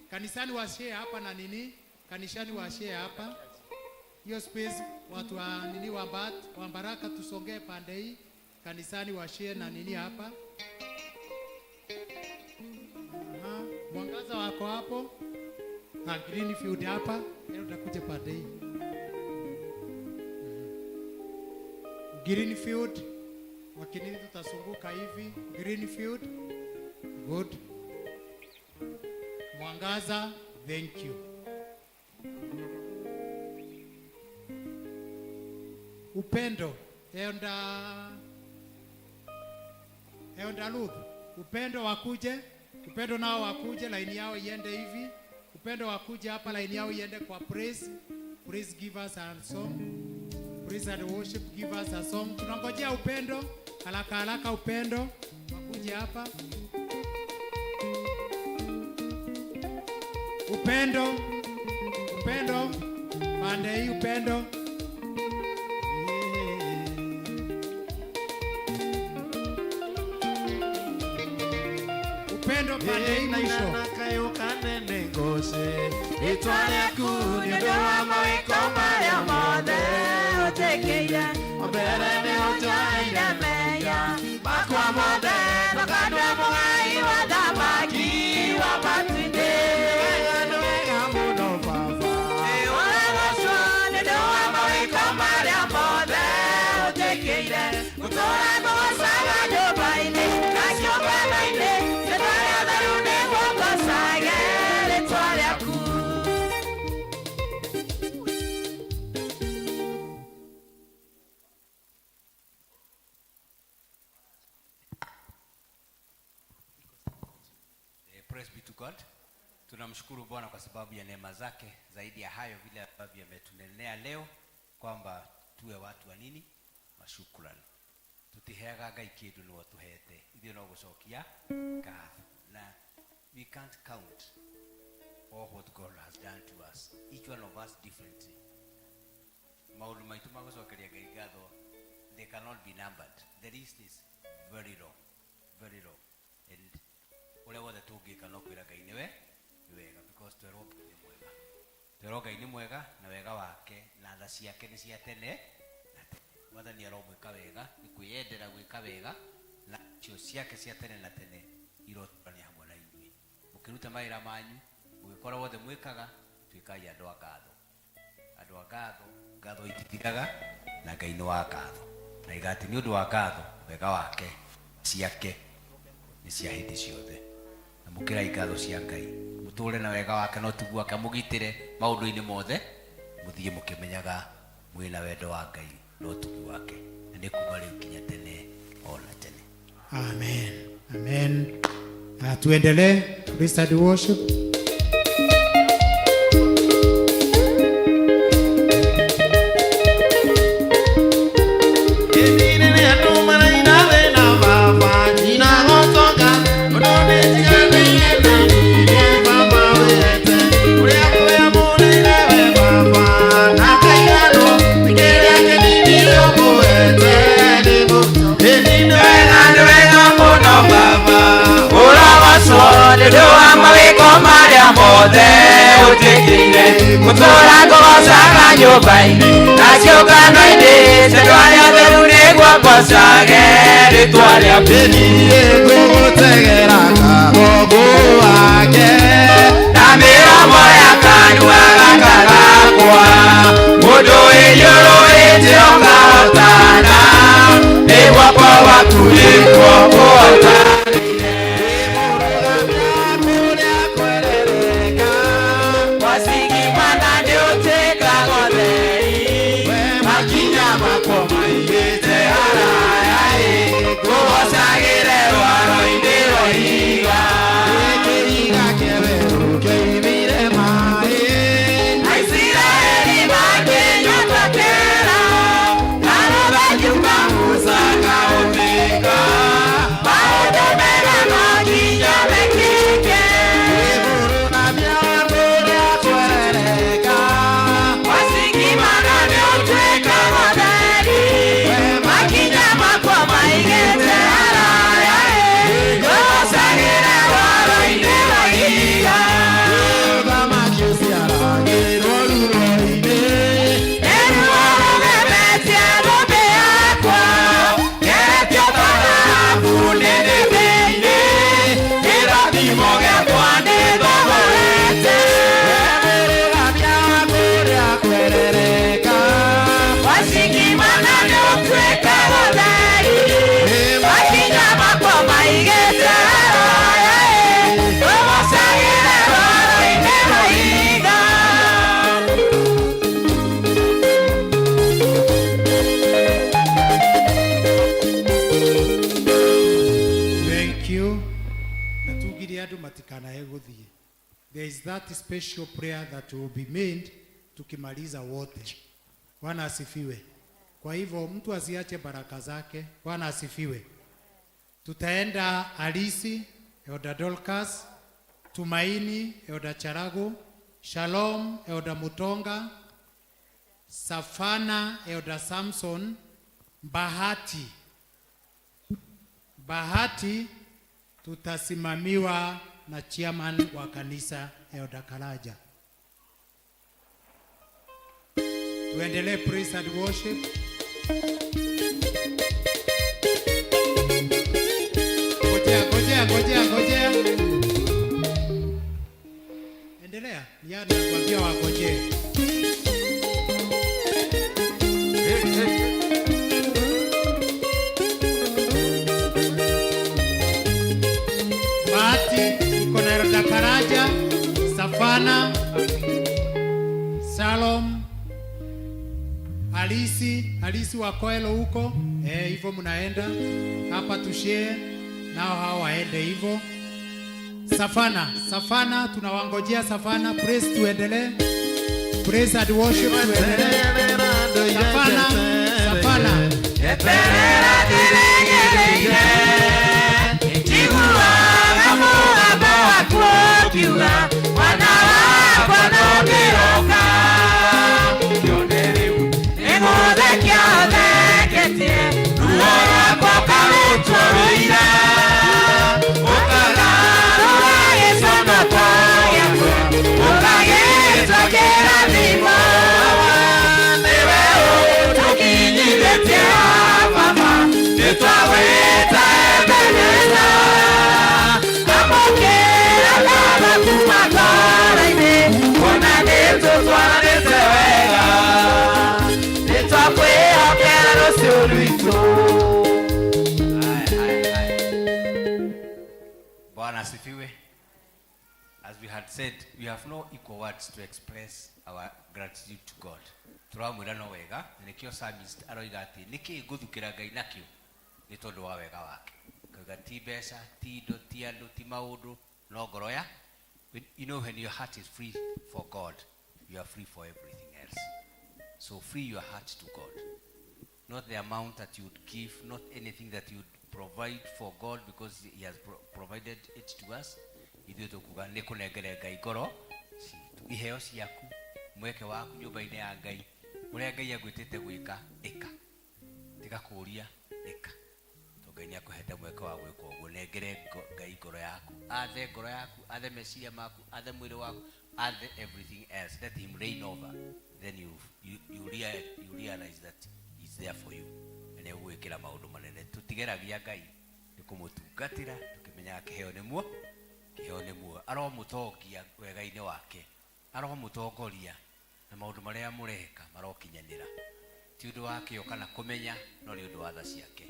Kanisani washare hapa na nini? Kanisani washare hapa. Hiyo space watu wa nini wa Baraka tusongee pande hii. Kanisani washare na nini hapa. Mwangaza wako hapo. Na Greenfield hapa. Leo utakuja pande hii. Greenfield wakinini tutasunguka hivi. Greenfield, good. Mwangaza, thank you. Upendo, Elder Ruth, Upendo wakuje. Upendo nao wakuje, line yao iende hivi. Upendo wakuje hapa, line yao iende kwa praise. Praise, give us a song. Praise and worship, give us a song. Tunangojea Upendo, haraka Upendo wakuje hapa. Upendo, pande hii Upendo. Upendo pande hii mwisho.
Itware kuni doa mawiko maria mothe utekeire obere ni utoaire meya makwa mothe bakandwa mungai wa thamaki wa matinde wega muno baba ora gocwo ni doa mawiko maria mothe utekeire utora gocaga nyũmba-inĩ na kĩũngano-inĩ nĩtwarĩa theru nĩguo ngocage rĩtwa rĩaku.
Praise be to God. Tunamshukuru Bwana kwa sababu ya neema zake. Zaidi ya hayo, vile ambavyo ametunenea leo kwamba tuwe watu wa nini? Mashukrani. Tutiheaga Ngai kindu no tuhete ithio no gucokia ngatho, na we can't count all what God has done to us, each one of us differently. Maundu maitu ma gucokeria Ngai ngatho, they cannot be numbered. The list is very long, very long, and ule wothe tungika no kwira Ngai niwe wega, because twero Ngai ni mwega na wega wake na tha ciake ni cia tene. Mwathani aromwika wega, ni kwiyendera gwika wega, na cio ciake cia tene na tene irotũrania hamwe na inyuĩ. Mũkĩruta mawĩra manyu, mũgĩkorwo wothe mwĩkaga, tuĩkai andũ a ngatho. Andũ a ngatho, ngatho ititiraga na Ngai nĩ wa ngatho. Na igati nĩ ũndũ wa ngatho, wega wake, ciake nĩ cia hĩndĩ ciothe. Na mũkĩrai ngatho cia Ngai, mũtũũre na wega wake no tiguo ake, mũgitĩre maũndũ-inĩ mothe, mũthiĩ mũkĩmenyaga mwĩna wendo wa Ngai no tugu wake, na nĩ kuma rĩu nginya tene ona tene.
Amen. Amen. Tuendelee praise and worship.
Ndoa mawiko maria mothe utikire mutora ngocaga nyumba-ini na ciũngano-inĩ citwaria theru nĩguo ngocage rĩtwa rĩa Beni ngũgũtegera kagongo wake na mĩromo ya kanua gaka gakwa mũndũ wĩyũrũrĩte ũkahotana nĩguo kwa waku nĩguo kũhotana.
There is that special prayer that will be made tukimaliza wote. Bwana asifiwe. Kwa hivyo mtu asiache baraka zake. Bwana asifiwe. Tutaenda Alisi, Elda Dorcas, Tumaini, Elda Charago, Shalom, Elda Mutonga, Safana, Elda Samson, Bahati tutasimamiwa na chairman wa kanisa Elda Karaja. Tuendelee praise and worship. Ngojea. Endelea. Yana kuambia wangojee. Elda Karaja, Safana, Salom, Alisi wa Koelo huko. Hivyo mnaenda hapa tushare nao, hao waende hivyo. Safana, tunawangojea Safana. Praise tuendelee. Praise and worship tuendelee. Safana.
As we had said, we have no equal words to express our gratitude to God. Turamwira no wega, nikio psalmist aroiga ati niki guthukira Ngai nakio ni tondu wa wega wake. Kaga ti mbeca, ti indo, ti andu, ti maundu, no ngoro ya. You know, when your heart is free for God, you are free for everything else. So free your heart to God. Not the amount that you would give, not anything that you would provide for God because He has provided it to us. Ithuĩ tũkuga nĩ kũnengere Ngai ngoro iheo ciaku mweke waku nyũmba-inĩ ya Ngai ũrĩa Ngai agwĩtĩte gwĩka ĩka tiga kũũria ĩka tondũ Ngai nĩ akũhete mweke wa gwĩka ũguo. Nengere Ngai ngoro yaku, athe ngoro yaku, athe meciria maku, athe mwĩrĩ waku, athe everything else. Let Him reign over. Then you realize that He's there for you. Na nĩegũgwĩkĩra maũndũ manene. Tũtigeragia Ngai nĩ kũmũtungatĩra tũkĩmenyaga kĩheo nĩ muo aromutongia wega-inĩ wake, aromutongoria na maũndũ marĩa mũreka marokinyanĩra. Ti ũndũ wake kana kũmenya, no nĩ ũndũ wa tha ciake,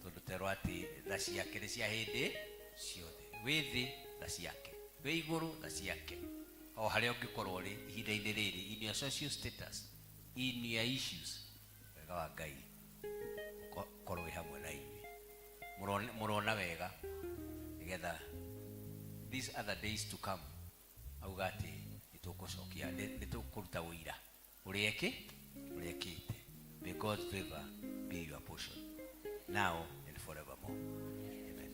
tondũ terwa atĩ tha ciake nĩ cia hĩndĩ ciothe. Wĩ thĩ tha ciake, wĩ igũrũ tha ciake, o harĩa ũngĩkorwo rĩ ihinda-inĩ rĩrĩ, in your social status, in your issues, wega wa Ngai korwo wĩ hamwe na inyuĩ. Mũrona wega nĩgetha these other days to come auga ati nitũkũcokia nitũkũruta ũira ũrĩeke ũrĩekĩte. May God's favor be your portion now and forevermore. Amen.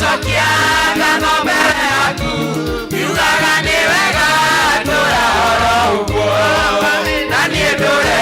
Sokiaga no mbere yaku yugaga ni wega tura horo uguo na niĩ ndũre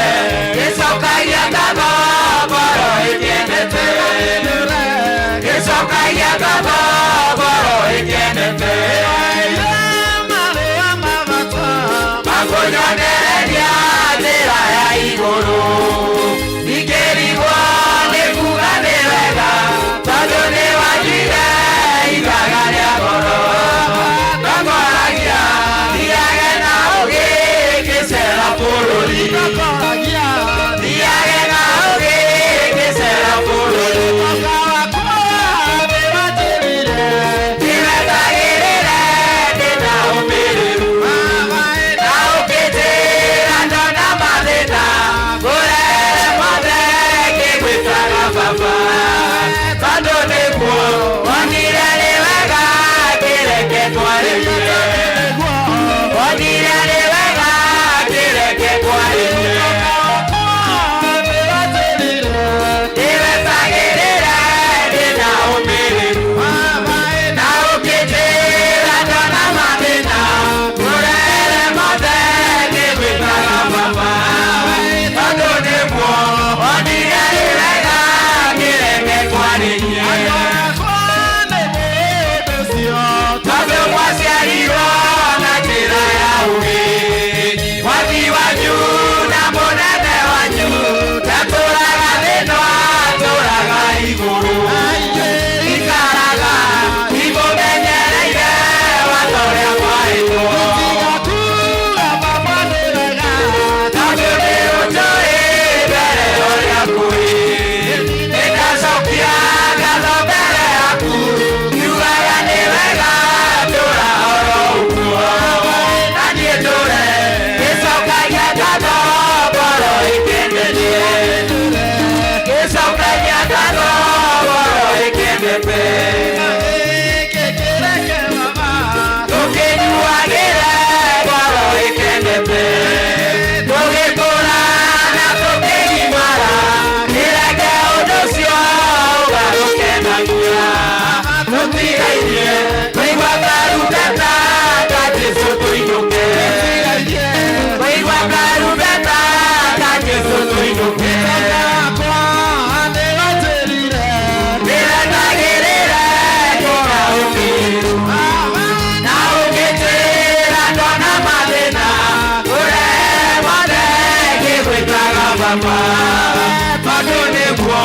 Maduniguo,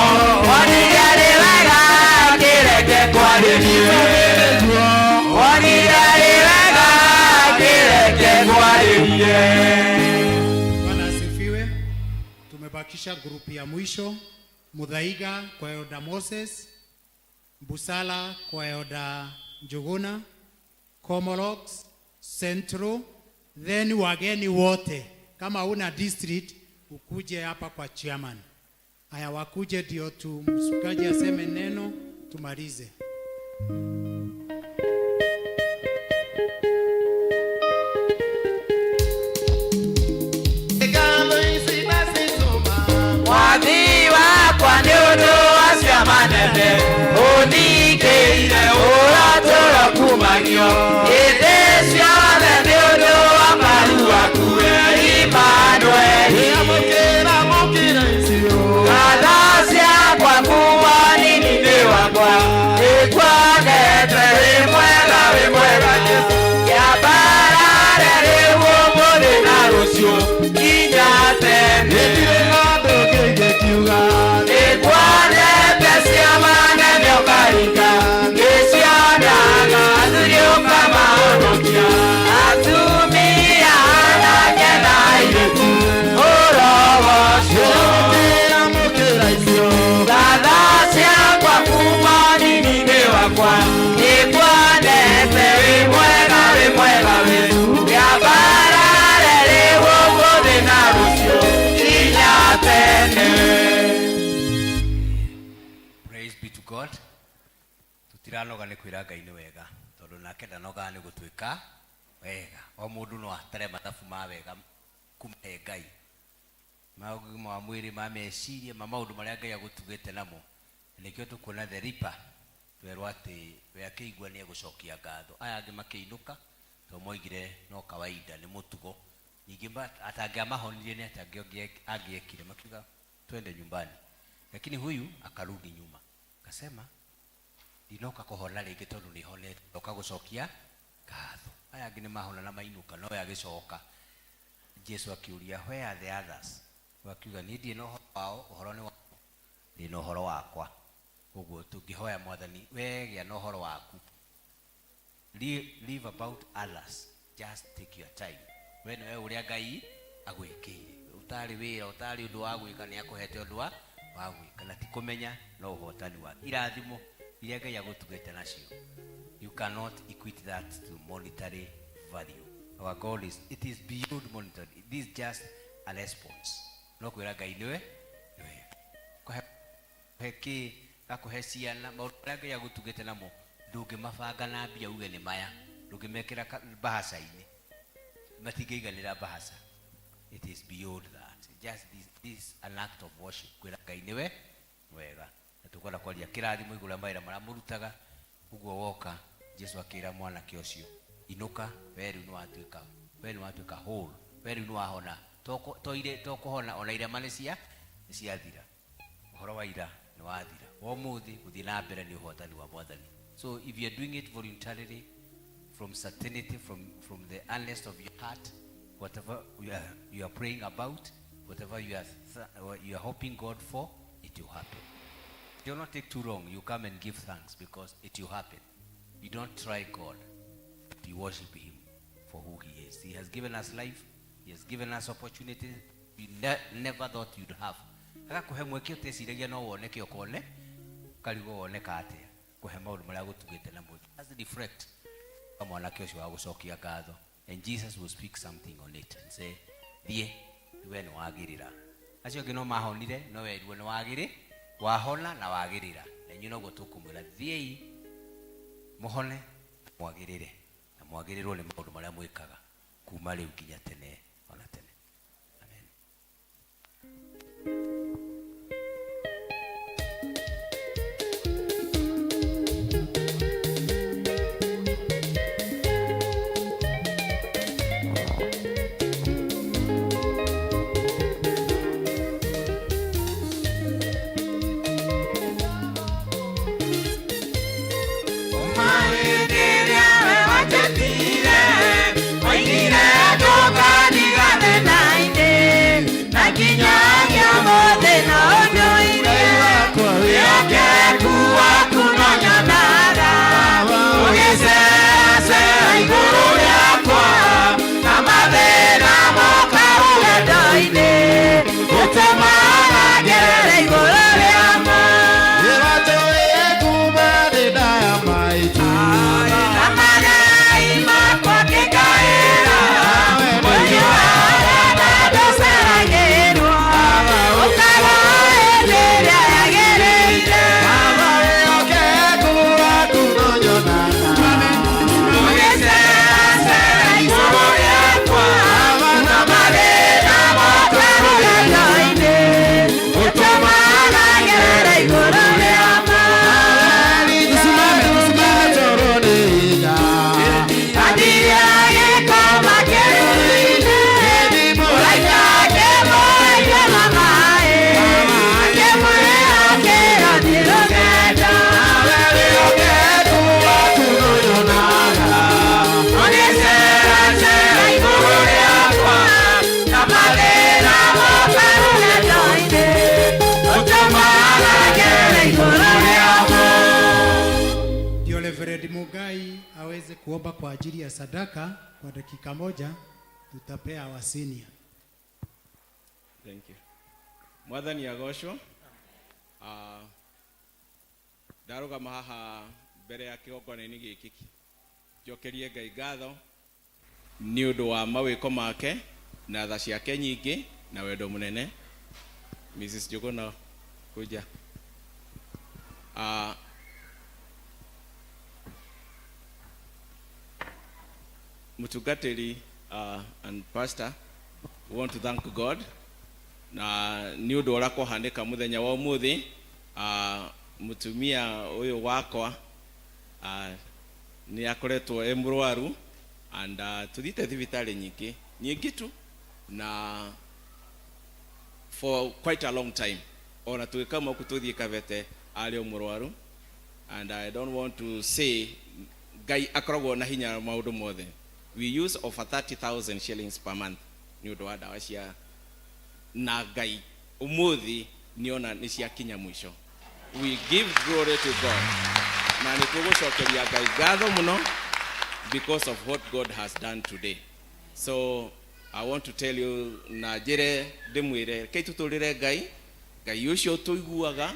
wanigari wega, kireke kwarĩrie. Wanigari wega, kireke kwarĩrie.
Bwana asifiwe. Tumebakisha grupu ya mwisho, Muthaiga kwa Elda Moses, Busala kwa Elda Njuguna, Komorox, Central, then wageni wote. Kama una district, ukuje hapa kwa chairman. Haya wakuje ndio msukaji aseme neno, tumalize.
Wadiwa kwa nyodo asya manene, onikeire uratora kumagio. Idesya le nyodo amaru akue Emmanuel. Mukira isio. Kadasya kwa kuwani nini wakwa. Ekwanete wimwega Yesu. Yabarare rewomode na rusyo. Inyate nidire ngado kege kiuga. Ekwanete siamane nyokarika. Kesianaga azurio kama onokia. Atumia anake na iretu. Orowasyo. Mukira isyo. Dadasya kwa kumani nini wakwa. Ekwanete wimwega Yesu. Yabarare rewomode na rusyo. Inyatene.
Praise be to God. Tutiranoga ni kwira Ngai ni wega tondu nake ndanoga ni gutwika wega. O mundu no atare mathabu ma wega kumahe Ngai. Maugima wa mwiri ma meciria ma maundu maria Ngai agutugite namo. Nikio tukuona the reaper twerwa ati we akĩigua ni egucokia ngatho. Aya angĩ makĩinuka to moigire no kawaida ni mutugo. Ningĩ atangĩamahonirie ni atangĩ angĩekire makiuga twende nyumbani. Lakini huyu akarudi nyuma. Akasema ndinoka kuhona rĩngĩ tondu ni honete ndoka gucokia ngatho. Aya angĩ ni mahona na mainuka no agĩcoka. Jesu akiuria where are the others? Wakiuga ni ndie no wao uhoro ni wao. Ni no horo wakwa. Koguo tungihoya Mwathani wegea no horo waku. Live about others. Just take your time. When we uria Ngai agwikire. Utari wira, utari undu wa gwika ni akuhete undu wa gwika na ti kumenya no uhotani wa irathimo iria Ngai agutugite nacio. You cannot equate that to monetary value. Our goal is it is beyond monetary. This is just a response. No kwira Ngai niwe heki akuhe ciana maundu maria Ngai agutugite namo ndungimabanga na mbia uge ni maya ndungimekira bahaca-ini matingĩiganĩra bahaca. It is beyond that. Just this an act of worship kwira Ngai niwe wega na tukona kwaria kirathimo igura maira mara murutaga uguo woka. Jesu akira mwanake ucio inuka weru no watuika whole weru no wahona tokuhona ona ira mane ciathira uhoro wa ira ni wathira womuthi guthii na mbere ni uhotani wa Mwathani. So if you are doing it voluntarily from certainty from the earnest of your heart, whatever you are praying about, whatever you are hoping God for, it will happen. It will not take too long. You come and give thanks because it will happen. You don't try God, but you worship Him for who He is. He has given us life. He has given us opportunities we never thought you'd have. Akakuhe mweke uteciragia no woneke okone karigo woneka atia kuhe maundu maria gutugite na muthi as reflect kama mwanake ucio wa gucokia ngatho, and Jesus will speak something on it and say thie we no wagirira. Acio ngino mahonire no we ruo no wagiri wahona na wagirira na nyino go tukumwira thie muhone mwagirire na mwagirirwo ni maundu maria mwikaga kuma riu nginya tene ona tene.
Tokani
kuomba kwa ajili ya sadaka kwa dakika moja, tutapea our senior.
Thank you. Mwathani agocwo. Ndarugama haha mbere ya kigongona-inĩ gĩkĩ njokerie Ngai ngatho nĩ ũndũ wa mawĩko make na tha ciake nyingĩ na wendo mũnene. Mrs. Jogona kuja. Mutungatĩri and pastor, we want to thank God na nĩ ũndũ ũrĩa kũhanĩka mũthenya wa ũmũthĩ. Mutumia ũyũ wakwa nĩ akoretwo mũrwaru and tuthite thibitarĩ nyingĩ tu na for quite a long time. Ona tũgĩkama kũtũthiĩ Kabete arĩ mũrwaru, and I don't want to say Ngai akoragwo na hinya maũndũ mothe. We use over 30,000 shillings per month nĩ ũndũ wa ndawa cia na Ngai ũmũthĩ niona nĩ ciakinya mwisho. We give glory to God. Na nĩ tũgũcokeria Ngai ngatho mũno because of what God has done today. So I want to tell you na njĩre ndĩmwĩre kei tũtũrĩre Ngai ũcio tũiguaga,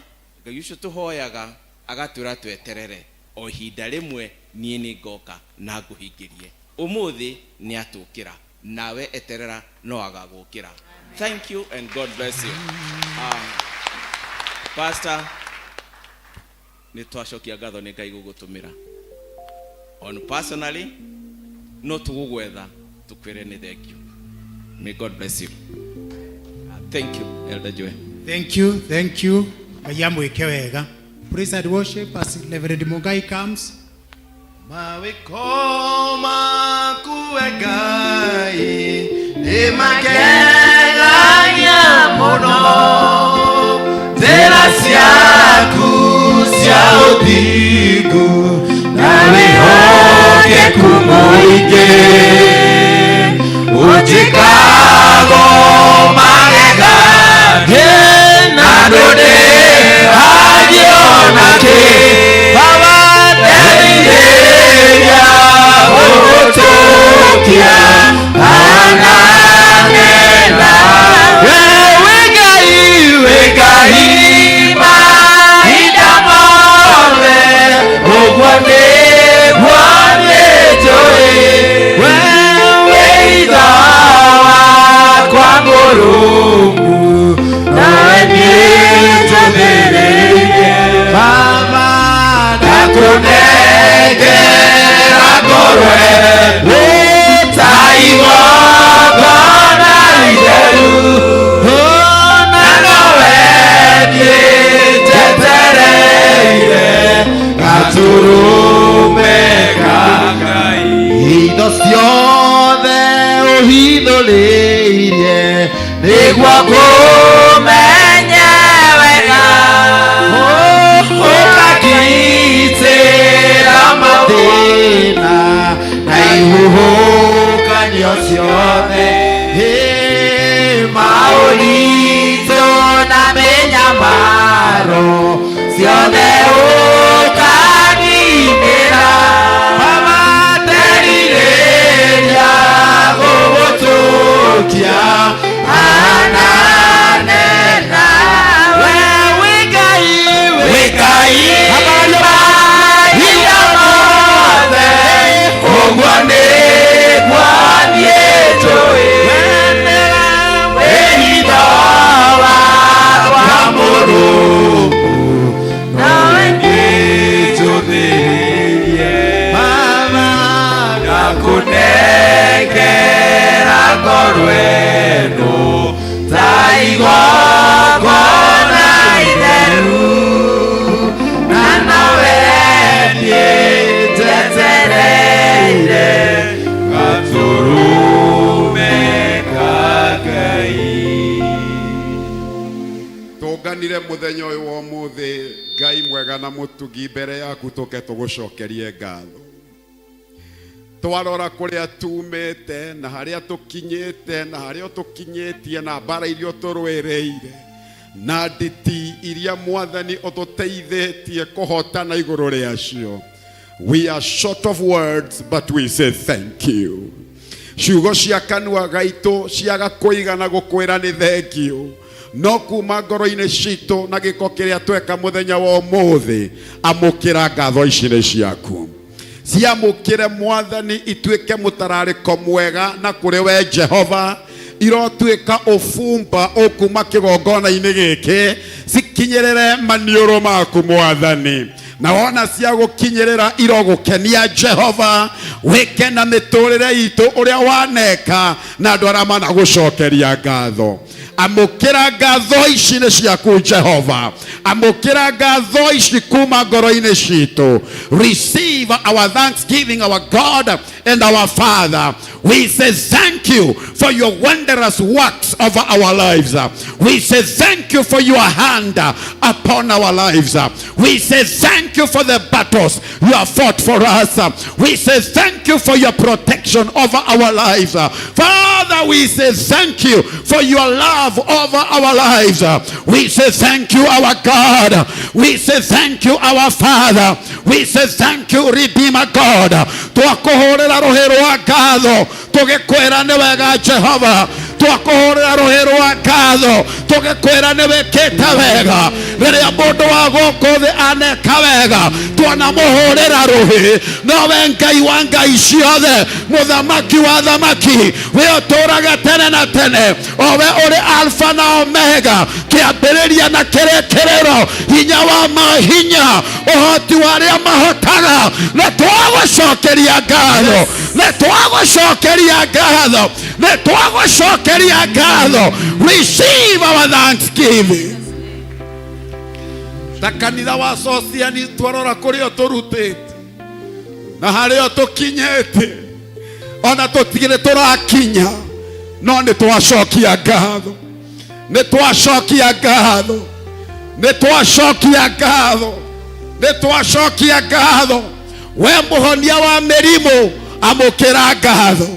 Ngai ũcio tũhoyaga agatwĩra tweterere o ihinda rĩmwe niĩ nĩ ngoka na ngũhingĩrie. Ũmũthĩ nĩ atũkĩra nawe eterera no agagũkĩra. Thank you and God bless you. Pastor, nĩ twacokia ngatho nĩ Ngai gũgũtũmĩra. On personally, no tũgũgwetha tũkwĩre nĩ thank you. May God bless you. Thank you, Elder Joe.
Thank you. Ngai amwĩke wega. Praise and worship as Reverend Mungai comes.
Mawĩko maku Ngai nĩ makegania mũno, njĩra ciaku cia ũthingu na wĩhokeku mũingĩ ũnjĩkago magegania na ndũrĩ hagiona kĩ baba ndĩrĩria gũgũtũkia ananena wĩ Ngai mahinda mothe ũguo nĩguo niĩ njũĩ we wĩ ithe wakwa Mũrungu nawe niĩ njũthĩrĩirie baba ndakũnengera ngoro ta igongona itheru na nowe niĩ njetereire gatũrũme ka Ngai indo ciothe ũhithũrĩirie nĩguo ngũmenye wega ũkagitĩra mathĩna na ihuhũkanio ciothe maũritũ na mĩnyamaro ciothe ũkaninĩra baba nderirĩria gũgũtũkia ananena we wĩ Ngai mahinda mothe ũguo nĩguo niĩ njũĩ wĩ hitho wakwa Mũrungu nawe niĩ njũthĩrĩirie baba ndakũnengera ngoro ĩno ta igongona itheru na nowe niĩ njetereire gatũrũme ka Ngai.
Tũnganire mũthenya ũyũ wa ũmũthĩ Ngai mwega na mũtugi mbere yaku tũke tũgũcokerie ngatho. Twarora kũrĩa tumĩte na harĩa tũkinyĩte na harĩa tũkinyĩtie na mbara iria tũrũĩrĩire na nditi iria Mwathani ũtũteithĩtie kũhotana igũrũ rĩacio. We are short of words, but we say thank you. Ciugo cia kanua gaitu ciaga kuigana gukwira ni thank you. No kuma ngoro-inĩ citũ na gĩko kĩrĩa tweka mũthenya wa ũmũthĩ, amũkĩra ngatho ici nĩ ciaku. Ciamũkĩre Mwathani ituĩke mũtararĩko mwega na kũrĩ we Jehova, irotuĩka ũbumba ũkuma kĩgongona-inĩ gĩkĩ, cikinyĩrĩre maniũrũ maku Mwathani. Na wona cia gũkinyĩrĩra irogũkenia Jehova, wĩkena mĩtũrĩre itũ ũrĩa waneka na andũ arĩa managũcokeria ngatho. Amũkĩra ngatho ici nĩ ciaku Jehova. Amũkĩra ngatho ici kuma ngoro-inĩ citũ. Receive our thanksgiving, our God and our Father. We say thank you for your wondrous works over our lives. We say thank you for your hand upon our lives. We say thank you for the battles you have fought for us. We say thank you for your protection over our lives. Father, we say thank you for your love over our lives. We say thank you, our God. We say thank you, our Father. We say thank you, Redeemer God. Twakuhorera rohero wa ngatho, tugikwira ni wega Jehova. Twakuhorera rohero wa ngatho, tugikwira ni wikite wega. Riria mundu wa guku thi aneka wega, twanamuhorera rohi. Nowe Ngai wa ngai ciothe, muthamaki wa thamaki, we uturaga tene na tene. Owe uri Alpha na Omega, kiambĩrĩria na kĩrĩkĩrĩro, hinya wa mahinya, ũhoti wa arĩa mahotaga. Nĩ twagũcokeria ngatho, nĩ twagũcokeria ngatho, nĩ twagũcokeria ngatho. Receive our thanksgiving. Ta kanitha wa Sociani twarora kũrĩa tũrutĩte na harĩa tũkinyĩte, ona tũtigire tũrakinya, no nĩ twacokia ngatho, nĩ twacokia ngatho, nĩ twacokia ngatho, nĩ twacokia ngatho. We mũhonia wa mĩrimũ, amũkĩra ngatho.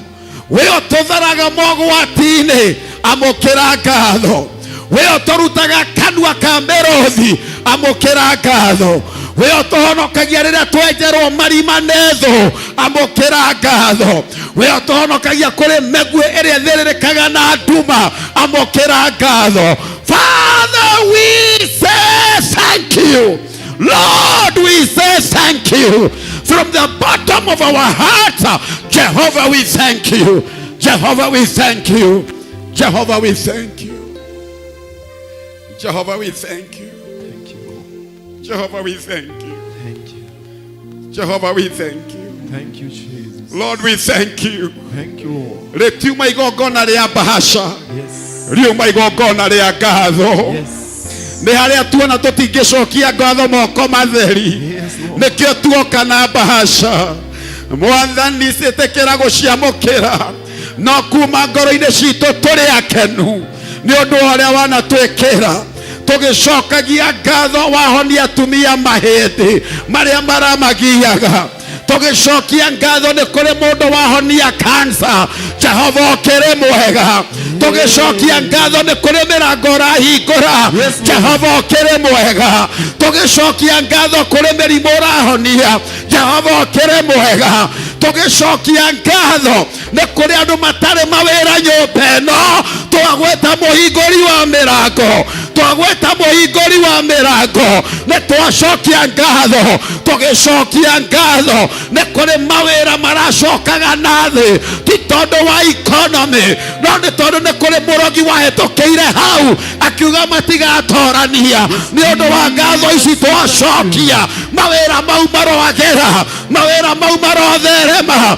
We ũtũtharaga mogwati-inĩ, amũkĩra ngatho. We ũtũrutaga kanua ka mĩrũthi, amũkĩra ngatho. We ũtũhonokagia rĩrĩa twenjerwo marima nethũ, amũkĩra ngatho. We ũtũhonokagia kũrĩ mĩguĩ ĩrĩa ĩthĩrĩrĩkaga na nduma, amũkĩra ngatho. Father, we say thank you. Lord, we say thank you. From the bottom of our hearts, Jehovah, we thank you. Jehovah, we thank you. Jehovah, we thank you. Jehovah, we thank you.
Thank you.
Jehovah, we thank you.
Thank you.
Jehovah, we thank you.
Thank you, Jesus.
Lord, we thank you.
Thank you, Lord.
Rĩtiuma igongona rĩa bahasha.
Yes.
Riuma igongona rĩa ngatho.
Yes.
Nĩ harĩa tuona tũtingĩcokia ngatho moko matheri. Nĩkĩo tuoka na bahasha. Mwathani cĩtĩkĩra gũciamũkĩra, no kuma ngoro-inĩ citũ tũrĩ akenu nĩ ũndũ wa ũrĩa wanatwĩkĩra. Tũgĩcokagia ngatho wahonia atumia mahĩndĩ marĩa maramagiaga. Tũgĩcokia ngatho nĩ kũrĩ mũndũ wahonia kansa, Jehova ũkĩrĩ mwega. Tũgĩcokia ngatho nĩ kũrĩ mĩrango ũrahingũra, Jehova ũkĩrĩ mwega. Tũgĩcokia ngatho kũrĩ mĩrimũ ũrahonia, Jehova ũkĩrĩ mwega. Tũgĩcokia ngatho nĩ kũrĩ andũ matarĩ mawĩra nyũmba ĩno, twagweta mũhingũri wa mĩrango, twagweta mũhingũri wa mĩrango. Nĩ twacokia ngatho, tũgĩcokia ngatho nĩ kũrĩ mawĩra maracokaga na thĩ, ti tondũ wa economy, no nĩ tondũ nĩ kũrĩ mũrogi wahĩtũkĩire hau akiuga matigatorania. Nĩ ũndũ wa ngatho ici twacokia, mawĩra mau marogera, mawĩra mau marotherema.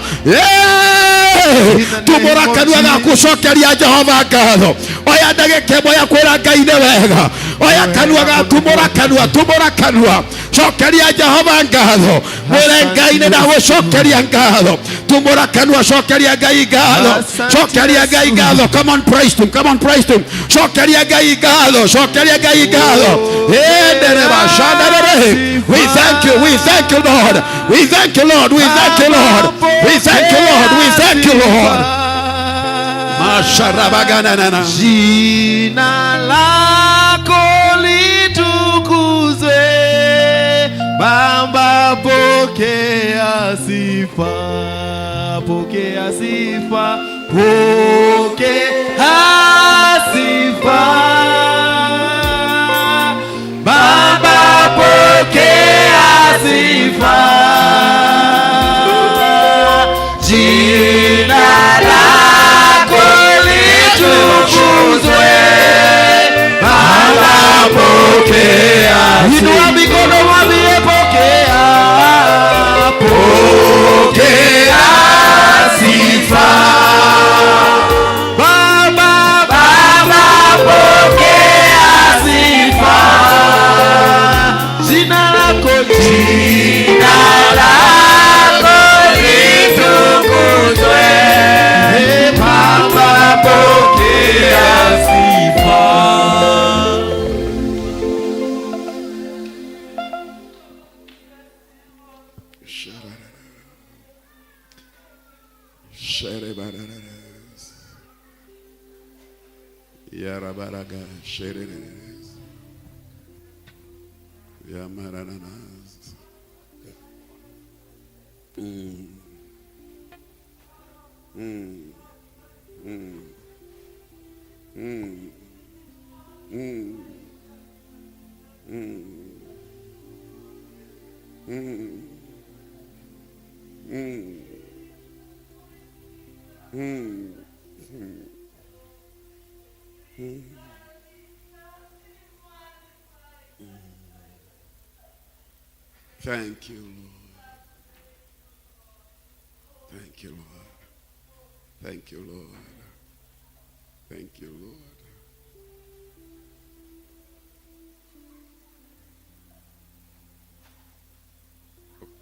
Tumũra kanua gakucokeria Jehova ngatho. Oya ndagĩka ĩmwe ya kwĩra Ngai nĩ wega. Oya kanua gatumũra kanua, tumũra kanua, cokeria Jehova ngatho. Mwĩre Ngai nĩ ndagũcokeria ngatho. Tumũra kanua, cokeria Ngai ngatho, cokeria Ngai ngatho. Come on, praise him, come on, praise him. Cokeria Ngai ngatho, cokeria Ngai ngatho. We thank you, we thank you, Lord. We thank you, Lord. We thank you, Lord. We thank you, Lord. We thank you, Lord. Masharabagana.
Jina lako litukuzwe, Baba pokea pokea sifa, pokea sifa, pokea sifa. Baba pokea sifa, jina lako litukuzwe. Baba pokea sifa. Inua mikono mwambie pokea, pokea sifa. Baba, Baba pokea sifa. Jina lako litukuzwe. Baba pokea sifa. Yarabaraga shereres yamarananas. Thank you, Lord. Thank you, Lord. Thank you, Lord. Thank you, Lord.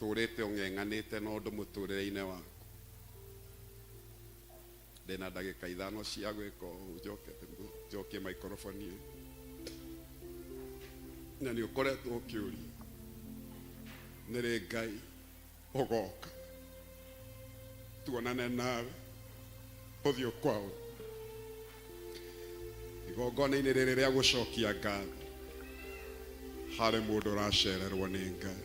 Turete ong'eng'anĩte na ũndũ mũtũrĩre-inĩ waku. Ndĩna ndagĩka ithano cia gwĩka ũũ, njokie maikrofoni ĩyo. Na nĩ ũkoretwo ũkĩũria nĩ rĩ Ngai ũgoka tuonane nawe ũthiũ kwao. Igongona-inĩ rĩrĩ rĩa gũcokia ngatho harĩ mũndũ ũracererwo nĩ Ngai.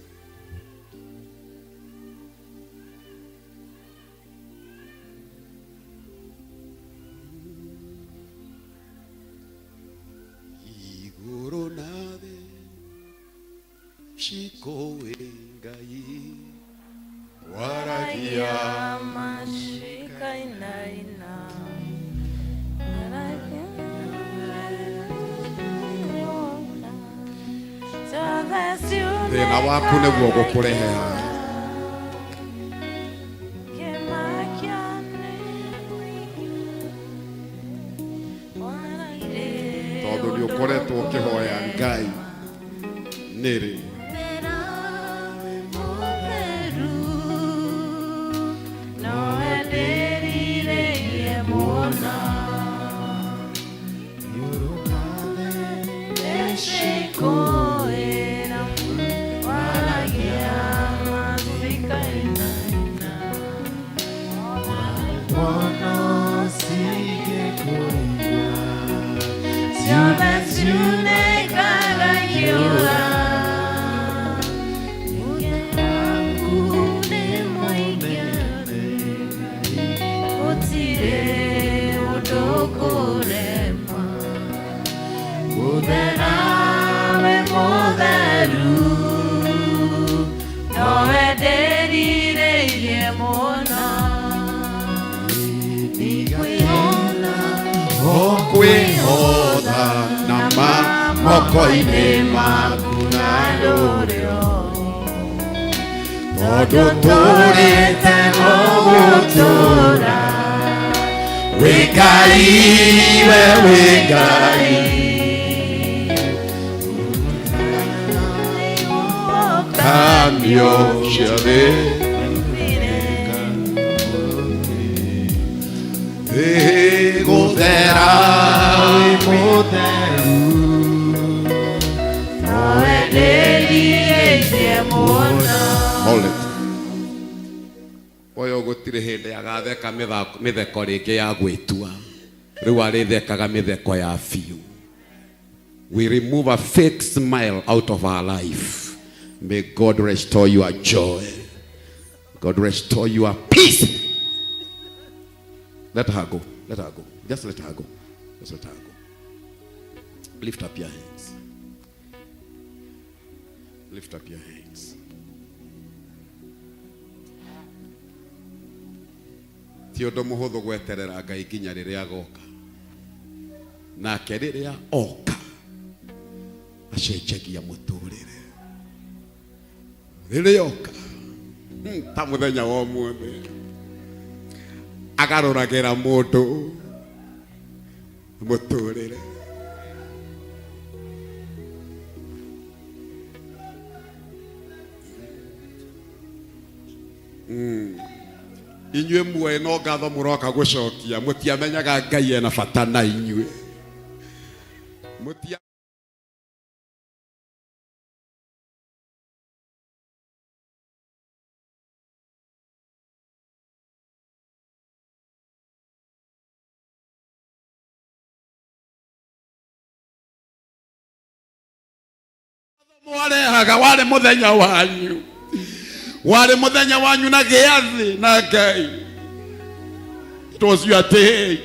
Igũrũ na thĩ cikoĩ Ngai waragia
mashikainaina
thĩna waku nĩguo gũkũrehe haha. Tondũ nĩ ũkoretwo ũkĩhoya Ngai nĩrĩ kwĩhotha na moko-inĩ maku na ndũrĩo. Tondũ tũrĩte gũgũtũra wĩ Ngai, we wĩ Ngai. Kanio ciothe gũthera wĩ mũtheru nowenderie mũno. Ũyũ gũtirĩ hĩndĩ agatheka mĩtheko rĩngĩ ya gwĩtua, rĩu arĩthekaga mĩtheko ya biũ. We remove a fake smile out of our life. May God restore your joy. God restore your peace. Let her go. Let her go. Just let her go. Just let her go. Lift up your hands. Lift up your hands. Tiondo muhuthu gweterera Ngai nginya riria agoka. Nake riria oka acenjagia muturire. Riria oka ta muthenya wa umuthi agaruragira mundu muturire. Inyue muwe no ngatho muroka gucokia mutiamenyaga Ngai ena bata na inyue. Mutia mwarehaga wale muthenya wanyu. Wale muthenya wanyu na giathi na Ngai. It was your day.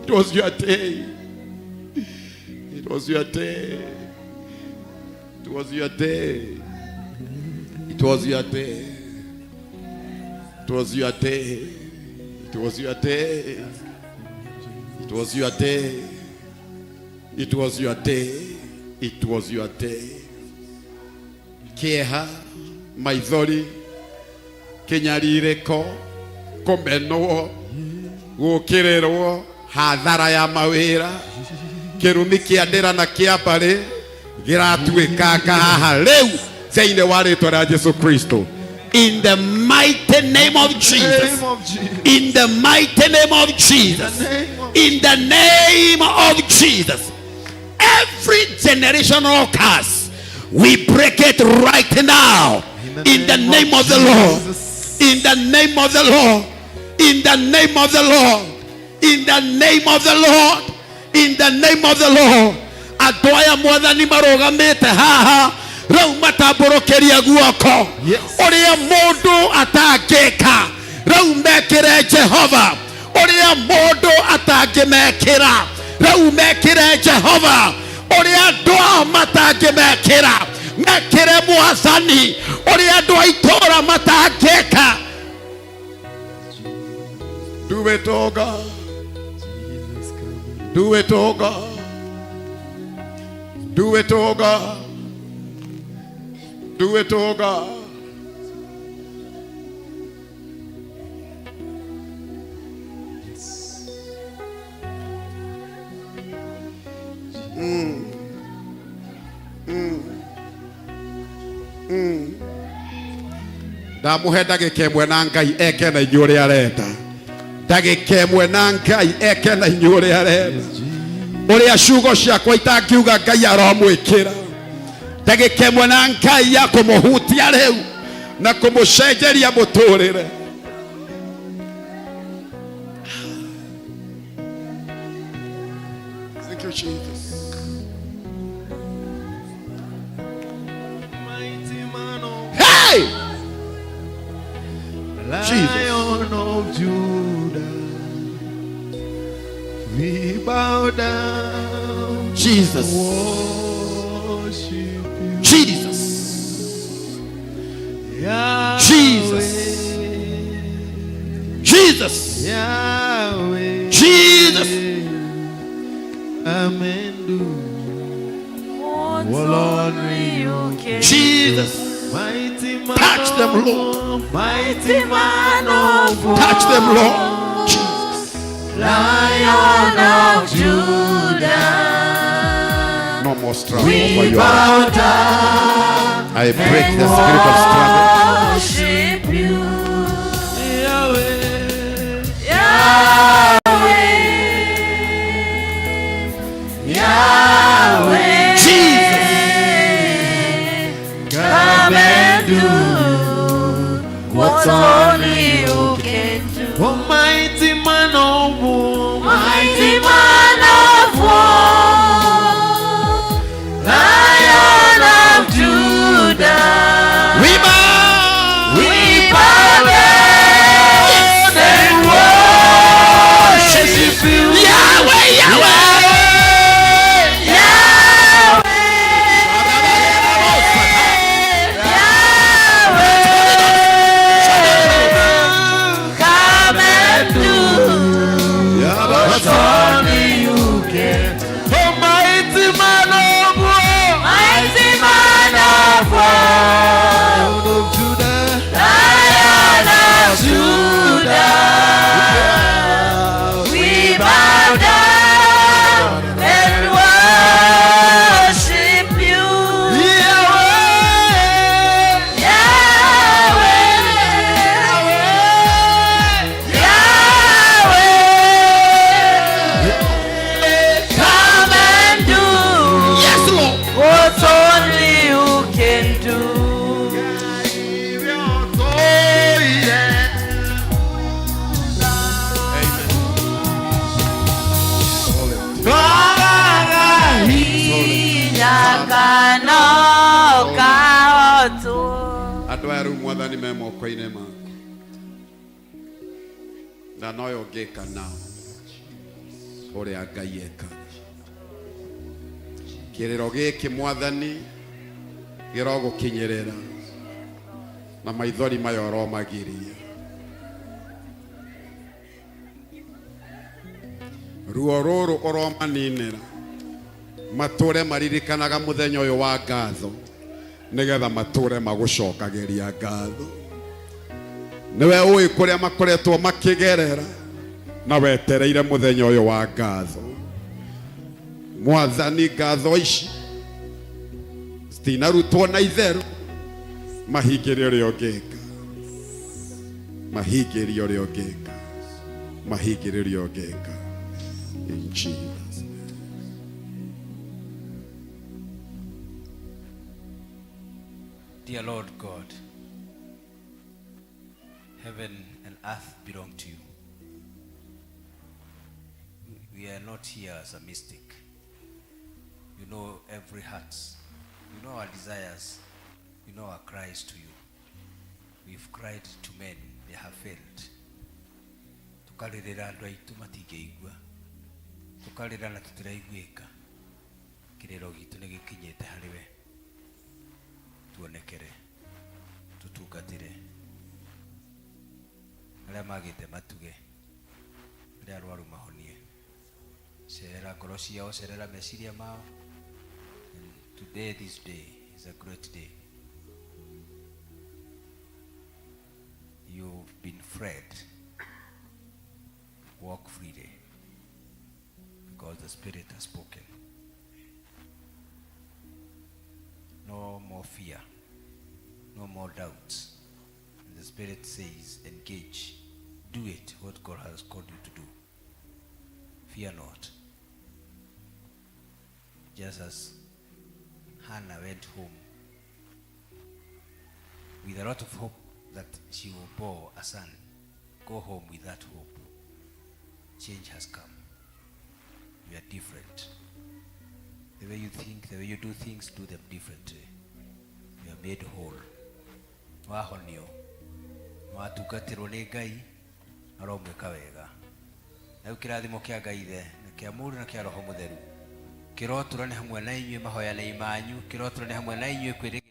It was your day. It was your day. It was your day. It was your day. It was your day. It was your day. It was your day. It was your day. It was your day. Kieha maithori kinyaririko kumenwo gukirerwo hathara ya mawira kirumi kiandira na kiambari giratuikanga haha riu thiini wa ritwa ria Jesu Kristo. In the mighty name of Jesus. In the mighty name of Jesus. In the name of Jesus. Every generational curse, we break it right now. In the name of the Lord. In the name of the Lord. In the name of the Lord. In the name of the Lord. In the name of the Lord. Adoya mwathani marogamete haha. Rau mataborokeria guoko. Oria mundu atangika. Rau mekire Jehova. Oria mundu atangimekira. Rau mekire Jehova. Oria doa matangimekira. Mekire mwathani. Oria doa itora matangika. Do it, oh God. Do it, oh God. Do it, oh God. Do it, oh God. Ndamuhe ndagika imwe na Ngai eke na inyuĩ ũrĩa arenda. Ndagika imwe na Ngai eke na inyuĩ ũrĩa arenda. Ũrĩa ciugo ciakwa itangiuga Ngai aromwĩkĩra. Ndagika imwe na Ngai ya kũmũhutia rĩu na kũmũcenjeria mũtũrĩre. Thank you, Jesus. Hey!
Lion of Judah, we bow down.
Jesus.
Worship you.
Jesus.
Yahweh.
Jesus. Jesus.
Yahweh.
Jesus.
Amen.
Jesus.
Mighty man.
Touch them, Lord.
Mighty man of war.
Touch them, Lord. Jesus.
Lion of Judah.
No more struggle
We
over your
bow
life.
down
I break the spirit of struggle.
worship you.
Yahweh.
Yahweh. Yahweh.
Jesus.
Come and do what only you can do.
Almighty man of war.
Mighty man of war, Lion of Judah.
We bow.
We bow down.
mwathani me moko-inĩ maku na noyo ngĩka nao ũrĩa Ngai ekaga. Kĩrĩro gĩkĩ mwathani gĩrogũkinyĩrĩra na maithori maya ũromagiria. Ruo rũrũ ũromaninĩra matũre maririkanaga mũthenya ũyũ wa ngatho nĩgetha matũre magũcokagĩria ngatho. Nĩwe ũĩ kũrĩa makoretwo makĩgerera na wetereire mũthenya ũyũ wa ngatho. Mwathani ngatho ici citinarutwo na itherũ, mahingĩre ũrĩa ũngĩka, mahingĩre ũrĩa ũngĩka, mahingĩre ũrĩa ũngĩka. In Jesus' name.
Dear Lord God, heaven and earth belong to you. We are not here as a mystic. You know every heart. You know our desires. You know our cries to you. We've cried to men, they have failed. Tukalirira andu aitu matingeigua. Tukalirira na tutiraiguika. Kirero gitu nĩ gĩkinyĩte harĩ we. Tuonekere, tutungatire. Arĩa magĩte matuge, arĩa arwaru mahonie. Cerera ngoro ciao, cerera meciria mao. And today, this day, is a great day. You've been freed. Walk freely because the Spirit has spoken. No more fear, no more doubts. And the Spirit says, engage, do it, what God has called you to do. Fear not. Just as Hannah went home with a lot of hope that she will bore a son, go home with that hope. Change has come. You are different. The way you think, the way you do things, do them differently. You are made whole. Wahonio. Watugatirwo nĩ Ngai, aromwĩka wega. Na kĩrathimo kĩa Ngai ithe, na kĩa Mũriũ na kĩa Roho Mũtheru. Kĩrotũrane hamwe na inyuĩ mahoya-inĩ manyu, kĩrotũrane hamwe na inyuĩ kwĩrĩkĩra